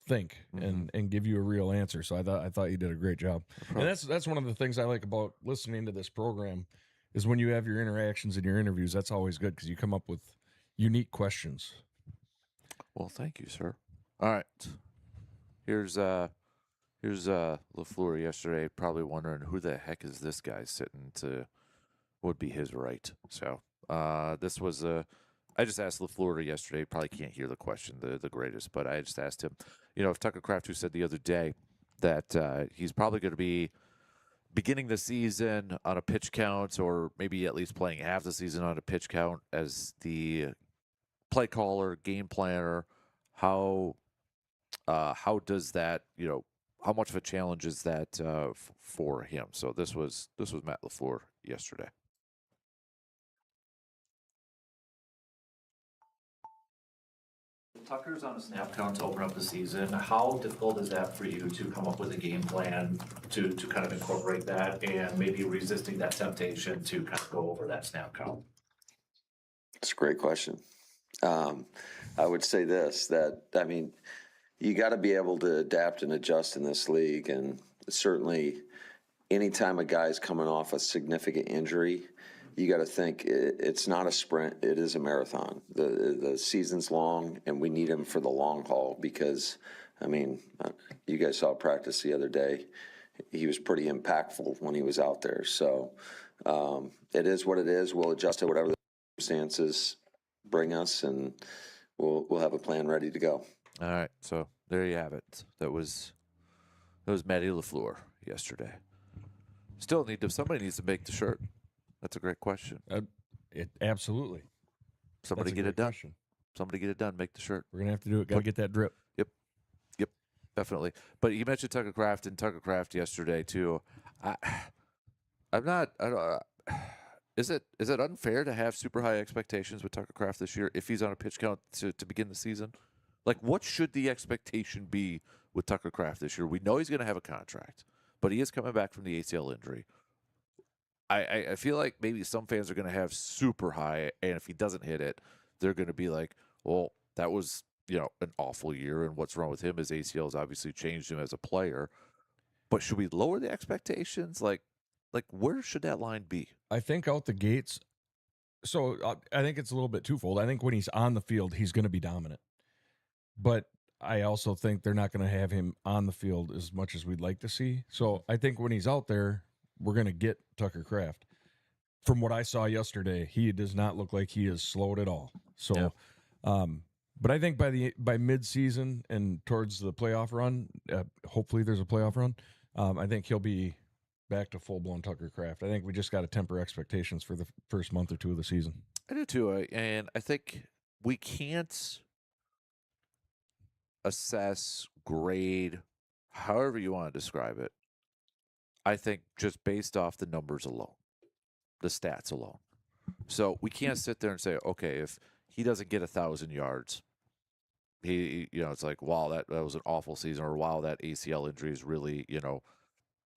think and give you a real answer. So I thought you did a great job. And that's one of the things I like about listening to this program is when you have your interactions and your interviews, that's always good because you come up with unique questions. Well, thank you, sir. All right. Here's LaFleur yesterday, probably wondering who the heck is this guy sitting to would be his right. So this was I just asked LaFleur yesterday. Probably can't hear the question the greatest, but I just asked him, if Tucker Kraft, who said the other day that he's probably going to be beginning the season on a pitch count, or maybe at least playing half the season on a pitch count as the play caller, game planner, how does that, how much of a challenge is that for him? So this was Matt LaFleur yesterday. Tucker's on a snap count to open up the season. How difficult is that for you to come up with a game plan to kind of incorporate that and maybe resisting that temptation to kind of go over that snap count? It's a great question. I would say this, that, I mean, you got to be able to adapt and adjust in this league. And certainly anytime a guy's coming off a significant injury, you got to think it's not a sprint, it is a marathon. The season's long, and we need him for the long haul because, I mean, you guys saw practice the other day. He was pretty impactful when he was out there. So it is what it is. We'll adjust to whatever the circumstances bring us, and we'll have a plan ready to go. All right, so there you have it. That was Matty LaFleur yesterday. Somebody needs to make the shirt. That's a great question. Absolutely. Somebody That's a get great it done. question. Somebody get it done. Make the shirt. We're gonna have to do it. Got to get that drip. Yep, definitely. But you mentioned Tucker Craft yesterday too. I'm not. I don't. Is it unfair to have super high expectations with Tucker Craft this year if he's on a pitch count to begin the season? Like, what should the expectation be with Tucker Craft this year? We know he's going to have a contract, but he is coming back from the ACL injury. I feel like maybe some fans are going to have super high, and if he doesn't hit it, they're going to be like, well, that was, an awful year, and what's wrong with him? His ACL has obviously changed him as a player. But should we lower the expectations? Like where should that line be? I think out the gates. So I think it's a little bit twofold. I think when he's on the field, he's going to be dominant. But I also think they're not going to have him on the field as much as we'd like to see. So I think when he's out there, we're going to get Tucker Craft. From what I saw yesterday, he does not look like he is slowed at all. So, but I think by mid-season and towards the playoff run, hopefully there's a playoff run, I think he'll be back to full-blown Tucker Craft. I think we just got to temper expectations for the first month or two of the season. I do too, and I think we can't assess, grade, however you want to describe it, I think just based off the numbers alone, the stats alone. So we can't sit there and say, okay, if he doesn't get 1,000 yards, he it's like, wow, that was an awful season, or wow, that ACL injury is really,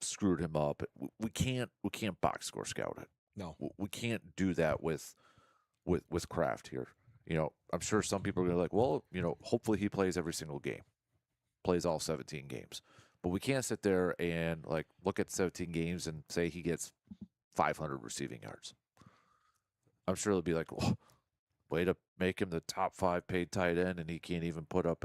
screwed him up. We can't box score scout it. No, we can't do that with Kraft here. I'm sure some people are going to be like, well, hopefully he plays every single game, plays all 17 games. But we can't sit there and look at 17 games and say he gets 500 receiving yards. I'm sure they'll be like, well, way to make him the top 5 paid tight end, and he can't even put up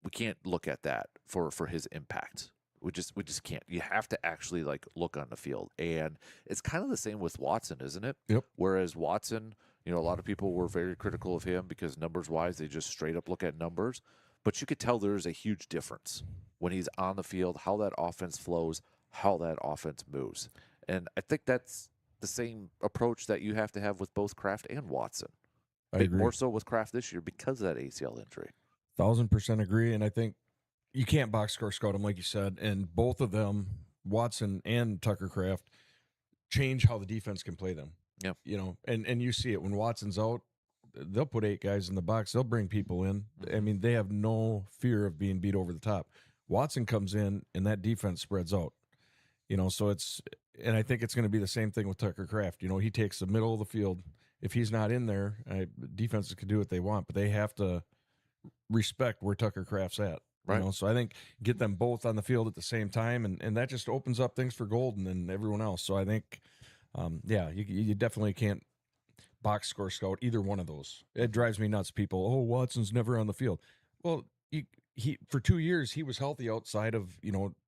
we can't look at that for his impact. We just can't. You have to actually look on the field. And it's kind of the same with Watson, isn't it? Yep. Whereas Watson, a lot of people were very critical of him because numbers-wise, they just straight up look at numbers. But you could tell there's a huge difference when he's on the field, how that offense flows, how that offense moves. And I think that's the same approach that you have to have with both Kraft and Watson. I agree. More so with Kraft this year because of that ACL injury. 1,000% agree. And I think you can't box score scout them, like you said. And both of them, Watson and Tucker Craft, change how the defense can play them. Yeah. And you see it when Watson's out. They'll put 8 guys in the box. They'll bring people in. I mean, they have no fear of being beat over the top. Watson comes in, and that defense spreads out. So and I think it's going to be the same thing with Tucker Craft. He takes the middle of the field. If he's not in there, defenses can do what they want, but they have to respect where Tucker Craft's at. Right. So I think get them both on the field at the same time, and that just opens up things for Golden and everyone else. So I think, you definitely can't box score scout either one of those. It drives me nuts. People, Watson's never on the field. Well, he for 2 years he was healthy outside of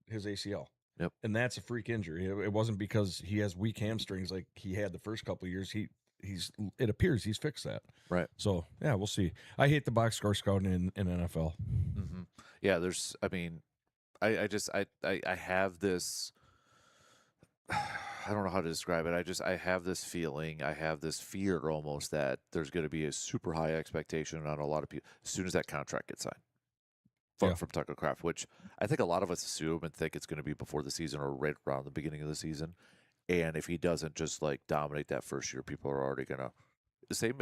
his ACL. Yep. And that's a freak injury. It wasn't because he has weak hamstrings like he had the first couple of years. It appears he's fixed that. Right. So yeah, we'll see. I hate the box score scouting in NFL. Mm-hmm. Yeah, I have this. I don't know how to describe it. I have this feeling, I have this fear almost that there's going to be a super high expectation on a lot of people as soon as that contract gets signed from Tucker Craft, which I think a lot of us assume and think it's going to be before the season or right around the beginning of the season. And if he doesn't just dominate that first year, people are already going to say,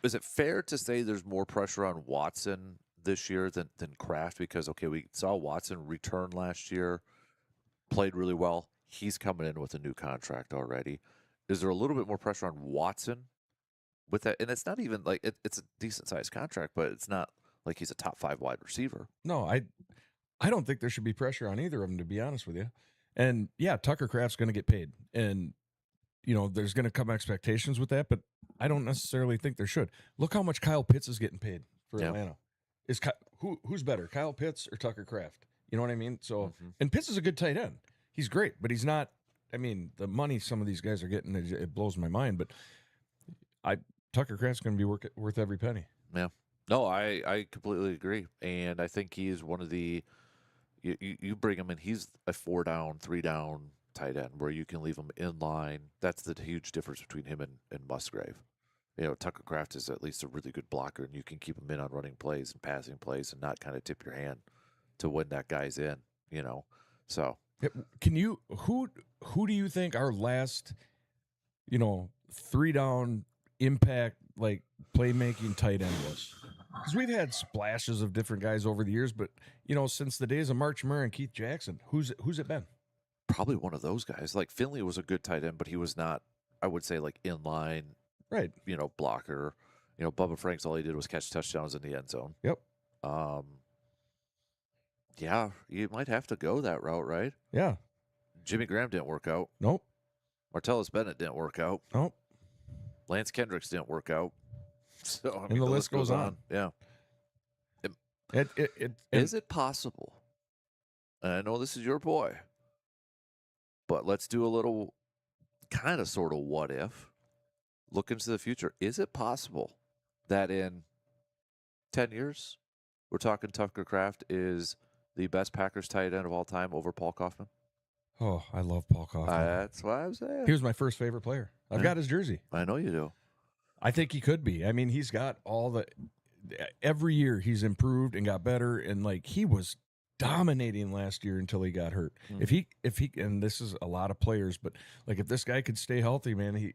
is it fair to say there's more pressure on Watson this year than Kraft? Because, okay, we saw Watson return last year, played really well. He's coming in with a new contract already. Is there a little bit more pressure on Watson with that? And it's not even it's a decent sized contract, but it's not like he's a top 5 wide receiver. No, I don't think there should be pressure on either of them, to be honest with you. And yeah, Tucker Craft's going to get paid, and there's going to come expectations with that, but I don't necessarily think there should. Look how much Kyle Pitts is getting paid for Atlanta. Who's better, Kyle Pitts or Tucker Craft? You know what I mean? So, and Pitts is a good tight end. He's great, but he's not. I mean, the money some of these guys are getting, it blows my mind. But Tucker Craft's going to be worth every penny. Yeah. No, I completely agree, and I think he's one of the. You bring him in, he's a 4 down, 3 down tight end where you can leave him in line. That's the huge difference between him and Musgrave. Tucker Kraft is at least a really good blocker, and you can keep him in on running plays and passing plays and not kind of tip your hand to when that guy's in, So Can you who do you think our last, 3-down impact like playmaking tight end was? Because we've had splashes of different guys over the years, but since the days of March Murray and Keith Jackson, who's it been? probably one of those guys. Like Finley was a good tight end, but he was not, I would say, like in line, Right. Blocker. Bubba Franks, all he did was catch touchdowns in the end zone. Yep. Yeah, you might have to go that route, right? Yeah. Jimmy Graham didn't work out. Nope. Martellus Bennett didn't work out. Nope. Lance Kendricks didn't work out. So And the list goes on. Yeah. Is it possible? And I know this is your boy, but let's do a little kind of sort of what if. Look into the future. Is it possible that in 10 years, we're talking Tucker Kraft is the best Packers tight end of all time over Paul Kaufman? Oh, I love Paul Kaufman. That's what I'm saying. He was my first favorite player. I've got his jersey. I know you do. I think he could be. I mean, he's got every year he's improved and got better, and like he was dominating last year until he got hurt. Mm-hmm. If he and this is a lot of players, but like if this guy could stay healthy, man,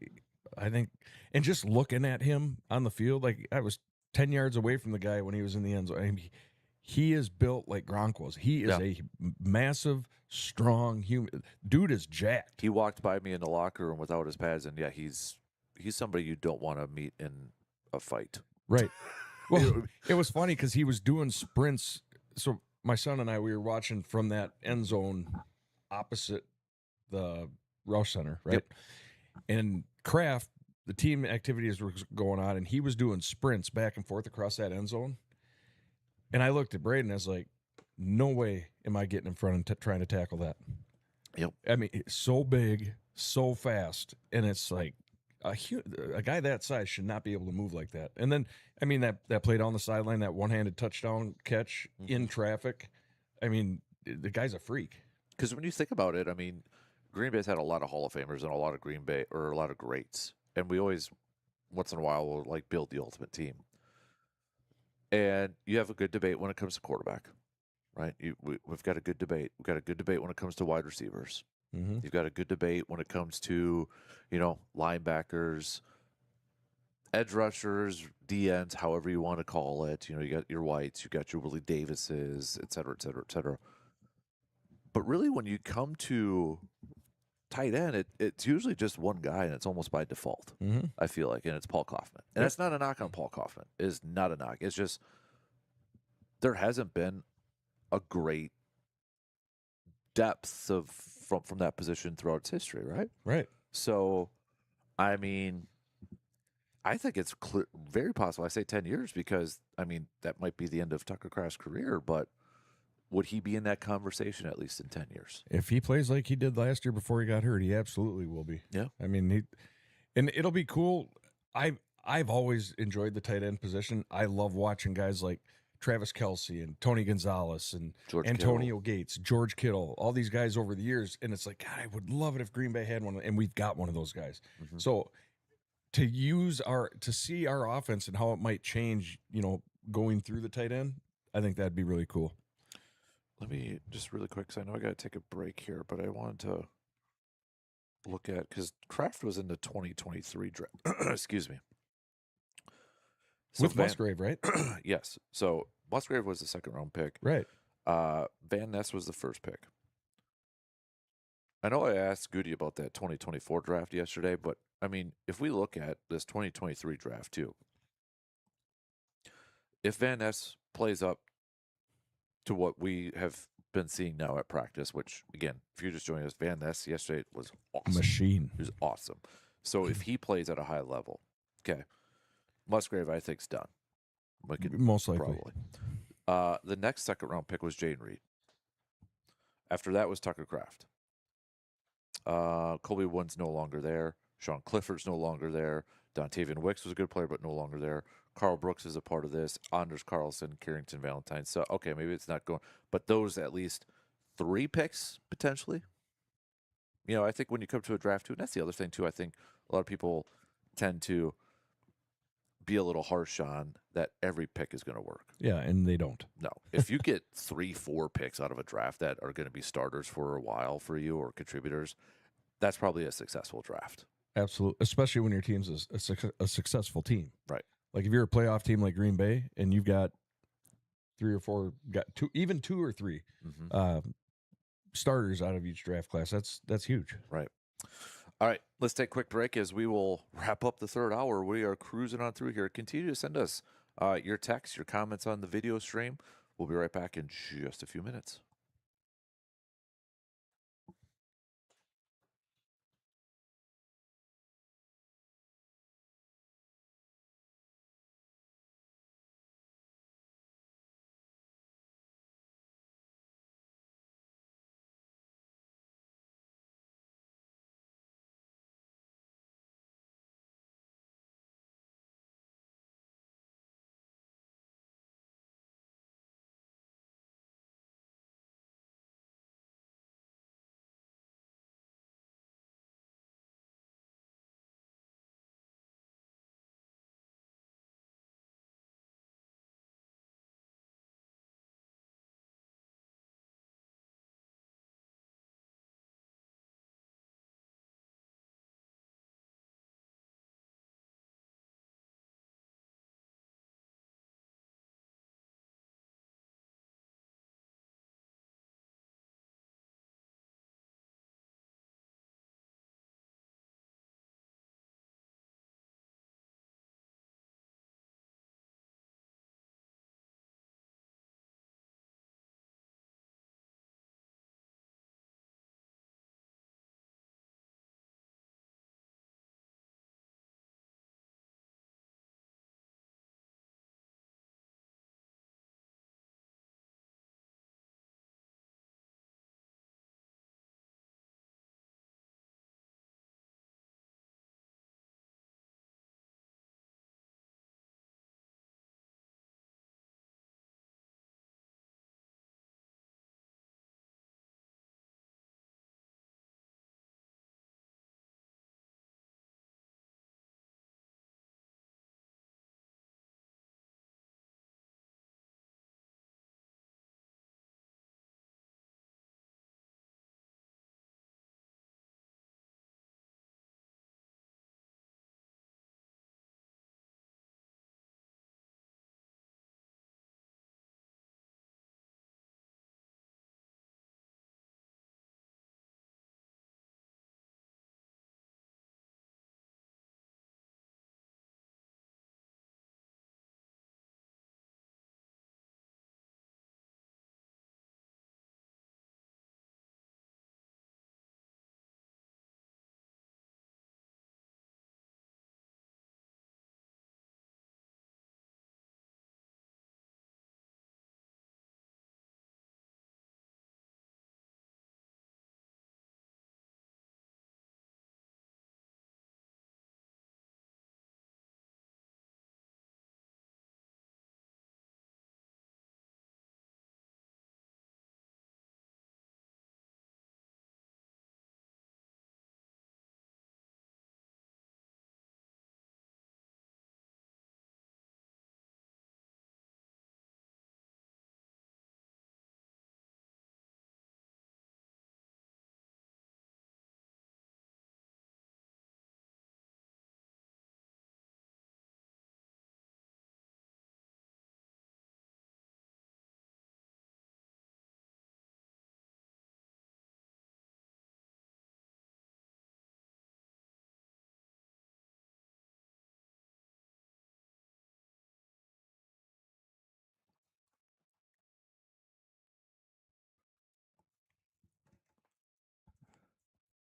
I think, and just looking at him on the field, like I was 10 yards away from the guy when he was in the end zone. I mean, he is built like Gronk was. He is a massive, strong human. Dude is jacked. He walked by me in the locker room without his pads, and yeah, he's somebody you don't want to meet in a fight. Right. Well, it was funny because he was doing sprints. So my son and I, we were watching from that end zone opposite the Roush Center, right? Yep. And Kraft, the team activities were going on, and he was doing sprints back and forth across that end zone. And I looked at Braden, and I was like, no way am I getting in front and trying to tackle that. Yep. I mean, it's so big, so fast, and it's like a guy that size should not be able to move like that. And then, I mean, that play down the sideline, that one-handed touchdown catch in traffic, I mean, the guy's a freak. Because when you think about it, I mean, Green Bay's had a lot of Hall of Famers and a lot of a lot of greats. And we always, once in a while, will like build the ultimate team. And you have a good debate when it comes to quarterback, right? We've got a good debate. We've got a good debate when it comes to wide receivers. Mm-hmm. You've got a good debate when it comes to, linebackers, edge rushers, DNs, however you want to call it. You got your Whites, you got your Willie Davises, et cetera, et cetera, et cetera. But really, when you come to tight end, it's usually just one guy, and it's almost by default, I feel like, and it's Paul Kaufman. And that's not a knock on Paul Kaufman. It is not a knock. It's just there hasn't been a great depth of from that position throughout its history, right? Right. So, I mean, I think it's very possible. I say 10 years because, I mean, that might be the end of Tucker Kraft's career, but would he be in that conversation at least in 10 years? If he plays like he did last year before he got hurt, he absolutely will be. Yeah. I mean, and it'll be cool. I've always enjoyed the tight end position. I love watching guys like Travis Kelce and Tony Gonzalez and George Antonio Gates, George Kittle, all these guys over the years. And it's like, God, I would love it if Green Bay had one, and we've got one of those guys. Mm-hmm. So to see our offense and how it might change, going through the tight end, I think that'd be really cool. Let me just really quick, because I know I got to take a break here, but I wanted to look at, because Kraft was in the 2023 draft. Excuse me. So with Musgrave, right? Yes. So Musgrave was the second-round pick. Right. Van Ness was the first pick. I know I asked Goody about that 2024 draft yesterday, but, I mean, if we look at this 2023 draft, too, if Van Ness plays up to what we have been seeing now at practice, which, again, if you're just joining us, Van Ness yesterday was awesome. Machine. He was awesome. So if he plays at a high level, okay, Musgrave, I think, is done. Most likely. Probably. The next second-round pick was Jayden Reed. After that was Tucker Kraft. Colby Wood's no longer there. Sean Clifford's no longer there. Dontavian Wicks was a good player, but no longer there. Carl Brooks is a part of this. Anders Carlson, Carrington Valentine. So, okay, maybe it's not going. But those at least 3 picks, potentially. I think when you come to a draft too, and that's the other thing too, I think a lot of people tend to be a little harsh on that every pick is going to work. Yeah, and they don't. No. If you get 3-4 picks out of a draft that are going to be starters for a while for you or contributors, that's probably a successful draft. Absolutely, especially when your team's a successful team. Right. Like if you're a playoff team like Green Bay and you've got 3 or 4, got 2, even 2 or 3 starters out of each draft class, that's huge. Right. All right, let's take a quick break as we will wrap up the third hour. We are cruising on through here. Continue to send us your texts, your comments on the video stream. We'll be right back in just a few minutes.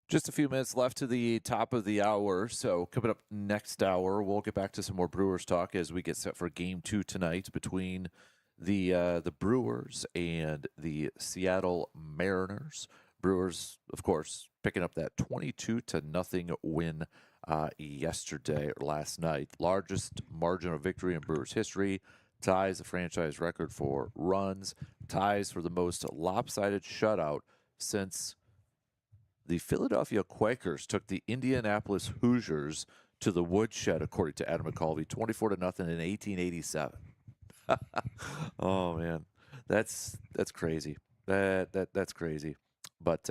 Just a few minutes left to the top of the hour. So coming up next hour, we'll get back to some more Brewers talk as we get set for Game 2 tonight between the Brewers and the Seattle Mariners. Brewers, of course, picking up that 22-0 win last night. Largest margin of victory in Brewers history. Ties the franchise record for runs. Ties for the most lopsided shutout since The Philadelphia Quakers took the Indianapolis Hoosiers to the woodshed, according to Adam McCulvey, 24-0 in 1887. Oh man, that's crazy. That's crazy. But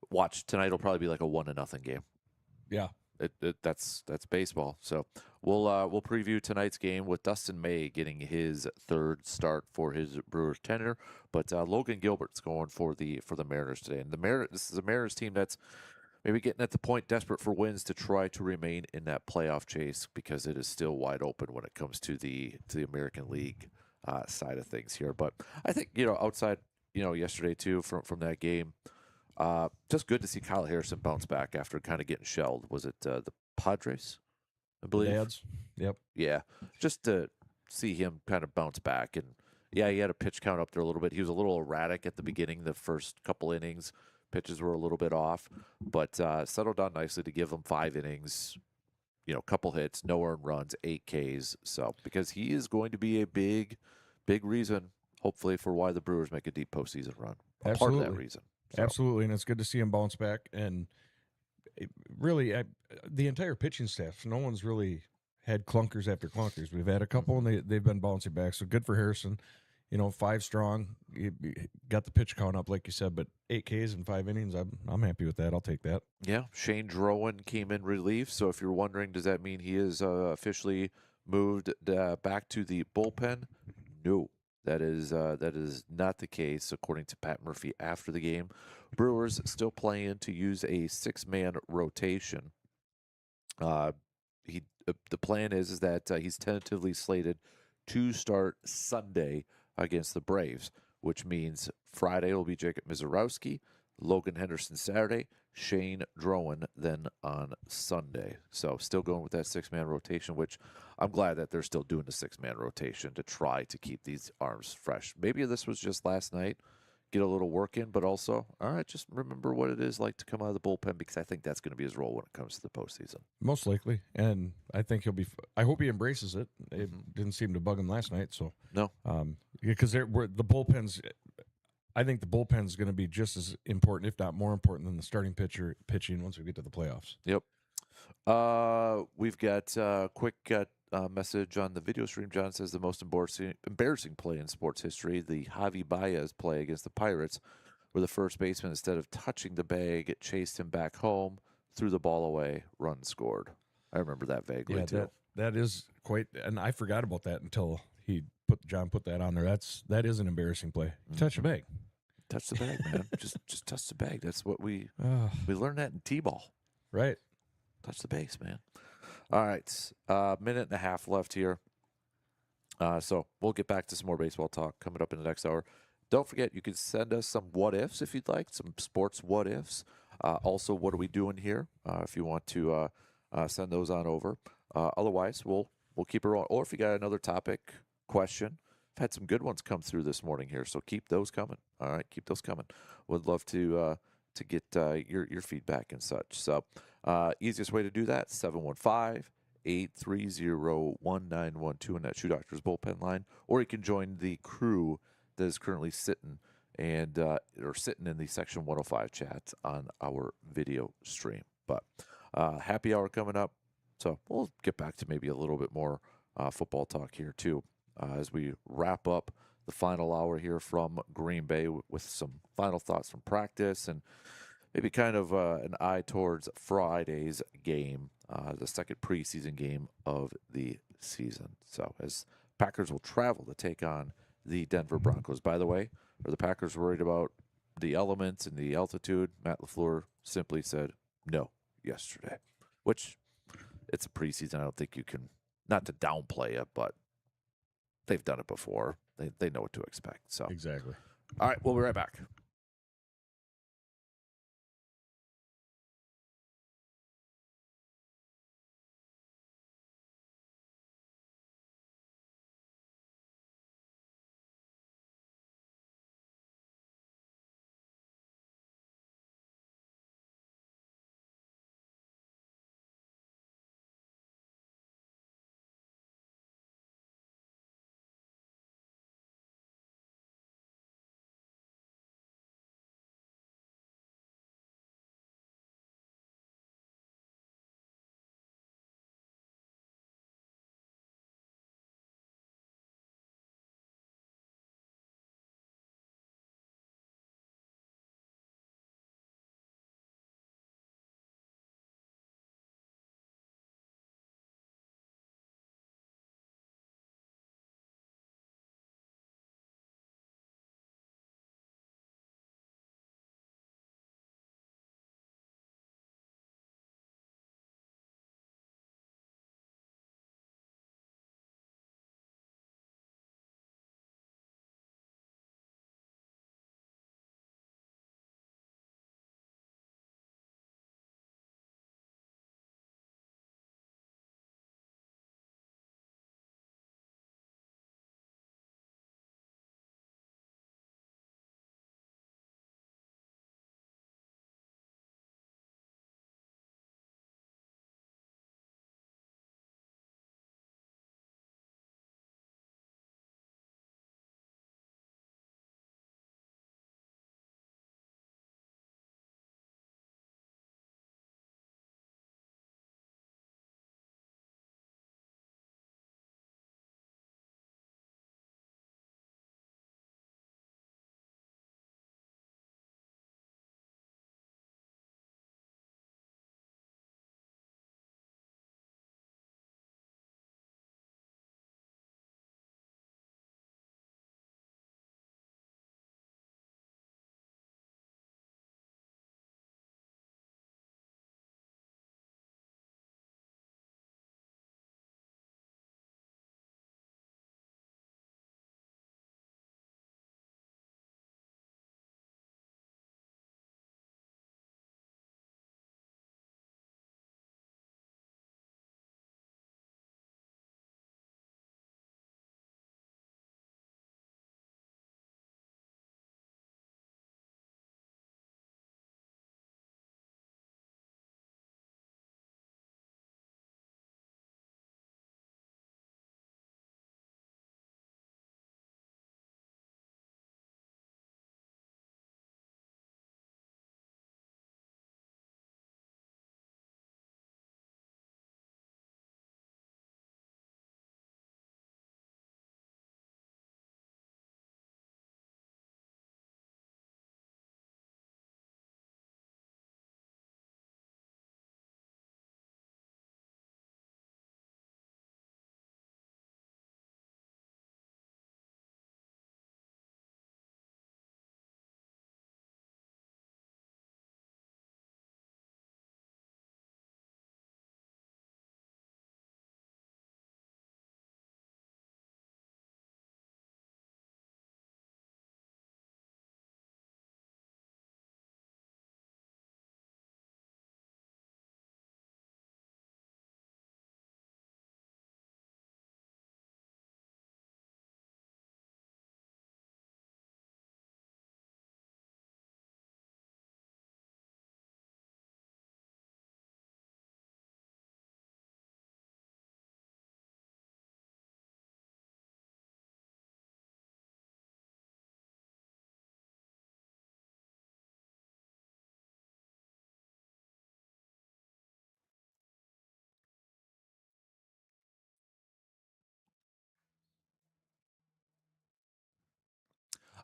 watch tonight will probably be like a 1-0 game. Yeah. That's baseball. So we'll preview tonight's game with Dustin May getting his third start for his Brewers tenure, but Logan Gilbert's going for the Mariners today. And this is a Mariners team that's maybe getting at the point desperate for wins to try to remain in that playoff chase, because it is still wide open when it comes to the American League side of things here. But I think outside yesterday too from that game. Just good to see Kyle Harrison bounce back after kind of getting shelled. Was it the Padres, I believe? Dads. Yep. Yeah. Just to see him kind of bounce back. And, yeah, he had a pitch count up there a little bit. He was a little erratic at the beginning, the first couple innings. Pitches were a little bit off, but settled down nicely to give him 5 innings, couple hits, no earned runs, 8 Ks. So, because he is going to be a big, big reason, hopefully, for why the Brewers make a deep postseason run. Part of that reason. So. Absolutely, and it's good to see him bounce back. And really, the entire pitching staff, no one's really had clunkers after clunkers. We've had a couple, and they've been bouncing back. So good for Harrison. 5 strong. He got the pitch count up, like you said, but 8 Ks in 5 innings. I'm happy with that. I'll take that. Yeah, Shane Drowan came in relief. So if you're wondering, does that mean he is officially moved back to the bullpen? No. That is not the case, according to Pat Murphy after the game. Brewers still plan to use a 6-man rotation. The plan is that he's tentatively slated to start Sunday against the Braves, which means Friday will be Jacob Mizorowski, Logan Henderson Saturday, Shane Drowan then on Sunday. So still going with that 6-man rotation, which I'm glad that they're still doing the 6-man rotation to try to keep these arms fresh. Maybe this was just last night, get a little work in, but also, all right, just remember what it is like to come out of the bullpen, because I think that's going to be his role when it comes to the postseason. Most likely, and I think he'll be. I hope he embraces it. It didn't seem to bug him last night, so no, because the bullpens. I think the bullpen is going to be just as important, if not more important, than the starting pitching once we get to the playoffs. Yep. We've got a quick message on the video stream. John says the most embarrassing play in sports history, the Javi Baez play against the Pirates, where the first baseman, instead of touching the bag, chased him back home, threw the ball away, run scored. I remember that vaguely too. That is quite, and I forgot about that until John put that on there. That is an embarrassing play. Touch the bag. Touch the bag, man. just touch the bag. That's what we learned that in T-ball. Right. Touch the base, man. All right. Minute and a half left here. So we'll get back to some more baseball talk coming up in the next hour. Don't forget, you can send us some what ifs if you'd like, some sports what ifs. Also, what are we doing here? If you want to send those on over. Otherwise, we'll keep it rolling. Or if you got another topic, question. I've had some good ones come through this morning here, so keep those coming. All right, keep those coming. Would love to get your feedback and such. So easiest way to do that, 715-830-1912 in that Shoe Doctors bullpen line. Or you can join the crew that is currently sitting in the Section 105 chat on our video stream. But happy hour coming up. So we'll get back to maybe a little bit more football talk here too as we wrap up the final hour here from Green Bay with some final thoughts from practice and maybe kind of an eye towards Friday's game, the second preseason game of the season. So as Packers will travel to take on the Denver Broncos. By the way, are the Packers worried about the elements and the altitude? Matt LaFleur simply said no yesterday, which it's a preseason. I don't think you can, not to downplay it, but they've done it before. They know what to expect. So Exactly. All right, we'll be right back.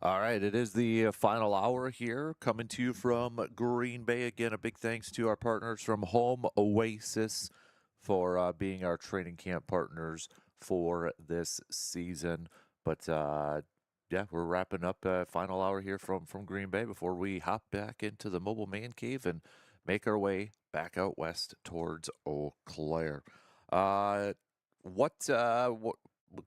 All right, it is the final hour here, coming to you from Green Bay. Again, a big thanks to our partners from Home Oasis for being our training camp partners for this season. But yeah, we're wrapping up final hour here from Green Bay before we hop back into the mobile man cave and make our way back out west towards Eau Claire. What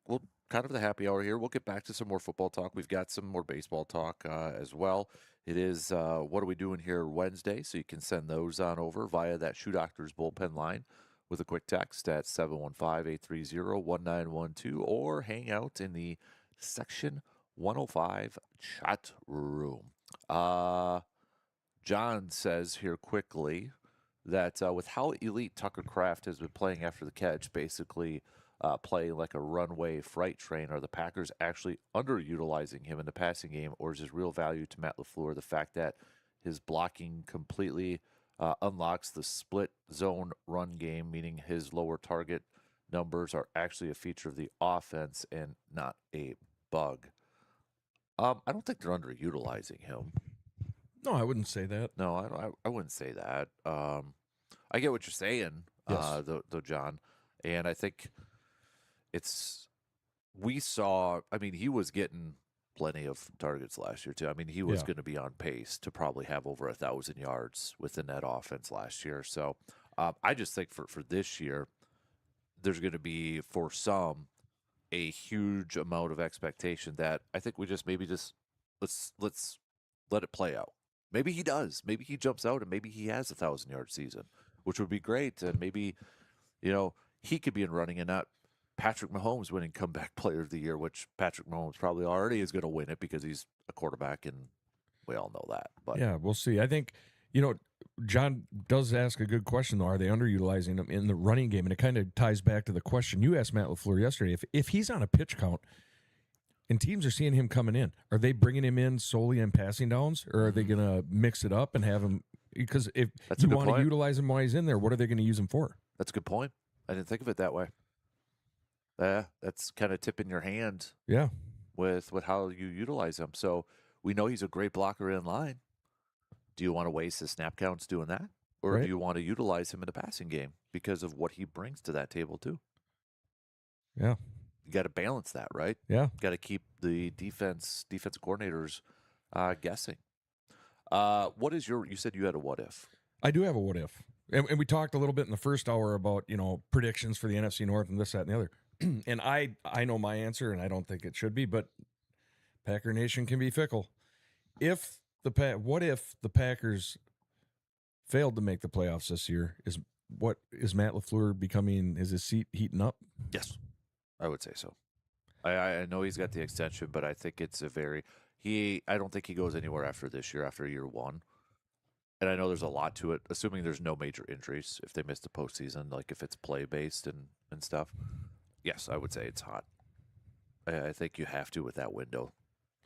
we'll kind of the happy hour here. We'll get back to some more football talk. We've got some more baseball talk as well. It is What Are We Doing Here Wednesday, so you can send those on over via that Shoe Doctors bullpen line with a quick text at 715-830-1912 or hang out in the Section 105 chat room. John says here quickly that with how elite Tucker Kraft has been playing after the catch, basically playing like a runway freight train, are the Packers actually underutilizing him in the passing game, or is his real value to Matt LaFleur the fact that his blocking completely unlocks the split zone run game, meaning his lower target numbers are actually a feature of the offense and not a bug? I don't think they're underutilizing him. No, I wouldn't say that. No, I wouldn't say that. I get what you're saying, Yes. though, John, and I think we saw. I mean, he was getting plenty of targets last year too. I mean, he was Yeah. going to be on pace to probably have over 1,000 yards within that offense last year. So I just think for this year, there's going to be for some a huge amount of expectation that I think we just let's let it play out. Maybe he does. Maybe he jumps out and maybe he has 1,000-yard season, which would be great. And maybe, he could be in running and not Patrick Mahomes winning comeback player of the year, which Patrick Mahomes probably already is going to win it because he's a quarterback and we all know that. But Yeah, we'll see. I think, John does ask a good question, though. Are they underutilizing him in the running game? And it kind of ties back to the question you asked Matt LaFleur yesterday. If he's on a pitch count and teams are seeing him coming in, are they bringing him in solely in passing downs, or are they going to mix it up and have him? Because if That's a you good want to point. utilize him while he's in there, what are they going to use him for? that's a good point. I didn't think of it that way. That's kind of tipping your hand Yeah. with how you utilize him. So we know he's a great blocker in line. Do you want to waste his snap counts doing that? Or Right. do you want to utilize him in the passing game because of what he brings to that table too? Yeah. You got to balance that, right? Yeah. Got to keep the defensive coordinators guessing. What is you said you had a what if? I do have a what if. And we talked a little bit in the first hour about, predictions for the NFC North and this, that, and the other. And I know my answer, and I don't think it should be, but Packer Nation can be fickle. What if the Packers failed to make the playoffs this year? Is Matt LaFleur is his seat heating up? Yes, I would say so. I know he's got the extension, but I think it's I don't think he goes anywhere after this year, after year one. And I know there's a lot to it, assuming there's no major injuries. If they miss the postseason, like if it's play based and stuff, yes, I would say it's hot. I think you have to with that window.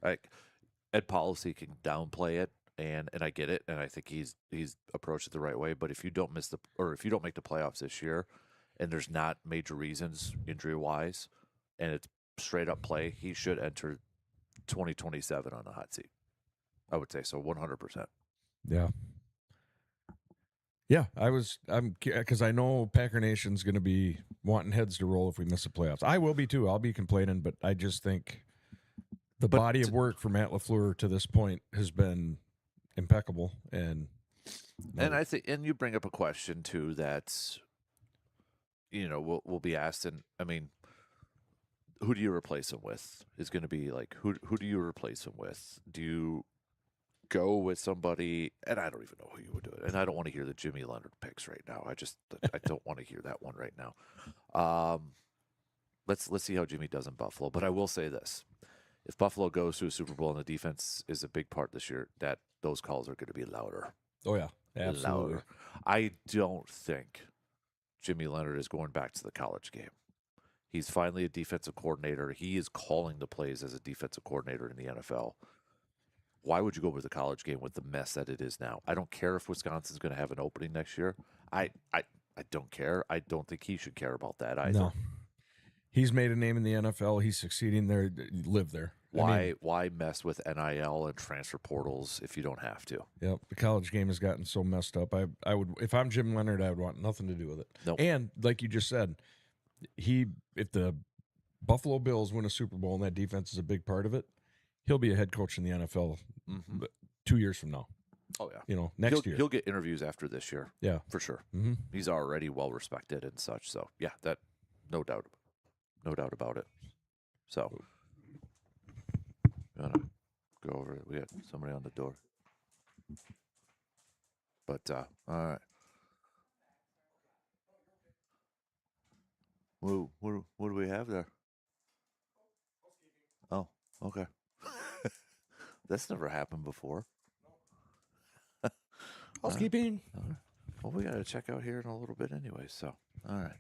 Ed Policy can downplay it, and I get it, and I think he's approached it the right way. But if you don't make the playoffs this year, and there's not major reasons injury wise, and it's straight up play, he should enter 2027 on the hot seat. I would say so, 100%. Yeah. Yeah, because I know Packer Nation's going to be wanting heads to roll if we miss the playoffs. I will be too. I'll be complaining, but I just think the body of work for Matt LaFleur to this point has been impeccable. And I think, and you bring up a question too that will be asked, and I mean, who do you replace him with? Is going to be like who do you replace him with? Do you go with somebody, and I don't even know who you would do it, and I don't want to hear the Jimmy Leonard picks right now. I don't want to hear that one right now. Let's see how Jimmy does in Buffalo. But I will say this: if Buffalo goes to a Super Bowl and the defense is a big part this year, that those calls are going to be louder. oh yeah, absolutely. Louder. I don't think Jimmy Leonard is going back to the college game. He's finally a defensive coordinator. He is calling the plays as a defensive coordinator in the NFL. Why would you go with the college game with the mess that it is now? I don't care if Wisconsin's going to have an opening next year. I don't care. I don't think he should care about that either. No. He's made a name in the NFL. He's succeeding there. Live there. Why mess with NIL and transfer portals if you don't have to? Yep, the college game has gotten so messed up. I would, if I'm Jim Leonard, I would want nothing to do with it. Nope. And like you just said, if the Buffalo Bills win a Super Bowl and that defense is a big part of it, he'll be a head coach in the NFL 2 years from now. Oh yeah, You know, next year. he'll get interviews after this year. Yeah. for sure. Mm-hmm. He's already well respected and such. So yeah, that no doubt about it. So gonna go over it. We got somebody on the door. But all right. What do we have there? Oh, okay. That's never happened before. Housekeeping. Well, we got to check out here in a little bit anyway. So, all right.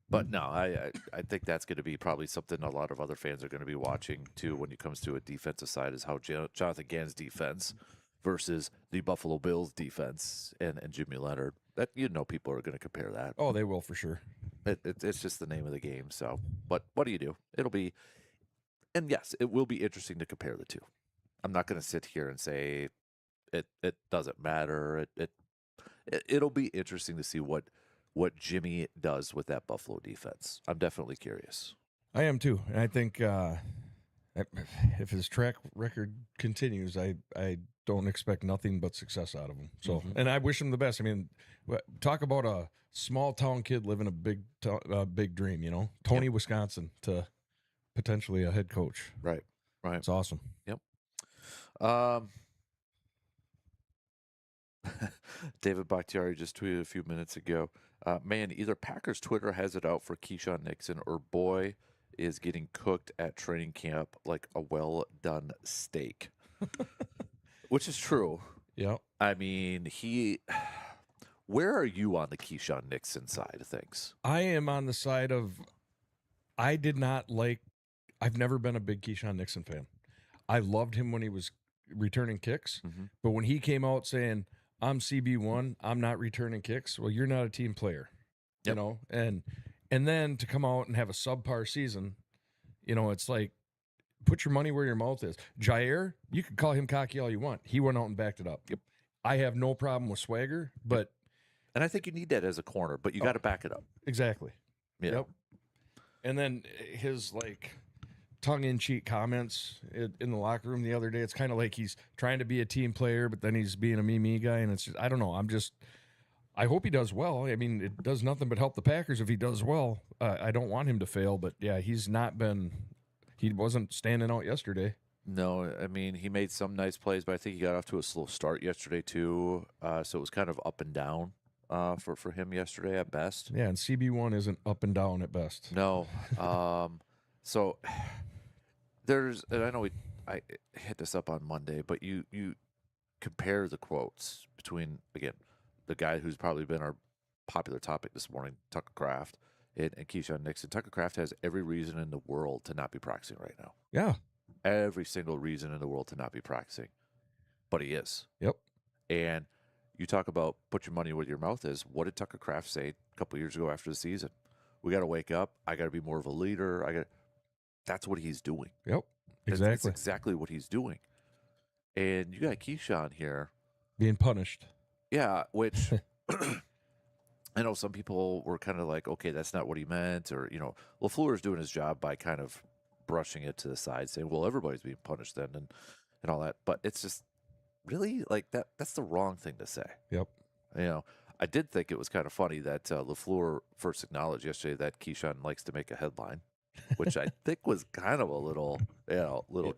But no, I think that's going to be probably something a lot of other fans are going to be watching too when it comes to a defensive side is how Jonathan Gannon's defense versus the Buffalo Bills defense and Jimmy Leonard. That people are going to compare that. Oh, they will for sure. It's just the name of the game. So, but what do you do? It'll be, and yes, it will be interesting to compare the two. I'm not going to sit here and say it doesn't matter. It'll be interesting to see what Jimmy does with that Buffalo defense. I'm definitely curious. I am too, and I think if his track record continues, I don't expect nothing but success out of him. So, and I wish him the best. I mean, talk about a small town kid living a big dream. You know, Tony, Wisconsin, to potentially a head coach. Right. It's awesome. Yep. David Bakhtiari just tweeted a few minutes ago. Man, either Packers Twitter has it out for Keyshawn Nixon or boy is getting cooked at training camp like a well-done steak. Which is true. Yeah. I mean, where are you on the Keyshawn Nixon side of things? I am on the side of I've never been a big Keyshawn Nixon fan. I loved him when he was returning kicks, but when he came out saying, I'm CB1, I'm not returning kicks, well, you're not a team player, you know? And then to come out and have a subpar season, it's like, put your money where your mouth is. Jair, you can call him cocky all you want. He went out and backed it up. Yep. I have no problem with swagger, but... And I think you need that as a corner, but you got to back it up. Exactly. Yeah. Yep. And then his, tongue-in-cheek comments in the locker room the other day, it's kind of like he's trying to be a team player, but then he's being a me guy, and it's just, I don't know. I hope he does well. I mean, it does nothing but help the Packers if he does well. I don't want him to fail, but yeah, he wasn't standing out yesterday. No, I mean, he made some nice plays, but I think he got off to a slow start yesterday too. So it was kind of up and down for him yesterday at best. Yeah, and CB1 isn't up and down at best. No. So and I know I hit this up on Monday, but you compare the quotes between, again, the guy who's probably been our popular topic this morning, Tucker Kraft, and Keyshawn Nixon. Tucker Kraft has every reason in the world to not be practicing right now. Yeah. Every single reason in the world to not be practicing. But he is. Yep. And you talk about put your money where your mouth is. What did Tucker Kraft say a couple of years ago after the season? We got to wake up. I got to be more of a leader. That's what he's doing. Yep. That's Exactly. exactly what he's doing. And you got Keyshawn here. Being punished. Yeah, which I know some people were kind of like, okay, that's not what he meant. Or, LaFleur's doing his job by kind of brushing it to the side, saying, well, everybody's being punished then and all that. But it's just really like that's the wrong thing to say. Yep. I did think it was kind of funny that LaFleur first acknowledged yesterday that Keyshawn likes to make a headline, which I think was kind of a little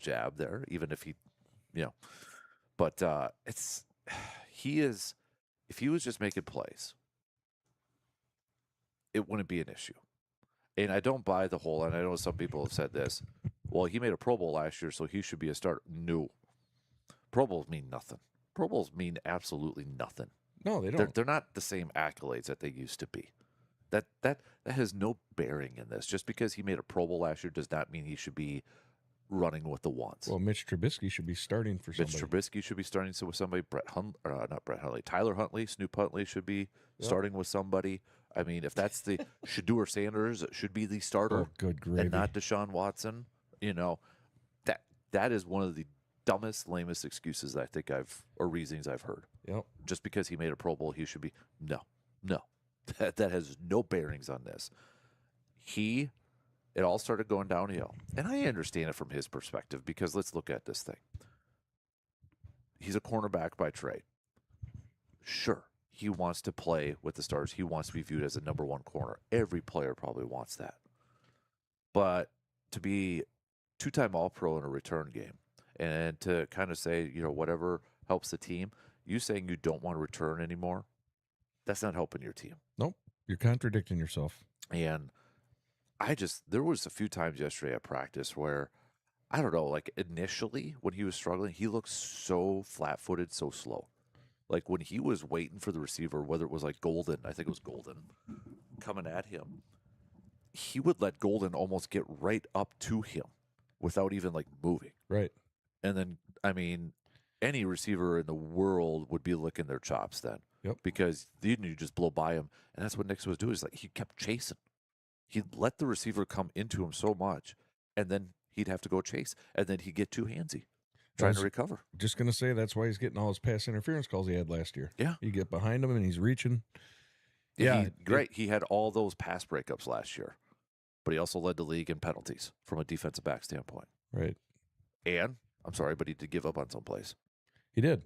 jab there, even if but if he was just making plays, it wouldn't be an issue. And I don't buy the whole, and I know some people have said this, well, he made a Pro Bowl last year, so he should be a starter. No. Pro Bowls mean nothing. Pro Bowls mean absolutely nothing. No, they don't. They're not the same accolades that they used to be. That has no bearing in this. Just because he made a Pro Bowl last year does not mean he should be running with the ones. Well, Mitch Trubisky should be starting for somebody. Mitch Trubisky should be starting with somebody. Tyler Huntley, Snoop Huntley should be starting with somebody. I mean, if that's the Shedeur Sanders should be the starter. Oh, good gravy. And not Deshaun Watson. That is one of the dumbest, lamest excuses that I think or reasons I've heard. Yep. Just because he made a Pro Bowl, he should be. No. That has no bearings on this. It all started going downhill. And I understand it from his perspective because let's look at this thing. He's a cornerback by trade. Sure, he wants to play with the stars. He wants to be viewed as a number one corner. Every player probably wants that. But to be two-time All-Pro in a return game and to kind of say, whatever helps the team, you saying you don't want to return anymore, that's not helping your team. Nope. You're contradicting yourself. And there was a few times yesterday at practice where, I don't know, like initially when he was struggling, he looked so flat-footed, so slow. Like when he was waiting for the receiver, whether it was like Golden, I think it was Golden, coming at him, he would let Golden almost get right up to him without even like moving. Right. And then, I mean, any receiver in the world would be licking their chops then. Yep. Because then you just blow by him. And that's what Nix was doing. Is like he kept chasing. He'd let the receiver come into him so much, and then he'd have to go chase. And then he'd get too handsy trying to recover. Just going to say that's why he's getting all his pass interference calls he had last year. Yeah. You get behind him and he's reaching. Yeah. Great. He had all those pass breakups last year, but he also led the league in penalties from a defensive back standpoint. Right. And, I'm sorry, but he did give up on some plays. He did.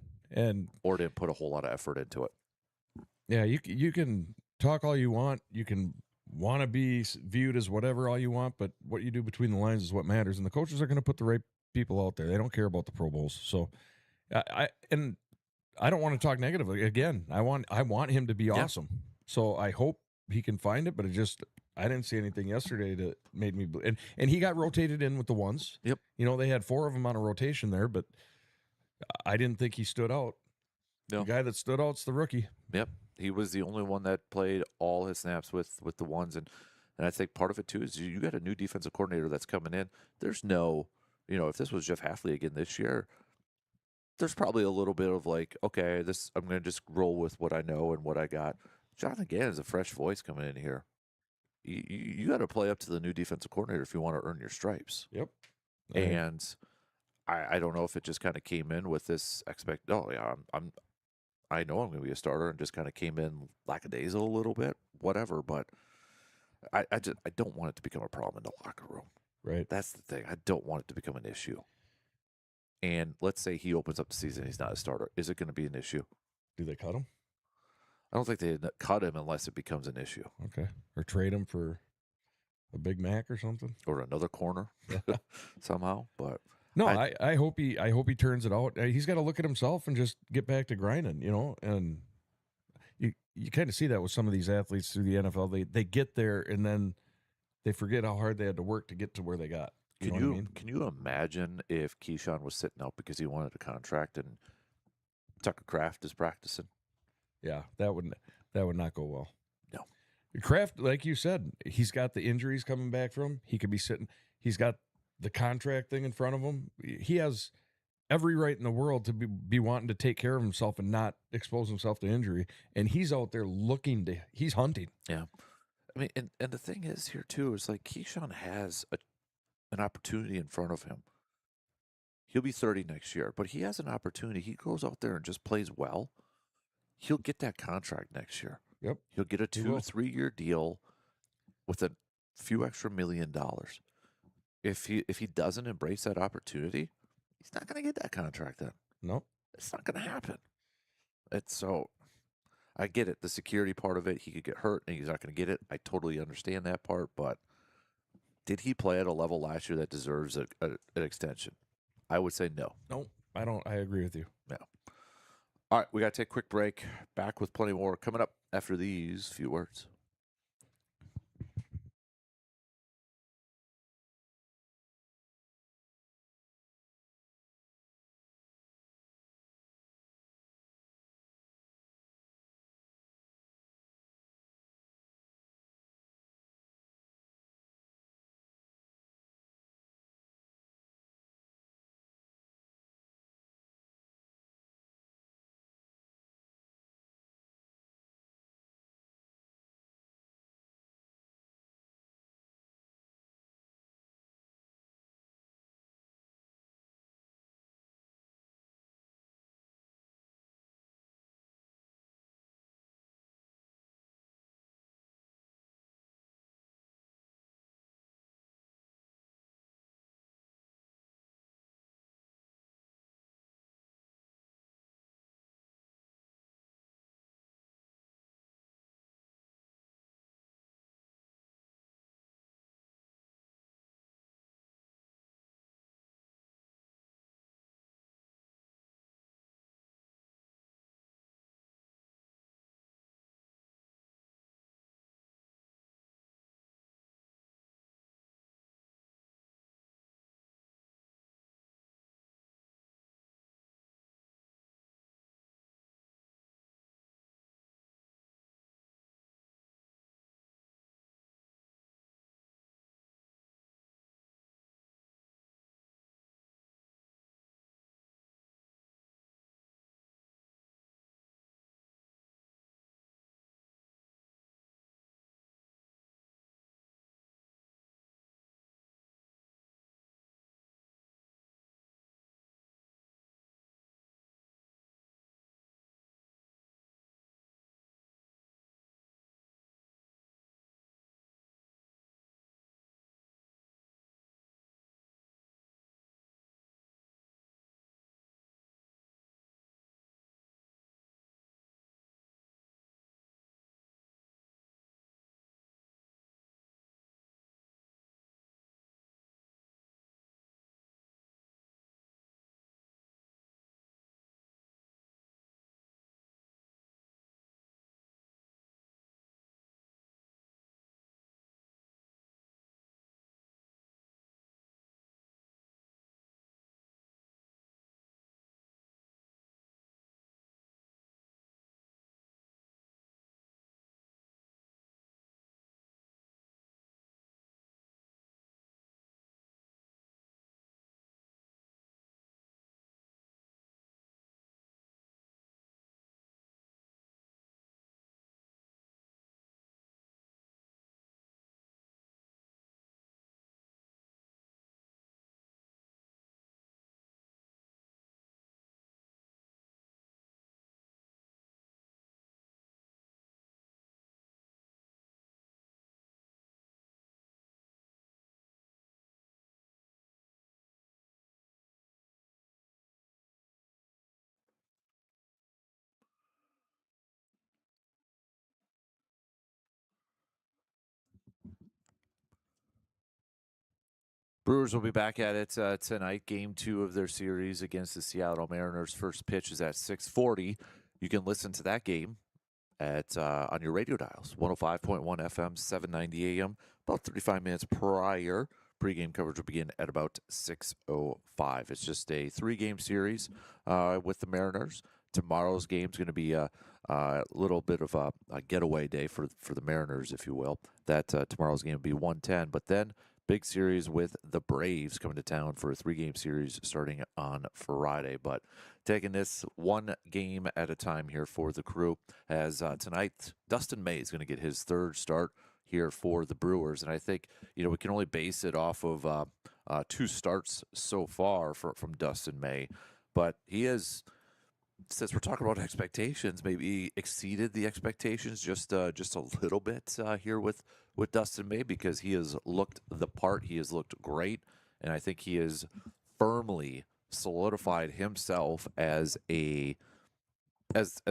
Or didn't put a whole lot of effort into it. Yeah, you can talk all you want. You can want to be viewed as whatever all you want, but what you do between the lines is what matters. And the coaches are going to put the right people out there. They don't care about the Pro Bowls. So, I don't want to talk negatively. Again, I want him to be awesome. So I hope he can find it. But I didn't see anything yesterday that made me. And he got rotated in with the ones. Yep. They had 4 of them on a rotation there, but I didn't think he stood out. No. The guy that stood out's the rookie. Yep. He was the only one that played all his snaps with the ones. And I think part of it, too, is you got a new defensive coordinator that's coming in. There's no, if this was Jeff Hafley again this year, there's probably a little bit of like, okay, I'm going to just roll with what I know and what I got. Jonathan Gannon is a fresh voice coming in here. You got to play up to the new defensive coordinator if you want to earn your stripes. Yep. And I don't know if it just kind of came in with this I know I'm going to be a starter and just kind of came in lackadaisical a little bit, whatever. But I don't want it to become a problem in the locker room. Right. That's the thing. I don't want it to become an issue. And let's say he opens up the season, he's not a starter. Is it going to be an issue? Do they cut him? I don't think they cut him unless it becomes an issue. Okay. Or trade him for a Big Mac or something? Or another corner somehow. But no, I hope he turns it out. He's got to look at himself and just get back to grinding, and you kind of see that with some of these athletes through the NFL. They get there and then they forget how hard they had to work to get to where they got. What I mean? Can you imagine if Keyshawn was sitting out because he wanted a contract and Tucker Kraft is practicing? Yeah, that would not go well. No. Kraft, like you said, he's got the injuries coming back from him. He could be sitting. He's got the contract thing in front of him. He has every right in the world to be wanting to take care of himself and not expose himself to injury. And he's out there he's hunting. Yeah. I mean, and the thing is here too, is like Keyshawn has an opportunity in front of him. He'll be 30 next year, but he has an opportunity. He goes out there and just plays well. He'll get that contract next year. Yep. He'll get a 2-3 year deal with a few extra $1 million. If he doesn't embrace that opportunity, he's not going to get that contract then. Nope. It's not going to happen. I get it. The security part of it, he could get hurt and he's not going to get it. I totally understand that part, but did he play at a level last year that deserves an extension? I would say no. Nope. I don't. I agree with you. No. All right, we got to take a quick break. Back with plenty more coming up after these few words. Brewers will be back at it tonight. Game 2 of their series against the Seattle Mariners. First pitch is at 6:40. You can listen to that game at on your radio dials, 105.1 FM, 790 AM. About 35 minutes prior. Pre-game coverage will begin at about 6:05. It's just a 3-game series with the Mariners. Tomorrow's game is going to be a little bit of a getaway day for the Mariners, if you will. That tomorrow's game will be 1:10. But then big series with the Braves coming to town for a 3-game series starting on Friday. But taking this one game at a time here for the crew, as tonight Dustin May is going to get his 3rd start here for the Brewers. And I think, we can only base it off of 2 starts so far from Dustin May. But he has, since we're talking about expectations, maybe exceeded the expectations just a little bit here with Dustin May, because he has looked the part. He has looked great. And I think he has firmly solidified himself as a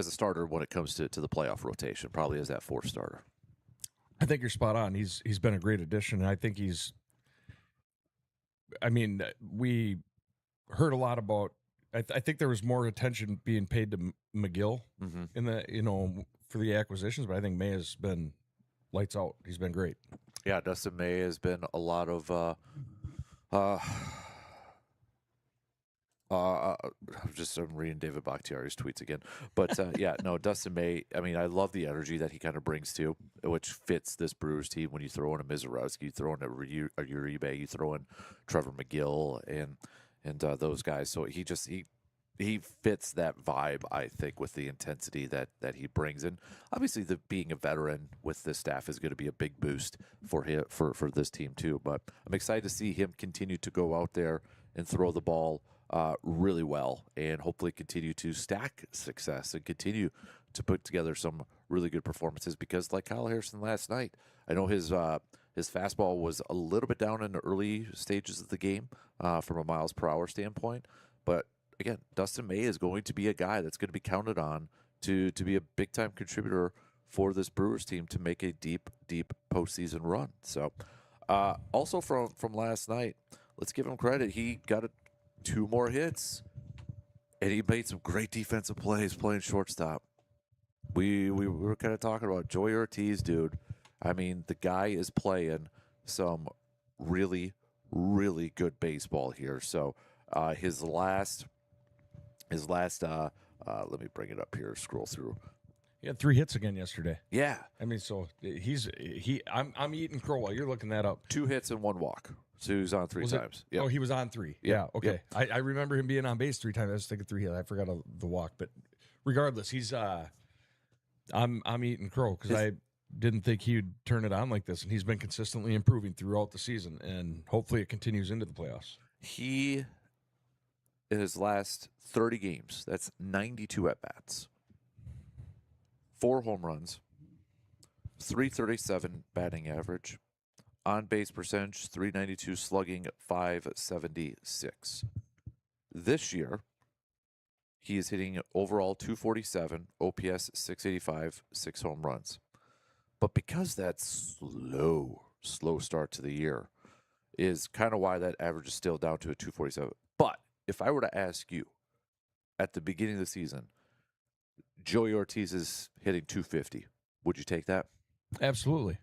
starter when it comes to the playoff rotation, probably as that 4th starter. I think you're spot on. He's been a great addition, and I think we heard a lot about. I think there was more attention being paid to McGill in the for the acquisitions, but I think May has been lights out. He's been great. Yeah, Dustin May has been a lot of. I'm reading David Bakhtiari's tweets again. But, Dustin May, I love the energy that he kind of brings to, which fits this Brewers team. When you throw in a Mizorowski, you throw in a Uribe, you throw in Trevor McGill and those guys. So he fits that vibe, I think, with the intensity that he brings. And obviously being a veteran with this staff is going to be a big boost for him, for this team too. But I'm excited to see him continue to go out there and throw the ball really well, and hopefully continue to stack success and continue to put together some really good performances. Because like Kyle Harrison last night, I know his fastball was a little bit down in the early stages of the game from a miles per hour standpoint. But again, Dustin May is going to be a guy that's going to be counted on to be a big time contributor for this Brewers team to make a deep postseason run. So also from last night, let's give him credit. He got 2 more hits, and he made some great defensive plays playing shortstop. We were kind of talking about Joey Ortiz, dude. The guy is playing some really, really good baseball here. So his last let me bring it up here, scroll through. He had 3 hits again yesterday. Yeah. So I'm eating crow while you're looking that up. 2 hits and 1 walk. So he was on 3 times. Yep. Oh, he was on 3. Yeah. Okay. Yep. I remember him being on base 3 times. I was thinking 3 hits. I forgot the walk, but regardless, he's I'm eating crow because I didn't think he would turn it on like this, and he's been consistently improving throughout the season, and hopefully it continues into the playoffs. He, in his last 30 games, that's 92 at bats, 4 home runs, 337 batting average, on base percentage 392, slugging 576. This year, he is hitting overall 247, OPS 685, 6 home runs. But because that's slow start to the year, is kind of why that average is still down to a 247. But if I were to ask you at the beginning of the season, Joey Ortiz is hitting 250, would you take that? Absolutely.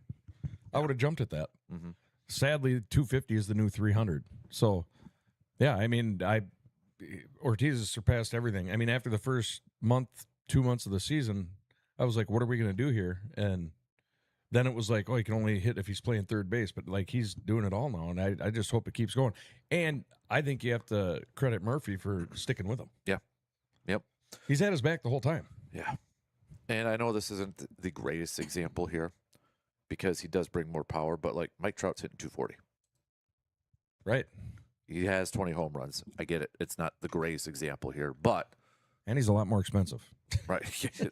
I would have jumped at that. Mm-hmm. Sadly, 250 is the new 300. So, yeah, Ortiz has surpassed everything. After the first 2 months of the season, I was like, what are we going to do here? And then it was like, he can only hit if he's playing third base. But, he's doing it all now, and I just hope it keeps going. And I think you have to credit Murphy for sticking with him. Yeah. Yep. He's had his back the whole time. Yeah. And I know this isn't the greatest example here because he does bring more power, but, Mike Trout's hitting 240. Right. He has 20 home runs. I get it. It's not the greatest example here, but... And he's a lot more expensive. Right.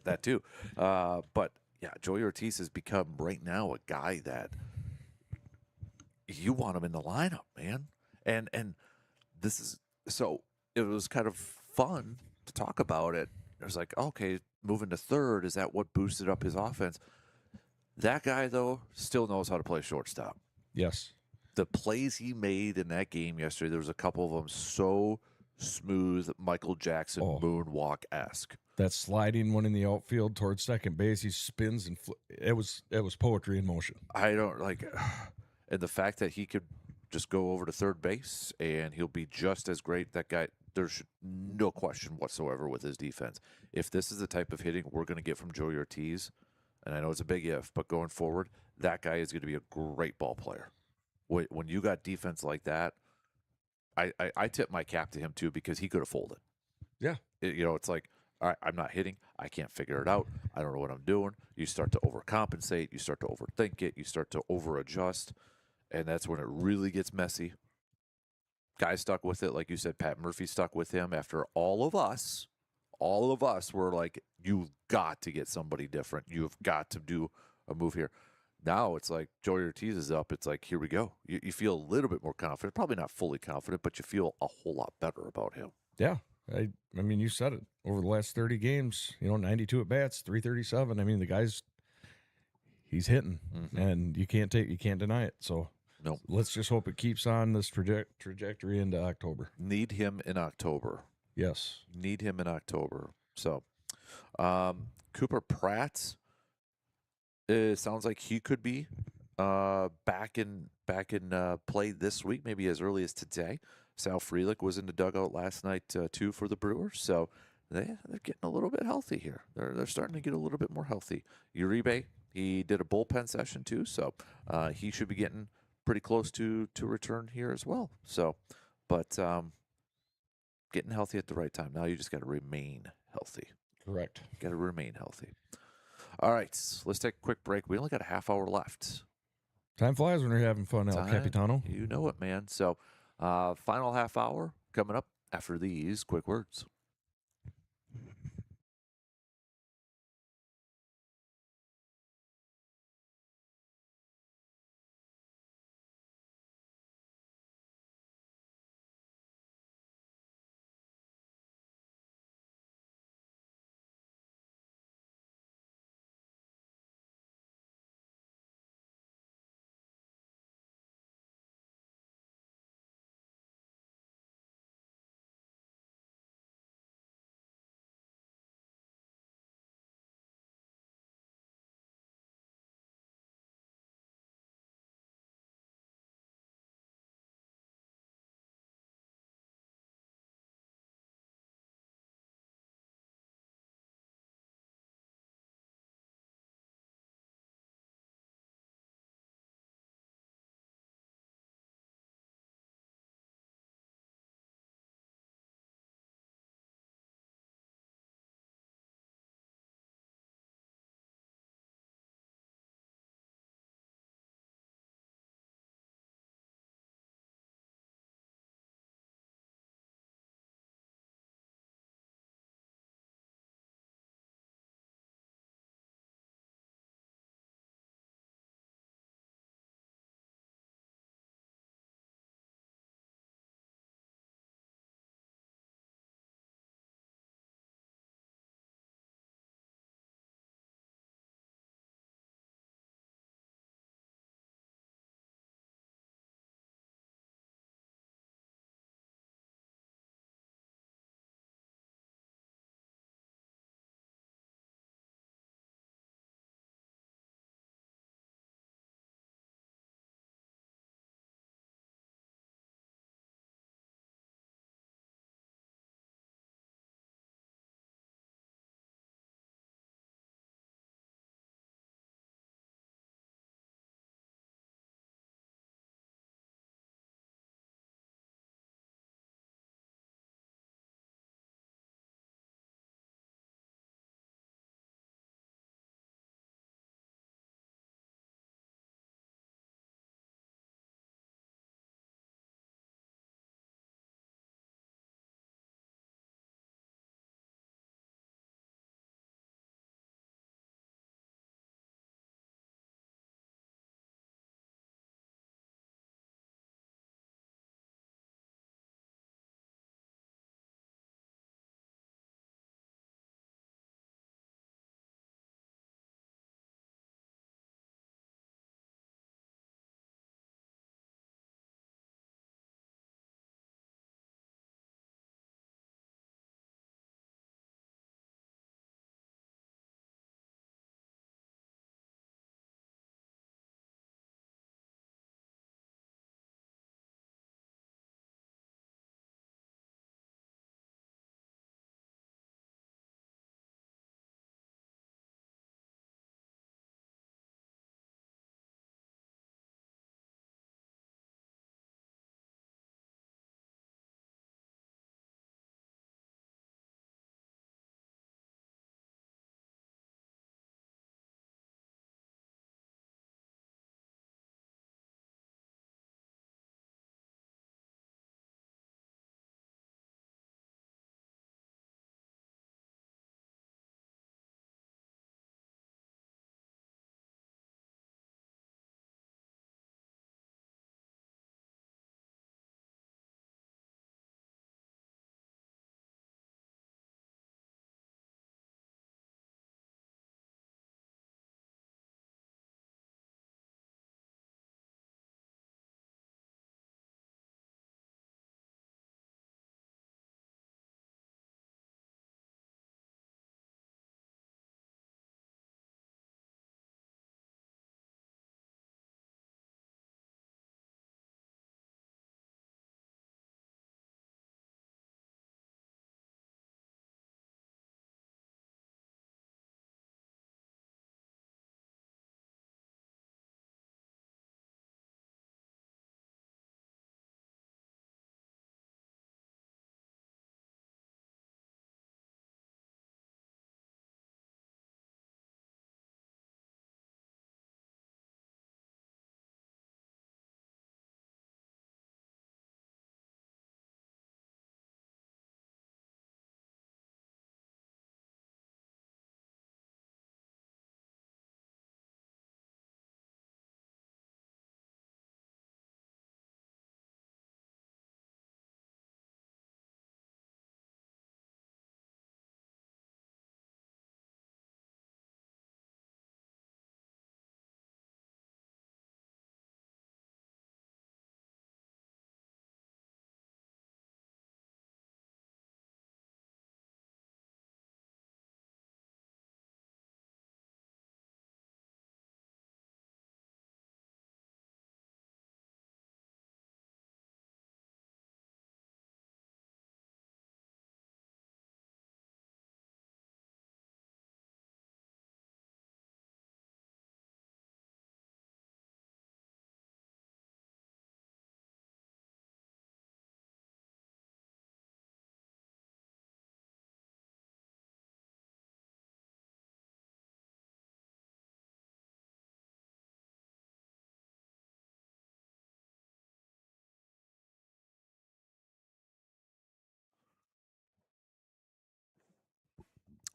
That too. But, yeah, Joey Ortiz has become right now a guy that you want him in the lineup, man. And this is... So it was kind of fun to talk about it. It was like, okay, moving to third, is that what boosted up his offense? That guy, though, still knows how to play shortstop. Yes. the plays he made in that game yesterday, there was a couple of them so smooth, Michael Jackson moonwalk-esque. That sliding one in the outfield towards second base, he spins and it was poetry in motion. I don't like, and the fact that he could just go over to third base and he'll be just as great. That guy, there's no question whatsoever with his defense. If this is the type of hitting we're going to get from Joey Ortiz, and I know it's a big if, but going forward, that guy is going to be a great ball player. When you got defense like that, I tip my cap to him too, because he could have folded. Yeah. It's like, all right, I'm not hitting. I can't figure it out. I don't know what I'm doing. You start to overcompensate. You start to overthink it. You start to overadjust. And that's when it really gets messy. Guy stuck with it. Like you said, Pat Murphy stuck with him after all of us were like, you've got to get somebody different. You've got to do a move here. Now it's like Joey Ortiz is up. It's like, here we go. You feel a little bit more confident. Probably not fully confident, but you feel a whole lot better about him. Yeah. I mean, you said it. Over the last 30 games, 92 at bats, 337. I mean, the guy's he's hitting, and you can't deny it. So no, let's just hope it keeps on this trajectory into October. Need him in October. Yes, need him in October. So, Cooper Pratt. It sounds like he could be back in play this week, maybe as early as today. Sal Frelick was in the dugout last night too for the Brewers, so they're getting a little bit healthy here. They're starting to get a little bit more healthy. Uribe, he did a bullpen session too, so he should be getting pretty close to return here as well. So, but getting healthy at the right time. Now you just got to remain healthy. correct. Got to remain healthy. All right, let's take a quick break. We only got a half hour left. Time flies when you're having fun, El Capitano. You know it, man. So, final half hour coming up after these quick words.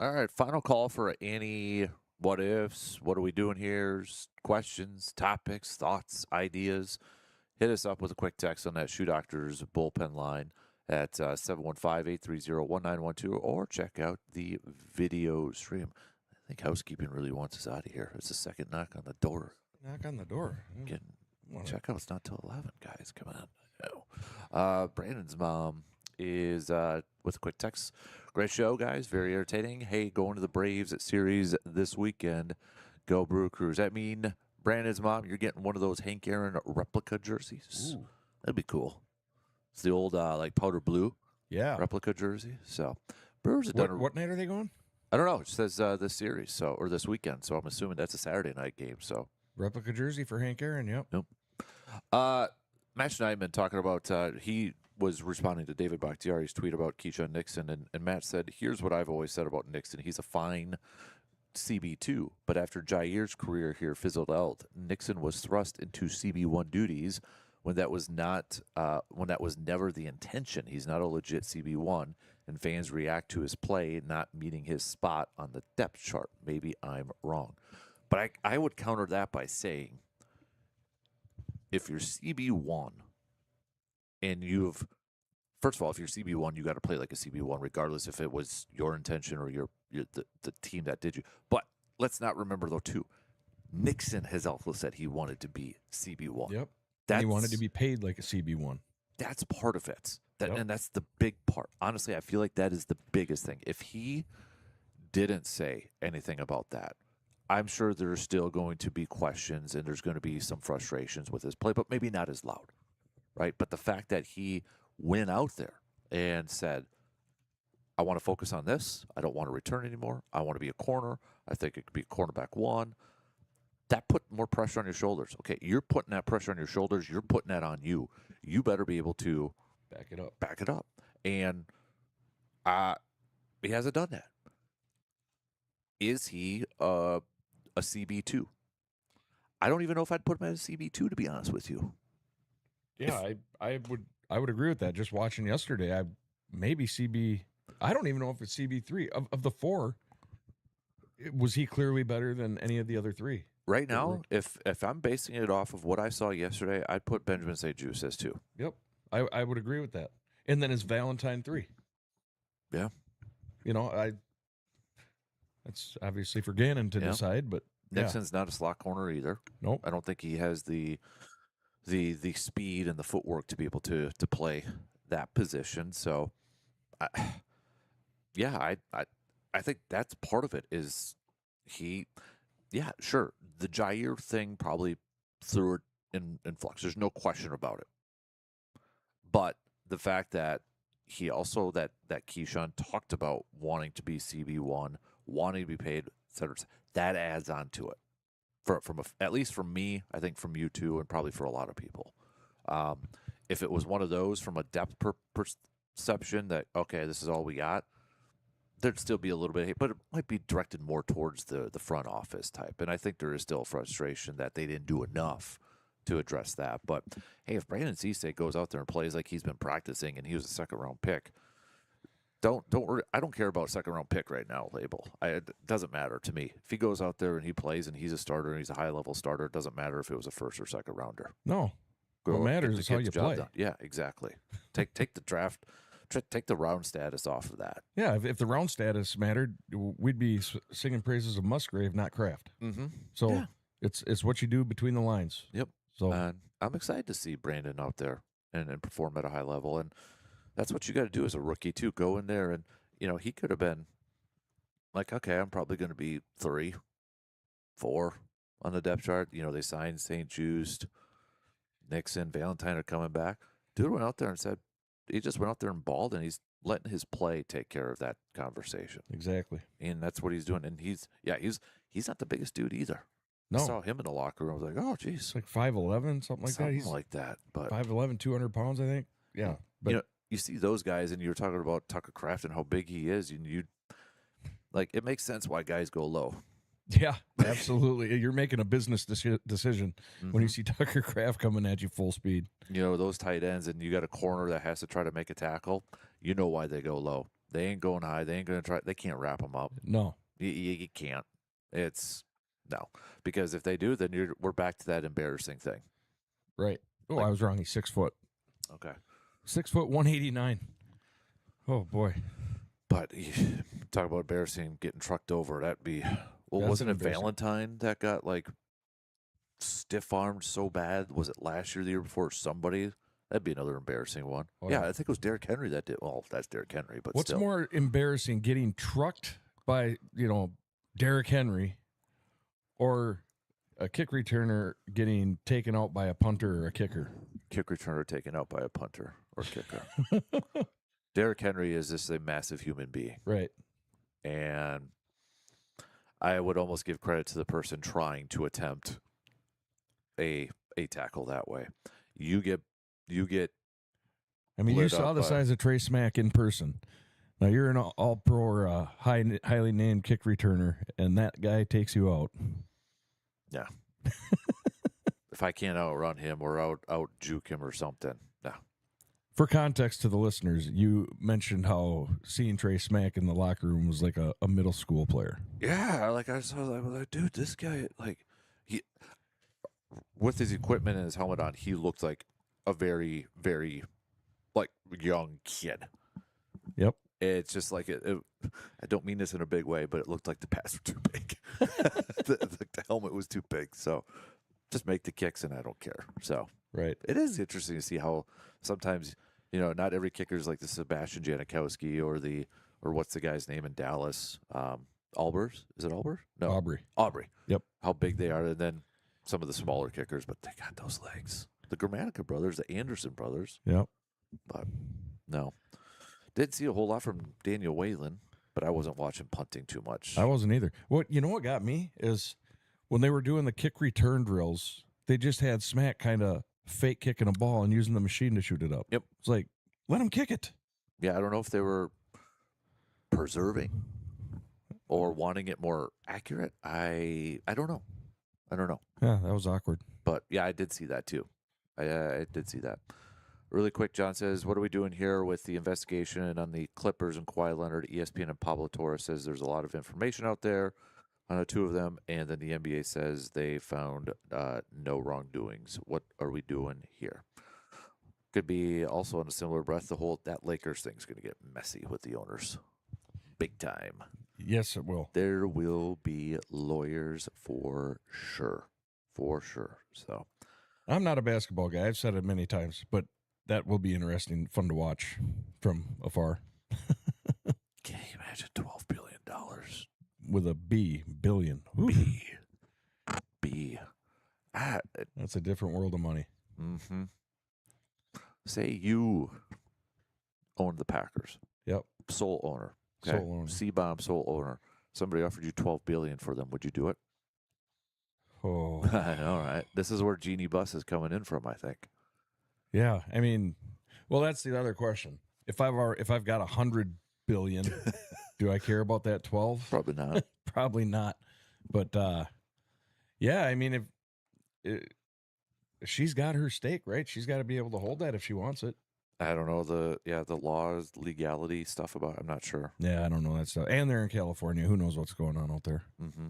All right, final call for any what ifs, what are we doing here, questions, topics, thoughts, ideas. Hit us up with a quick text on that Shoe Doctors bullpen line at 715-830-1912 or check out the video stream. I think housekeeping really wants us out of here. It's the second knock on the door. Knock on the door. Check out. It's not till 11, guys. Come on. No. Brandon's mom is with a quick text. Great show, guys. Very entertaining. Hey, going to the Braves at Series this weekend. Go Brew Crews. I mean, Brandon's mom, you're getting one of those Hank Aaron replica jerseys. Ooh. That'd be cool. It's the old like powder blue Yeah. replica jersey. So Brewers have done. What night are they going? I don't know. It says this series, or this weekend. So I'm assuming that's a Saturday night game. So Replica jersey for Hank Aaron. Yep. Matt and I have been talking about. He was responding to David Bakhtiari's tweet about Keyshawn Nixon, and Matt said, "Here's what I've always said about Nixon. He's a fine CB2, but after Jair's career here fizzled out, Nixon was thrust into CB1 duties when that was never the intention. He's not a legit CB1, and fans react to his play not meeting his spot on the depth chart. Maybe I'm wrong, but I would counter that by saying, if you're CB1 and first of all, if you're CB1, you got to play like a CB1, regardless if it was your intention or the team that did you. But let's not remember, though, too, Nixon has also said he wanted to be CB1. Yep. And he wanted to be paid like a CB1. That's part of it. Yep. And that's the big part. Honestly, I feel like that is the biggest thing. If he didn't say anything about that, I'm sure there's still going to be questions and there's going to be some frustrations with his play, but maybe not as loud, right? But the fact that he went out there and said, I want to focus on this. I don't want to return anymore. I want to be a corner. I think it could be cornerback one. That put more pressure on your shoulders. Okay, you're putting that pressure on your shoulders. You're putting that on you. You better be able to Back it up. back it up. And he hasn't done that. Is he a CB2? I don't even know if I'd put him as a CB2, to be honest with you. Yeah, I would agree with that. Just watching yesterday, maybe CB. I don't even know if it's CB3 of the four. Was he clearly better than any of the other three? Right now, if I'm basing it off of what I saw yesterday, I'd put Benjamin St. Juice as 2. Yep, I would agree with that. And then is Valentine 3? Yeah, that's obviously for Gannon to decide, but Nixon's not a slot corner either. Nope. I don't think he has the speed and the footwork to be able to play that position. So, I think that's part of it. Is he? Yeah, sure. The Jair thing probably threw it in flux. There's no question about it. But the fact that he also that Keyshawn talked about wanting to be CB1, wanting to be paid, et cetera, that adds on to it. At least from me, I think from you too, and probably for a lot of people. If it was one of those from a depth perception that, okay, this is all we got, there'd still be a little bit of hate, but it might be directed more towards the front office type. And I think there is still frustration that they didn't do enough to address that. But hey, if Brandon Cisse goes out there and plays like he's been practicing and he was a second-round pick, don't worry. I don't care about second-round pick right now label. It doesn't matter to me. If he goes out there and he plays and he's a starter and he's a high-level starter, it doesn't matter if it was a first or second rounder. No. What matters is how you play. Done. Yeah, exactly. Take the draft. Take the round status off of that. Yeah, if the round status mattered, we'd be singing praises of Musgrave, not Kraft. Mm-hmm. So yeah. it's what you do between the lines. Yep. So I'm excited to see Brandon out there and perform at a high level, and that's what you got to do as a rookie too. Go in there and he could have been like, okay, I'm probably going to be 3, 4 on the depth chart. They signed St. Just, Nixon, Valentine are coming back. Dude went out there and said. He just went out there and balled, and he's letting his play take care of that conversation. Exactly. And that's what he's doing. And he's not the biggest dude either. No. I saw him in the locker room. I was like, oh, geez. It's like 5'11", something like that. He's like that. But 5'11", 200 pounds, I think. Yeah. But you see those guys, and you're talking about Tucker Kraft and how big he is, and it makes sense why guys go low. Yeah, absolutely. You're making a business decision when you see Tucker Kraft coming at you full speed. Those tight ends, and you got a corner that has to try to make a tackle. You know why they go low. They ain't going high. They ain't going to try. They can't wrap them up. No. You can't. It's no, because if they do, then we're back to that embarrassing thing. Right. Oh, Like- I was wrong. He's 6 foot. Okay. 6 foot, 189. Oh, boy. But talk about embarrassing, getting trucked over. That'd be. Well, That's wasn't it embarrassing. Valentine that got like stiff armed so bad? Was it last year, the year before? Somebody. That'd be another embarrassing one. Oh, yeah, yeah. I think it was Derrick Henry that did. Well, that's Derrick Henry, but What's still. more embarrassing, getting trucked by, Derrick Henry or a kick returner getting taken out by a punter or a kicker? Kick returner taken out by a punter or kicker. Derrick Henry is just a massive human being. Right. And I would almost give credit to the person trying to attempt a tackle that way. You get I mean, you lit saw up the by- size of Trey Smack in person. Now, you're an all-pro or highly named kick returner, and that guy takes you out. yeah. If I can't outrun him or out juke him or something, no. For context to the listeners, you mentioned how seeing Trey Smack in the locker room was like a middle school player. Yeah, like I was like, dude, this guy, like, he with his equipment and his helmet on, he looked like a very, very, like, young kid. Yep. It's just like I don't mean this in a big way, but it looked like the pads were too big. the helmet was too big. So just make the kicks, and I don't care. So Right. it is interesting to see how sometimes not every kicker is like the Sebastian Janikowski or what's the guy's name in Dallas? Albers? Is it Albers? No, Aubrey. Yep. How big they are, and then some of the smaller kickers, but they got those legs. The Gramatica brothers, the Anderson brothers, Yep. but no. Didn't see a whole lot from Daniel Whalen, but I wasn't watching punting too much. I wasn't either. What got me is when they were doing the kick return drills, they just had Smack kind of fake kicking a ball and using the machine to shoot it up. Yep. It's like, let him kick it. Yeah, I don't know if they were preserving or wanting it more accurate. I don't know. Yeah, that was awkward. But yeah, I did see that too. I did see that. Really quick, John says, what are we doing here with the investigation on the Clippers and Kawhi Leonard? ESPN and Pablo Torres says there's a lot of information out there on the two of them, and then the NBA says they found no wrongdoings. What are we doing here? Could be also in a similar breath, that Lakers thing's going to get messy with the owners. Big time. Yes, it will. There will be lawyers for sure. For sure. So I'm not a basketball guy. I've said it many times, but that will be interesting, fun to watch from afar. can you imagine $12 billion? With a B, billion. Oof. B. That's a different world of money. Mm-hmm. Say you owned the Packers. Yep. Sole owner. Sole owner. C-bomb sole owner. Somebody offered you $12 billion for them. Would you do it? Oh, All right. This is where Genie Bus is coming in from, I think. yeah. I mean, well, that's the other question. If I've got 100 billion, do I care about that 12? Probably not. Probably not. But yeah, I mean, if she's got her stake, right? She's got to be able to hold that if she wants it. I don't know the laws, legality stuff about it. I'm not sure. Yeah, I don't know that stuff. And they're in California. Who knows what's going on out there? Mm-hmm.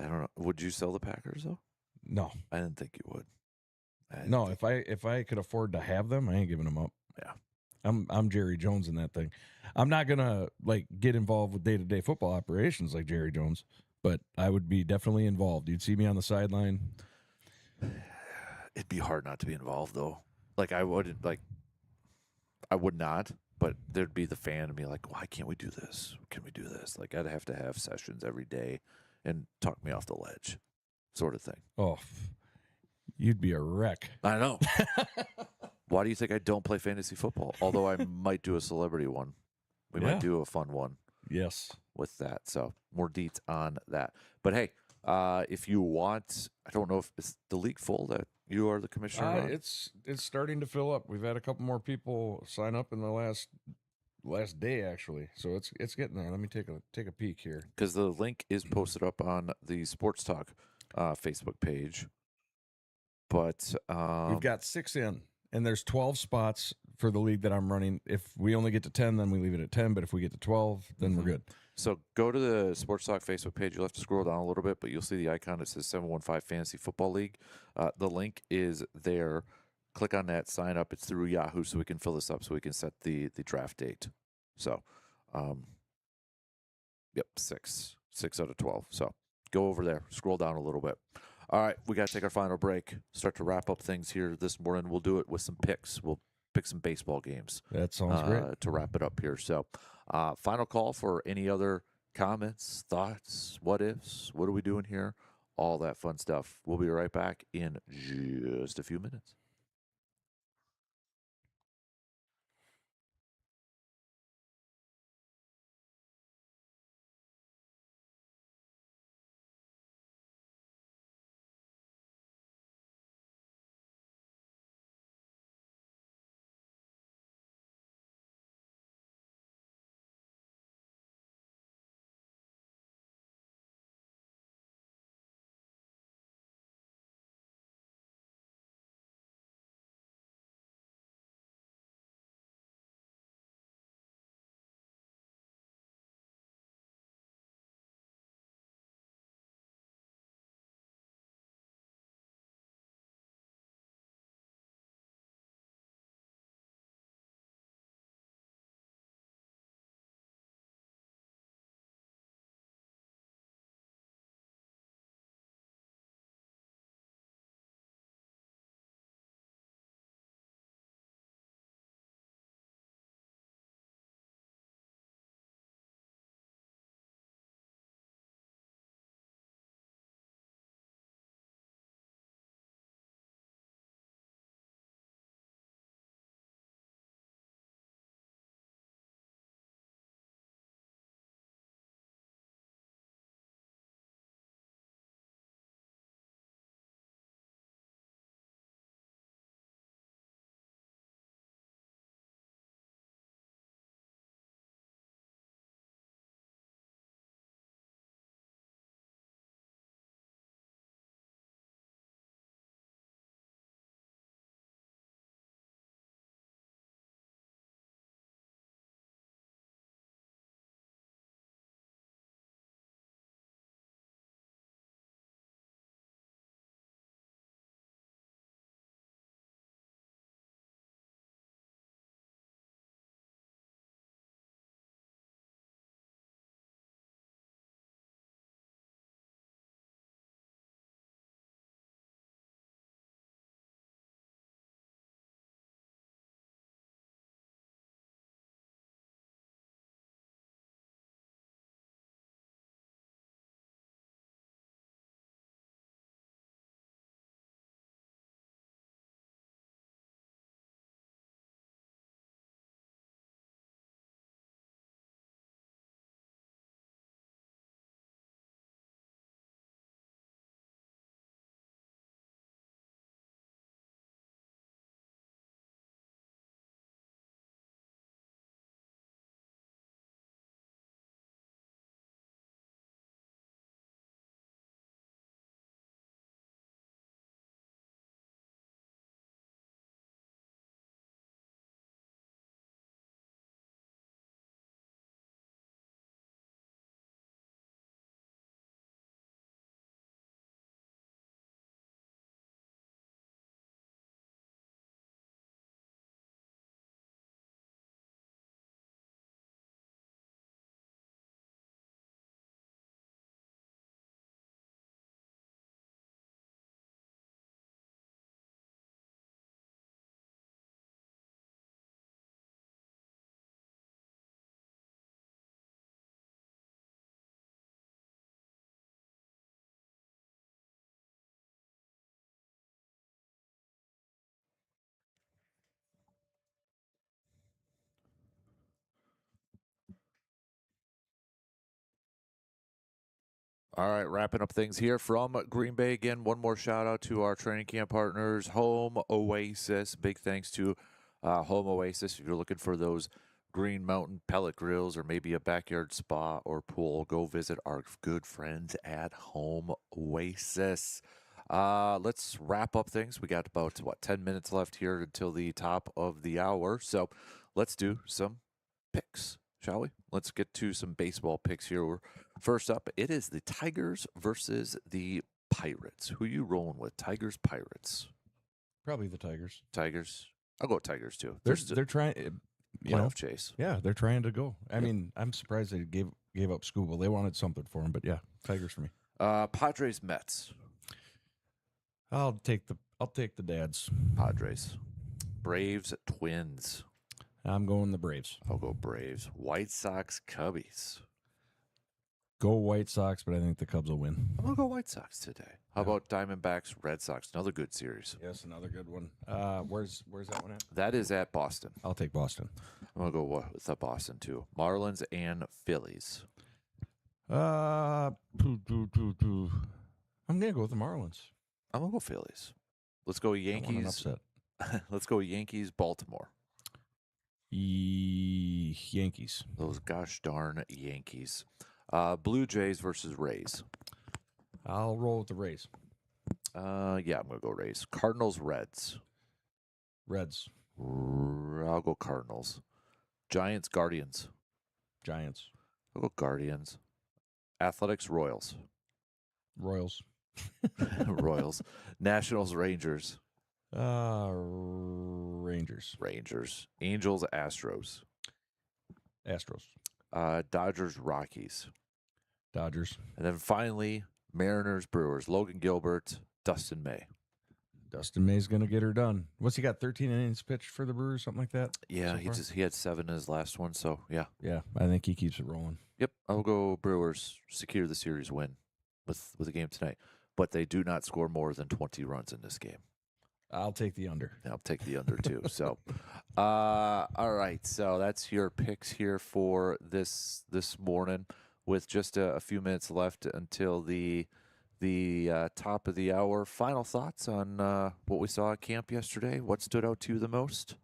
I don't know. Would you sell the Packers, though? No. I didn't think you would. No, if I could afford to have them, I ain't giving them up. Yeah. I'm Jerry Jones in that thing. I'm not gonna get involved with day-to-day football operations like Jerry Jones, but I would be definitely involved. You'd see me on the sideline. It'd be hard not to be involved, though. I would not, but there'd be the fan and be like, why can't we do this? Can we do this? I'd have to have sessions every day and talk me off the ledge, sort of thing. Oh, you'd be a wreck. I know. Why do you think I don't play fantasy football? Although I might do a celebrity one. We Yeah. might do a fun one Yes. with that. So more deets on that. But hey, if you want, I don't know if it's the league full that you are the commissioner on? It's starting to fill up. We've had a couple more people sign up in the last day actually, so it's getting there. Let me take a peek here. Because the link is posted up on the Sports Talk Facebook page. But We've got 6 in, and there's 12 spots for the league that I'm running. If we only get to 10, then we leave it at 10. But if we get to 12, then we're good. So go to the Sports Talk Facebook page. You'll have to scroll down a little bit, but you'll see the icon that says 715 Fantasy Football League. The link is there. Click on that, sign up. It's through Yahoo, so we can fill this up so we can set the draft date. So, yep, 6 out of 12. So go over there, scroll down a little bit. All right, we got to take our final break, start to wrap up things here this morning. We'll do it with some picks. We'll pick some baseball games. That sounds great. To wrap it up here. So, final call for any other comments, thoughts, what ifs, what are we doing here? All that fun stuff. We'll be right back in just a few minutes. All right, wrapping up things here from Green Bay. Again, one more shout out to our training camp partners, Home Oasis. Big thanks to Home Oasis. If you're looking for those Green Mountain pellet grills or maybe a backyard spa or pool, go visit our good friends at Home Oasis. Let's wrap up things. We got about 10 minutes left here until the top of the hour. So let's do some picks, shall we? Let's get to some baseball picks here. First up, it is the Tigers versus the Pirates. Who you rolling with? Tigers, Pirates? Probably the Tigers. Tigers. I'll go with Tigers too. They're trying. Playoff chase. Yeah, they're trying to go. I mean, I'm surprised they gave up Scooble. They wanted something for him, but yeah, Tigers for me. Padres, Mets. I'll take the dads. Padres. Braves, Twins. I'm going the Braves. I'll go Braves. White Sox, Cubbies. Go White Sox, but I think the Cubs will win. I'm gonna go White Sox today. How about Diamondbacks, Red Sox? Another good series. Yes, another good one. Where's that one at? That is at Boston. I'll take Boston. I'm gonna go with the Boston too. Marlins and Phillies. I'm gonna go with the Marlins. I'm gonna go Phillies. Let's go I want an Yankees. upset. Let's go Yankees, Baltimore. Yankees. Those gosh darn Yankees. Blue Jays versus Rays. I'll roll with the Rays. Yeah, I'm gonna go Rays. Cardinals, Reds. Reds. I'll go Cardinals. Giants, Guardians. Giants. I'll go Guardians. Athletics, Royals. Royals. Royals. Nationals, Rangers. Rangers. Rangers. Angels, Astros. Astros. Dodgers, Rockies. Dodgers. And then finally, Mariners, Brewers. Logan Gilbert, Dustin May. Dustin May's gonna get her done. What's he got? 13 innings pitched for the Brewers, something like that. Yeah, so far? he had 7 in his last one, so yeah. Yeah, I think he keeps it rolling. Yep, I'll go Brewers. Secure the series win with the game tonight, but they do not score more than 20 runs in this game. I'll take the under. I'll take the under too. So, all right. So that's your picks here for this morning, with just a few minutes left until the top of the hour. Final thoughts on what we saw at camp yesterday. What stood out to you the most?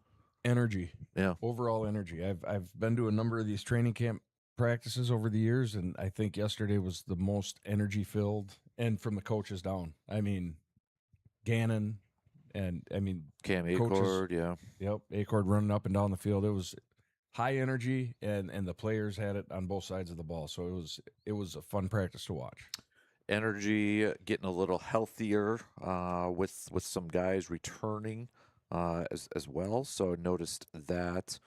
Energy. Yeah. Overall energy. I've been to a number of these training camp practices over the years, and I think yesterday was the most energy filled, and from the coaches down. I mean, Gannon. And I mean, Cam Acord, yeah. Yep, Acord running up and down the field. It was high energy, and the players had it on both sides of the ball. So it was a fun practice to watch. Energy getting a little healthier with some guys returning as well. So I noticed that.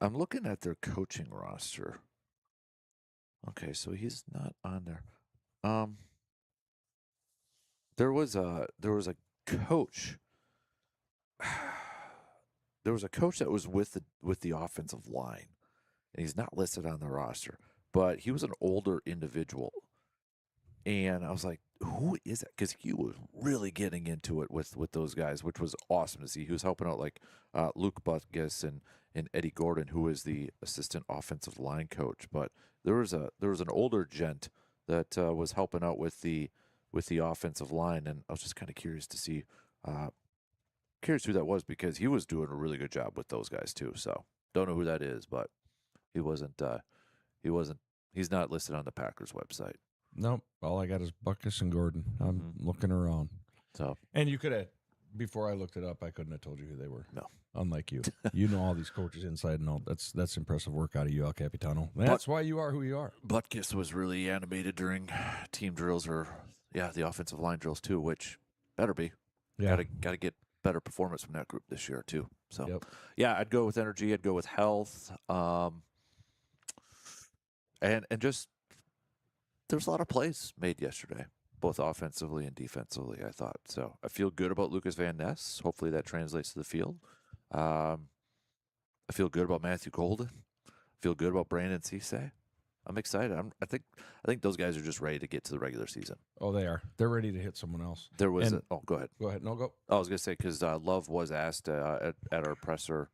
I'm looking at their coaching roster. Okay, so he's not on there. There was a coach. There was a coach that was with the offensive line, and he's not listed on the roster, but he was an older individual, and I was like, who is that? Because he was really getting into it with those guys, which was awesome to see. He was helping out like Luke Butkus and Eddie Gordon, who is the assistant offensive line coach. But there was an older gent that was helping out with the offensive line, and I was just kind of curious to see, who that was, because he was doing a really good job with those guys too. So don't know who that is, but he's not listed on the Packers website. Nope. All I got is Butkus and Gordon. I'm looking around. So, and you could have, before I looked it up, I couldn't have told you who they were. No. Unlike you. You know all these coaches inside and out. That's impressive work out of you, El Capitano. That's why you are who you are. Butkus was really animated during team drills, or the offensive line drills too, which better be. Yeah. Gotta get better performance from that group this year too. So Yep. yeah, I'd go with energy, I'd go with health. And just there's a lot of plays made yesterday, both offensively and defensively, I thought. So I feel good about Lucas Van Ness. Hopefully that translates to the field. I feel good about Matthew Golden. I feel good about Brandon Cisse. I'm excited. I think those guys are just ready to get to the regular season. Oh, they are. They're ready to hit someone else. There was And- go ahead. Go ahead. No, go. I was going to say, because Love was asked at our presser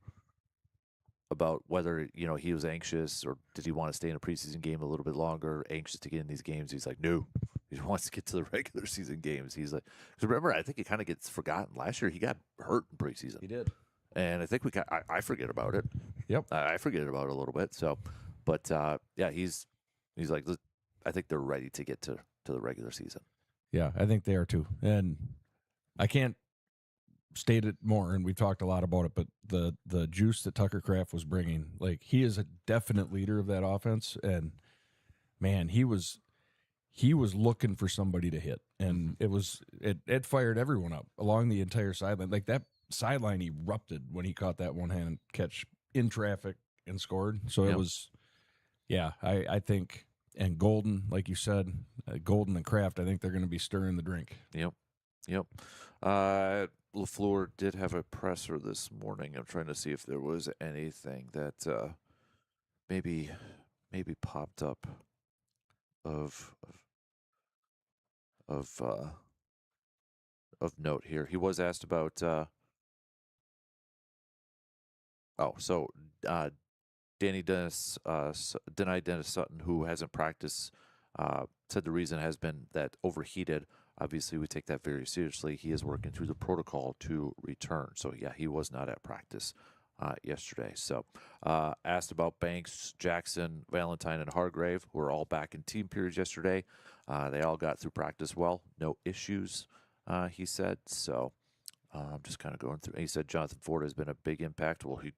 about whether, he was anxious, or did he want to stay in a preseason game a little bit longer, anxious to get in these games. He's like, no, he wants to get to the regular season games. He's like, because remember, I think it kind of gets forgotten. Last year, he got hurt in preseason. He did. And I think I forget about it. Yep. I forget about it a little bit. So, but he's like, I think they're ready to get to the regular season. Yeah, I think they are too. And I can't state it more, and we've talked a lot about it, but the juice that Tucker Kraft was bringing, like, he is a definite leader of that offense. And man, he was looking for somebody to hit, and it fired everyone up along the entire sideline. Like, that sideline erupted when he caught that one-hand catch in traffic and scored. So Yep. it was, yeah, I think, and Golden, like you said, Golden and Kraft, I think they're going to be stirring the drink. Yep. LaFleur did have a presser this morning. I'm trying to see if there was anything that maybe popped up of note here. He was asked about Denny Dennis Sutton, who hasn't practiced, said the reason has been that overheated. Obviously, we take that very seriously. He is working through the protocol to return. So, yeah, he was not at practice yesterday. So, asked about Banks, Jackson, Valentine, and Hargrave, who are all back in team periods yesterday. They all got through practice well. No issues, he said. So, I'm just kind of going through. He said Jonathan Ford has been a big impact. Well, he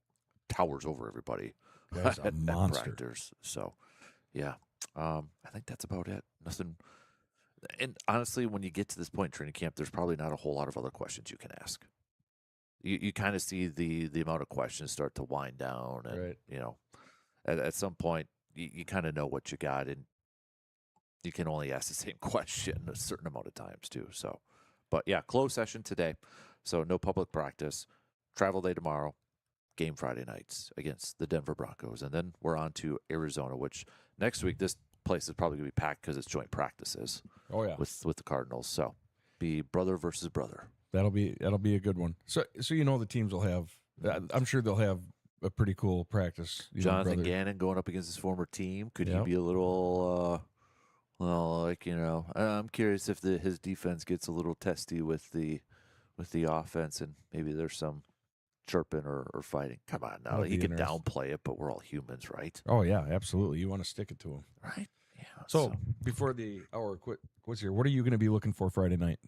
towers over everybody Guy's a monster. practice. So, yeah, I think that's about it. Nothing. And honestly, when you get to this point in training camp, there's probably not a whole lot of other questions you can ask. You kind of see the amount of questions start to wind down, and Right. you know, at some point, you kind of know what you got, and you can only ask the same question a certain amount of times too. So, but yeah, closed session today, so no public practice. Travel day tomorrow. Game Friday nights against the Denver Broncos, and then we're on to Arizona. Which next week this place is probably gonna be packed because it's joint practices. Oh yeah, with the Cardinals. So be brother versus brother. that'll be a good one. So the teams will have. I'm sure they'll have a pretty cool practice. Jonathan Gannon going up against his former team. Could he Yep. be a little, I'm curious if his defense gets a little testy with the offense, and maybe there's some chirping or fighting. Come on now, That'll he be can interesting. downplay it, but we're all humans, right? Oh yeah, absolutely. You want to stick it to them. Right. Yeah. So before the hour quits here, what are you going to be looking for Friday night?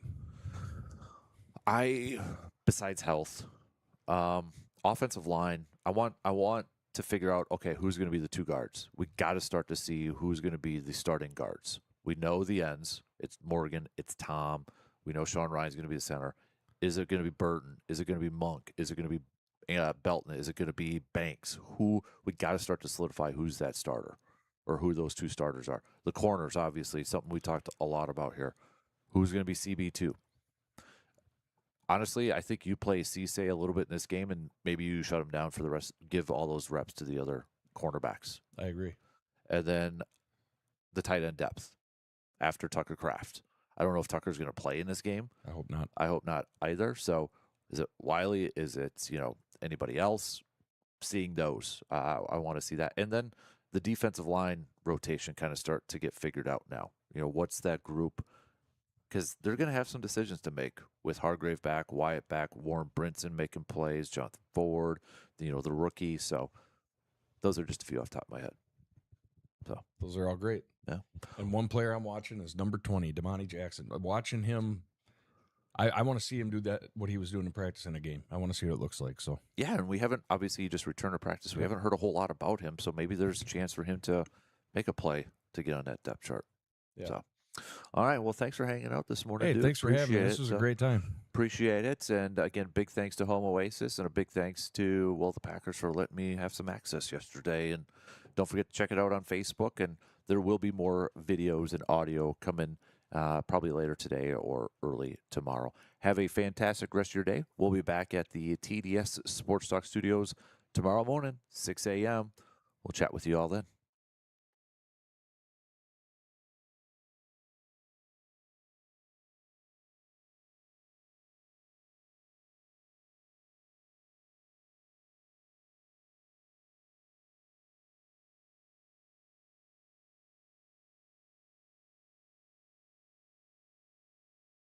Besides health, offensive line, I want to figure out, okay, who's going to be the two guards. We got to start to see who's going to be the starting guards. We know the ends. It's Morgan. It's Tom. We know Sean Ryan's going to be the center. Is it going to be Burton? Is it going to be Monk? Is it going to be Belton? Is it going to be Banks? We got to start to solidify who's that starter, or who those two starters are. The corners, obviously, something we talked a lot about here. Who's going to be CB2? Honestly, I think you play Cisse a little bit in this game, and maybe you shut him down for the rest. Give all those reps to the other cornerbacks. I agree. And then the tight end depth after Tucker Kraft. I don't know if Tucker's going to play in this game. I hope not. I hope not either. So is it Wiley? Is it, anybody else? Seeing those, I want to see that. And then the defensive line rotation kind of start to get figured out now. What's that group? Because they're going to have some decisions to make with Hargrave back, Wyatt back, Warren Brinson making plays, Jonathan Ford, the rookie. So those are just a few off the top of my head. So those are all great. Yeah. And one player I'm watching is number 20, Damani Jackson. Watching him, I want to see him do what he was doing in practice in a game. I want to see what it looks like. So yeah, and we haven't, obviously, he just returned to practice. We haven't heard a whole lot about him, so maybe there's a chance for him to make a play to get on that depth chart. yeah. So, all right, well, thanks for hanging out this morning. Hey, dude. thanks for having me. Appreciate This was it. a great time. Appreciate it. And again, big thanks to Home Oasis, and a big thanks to, the Packers for letting me have some access yesterday. And don't forget to check it out on Facebook. And there will be more videos and audio coming probably later today or early tomorrow. Have a fantastic rest of your day. We'll be back at the TDS Sports Talk Studios tomorrow morning, 6 a.m. We'll chat with you all then.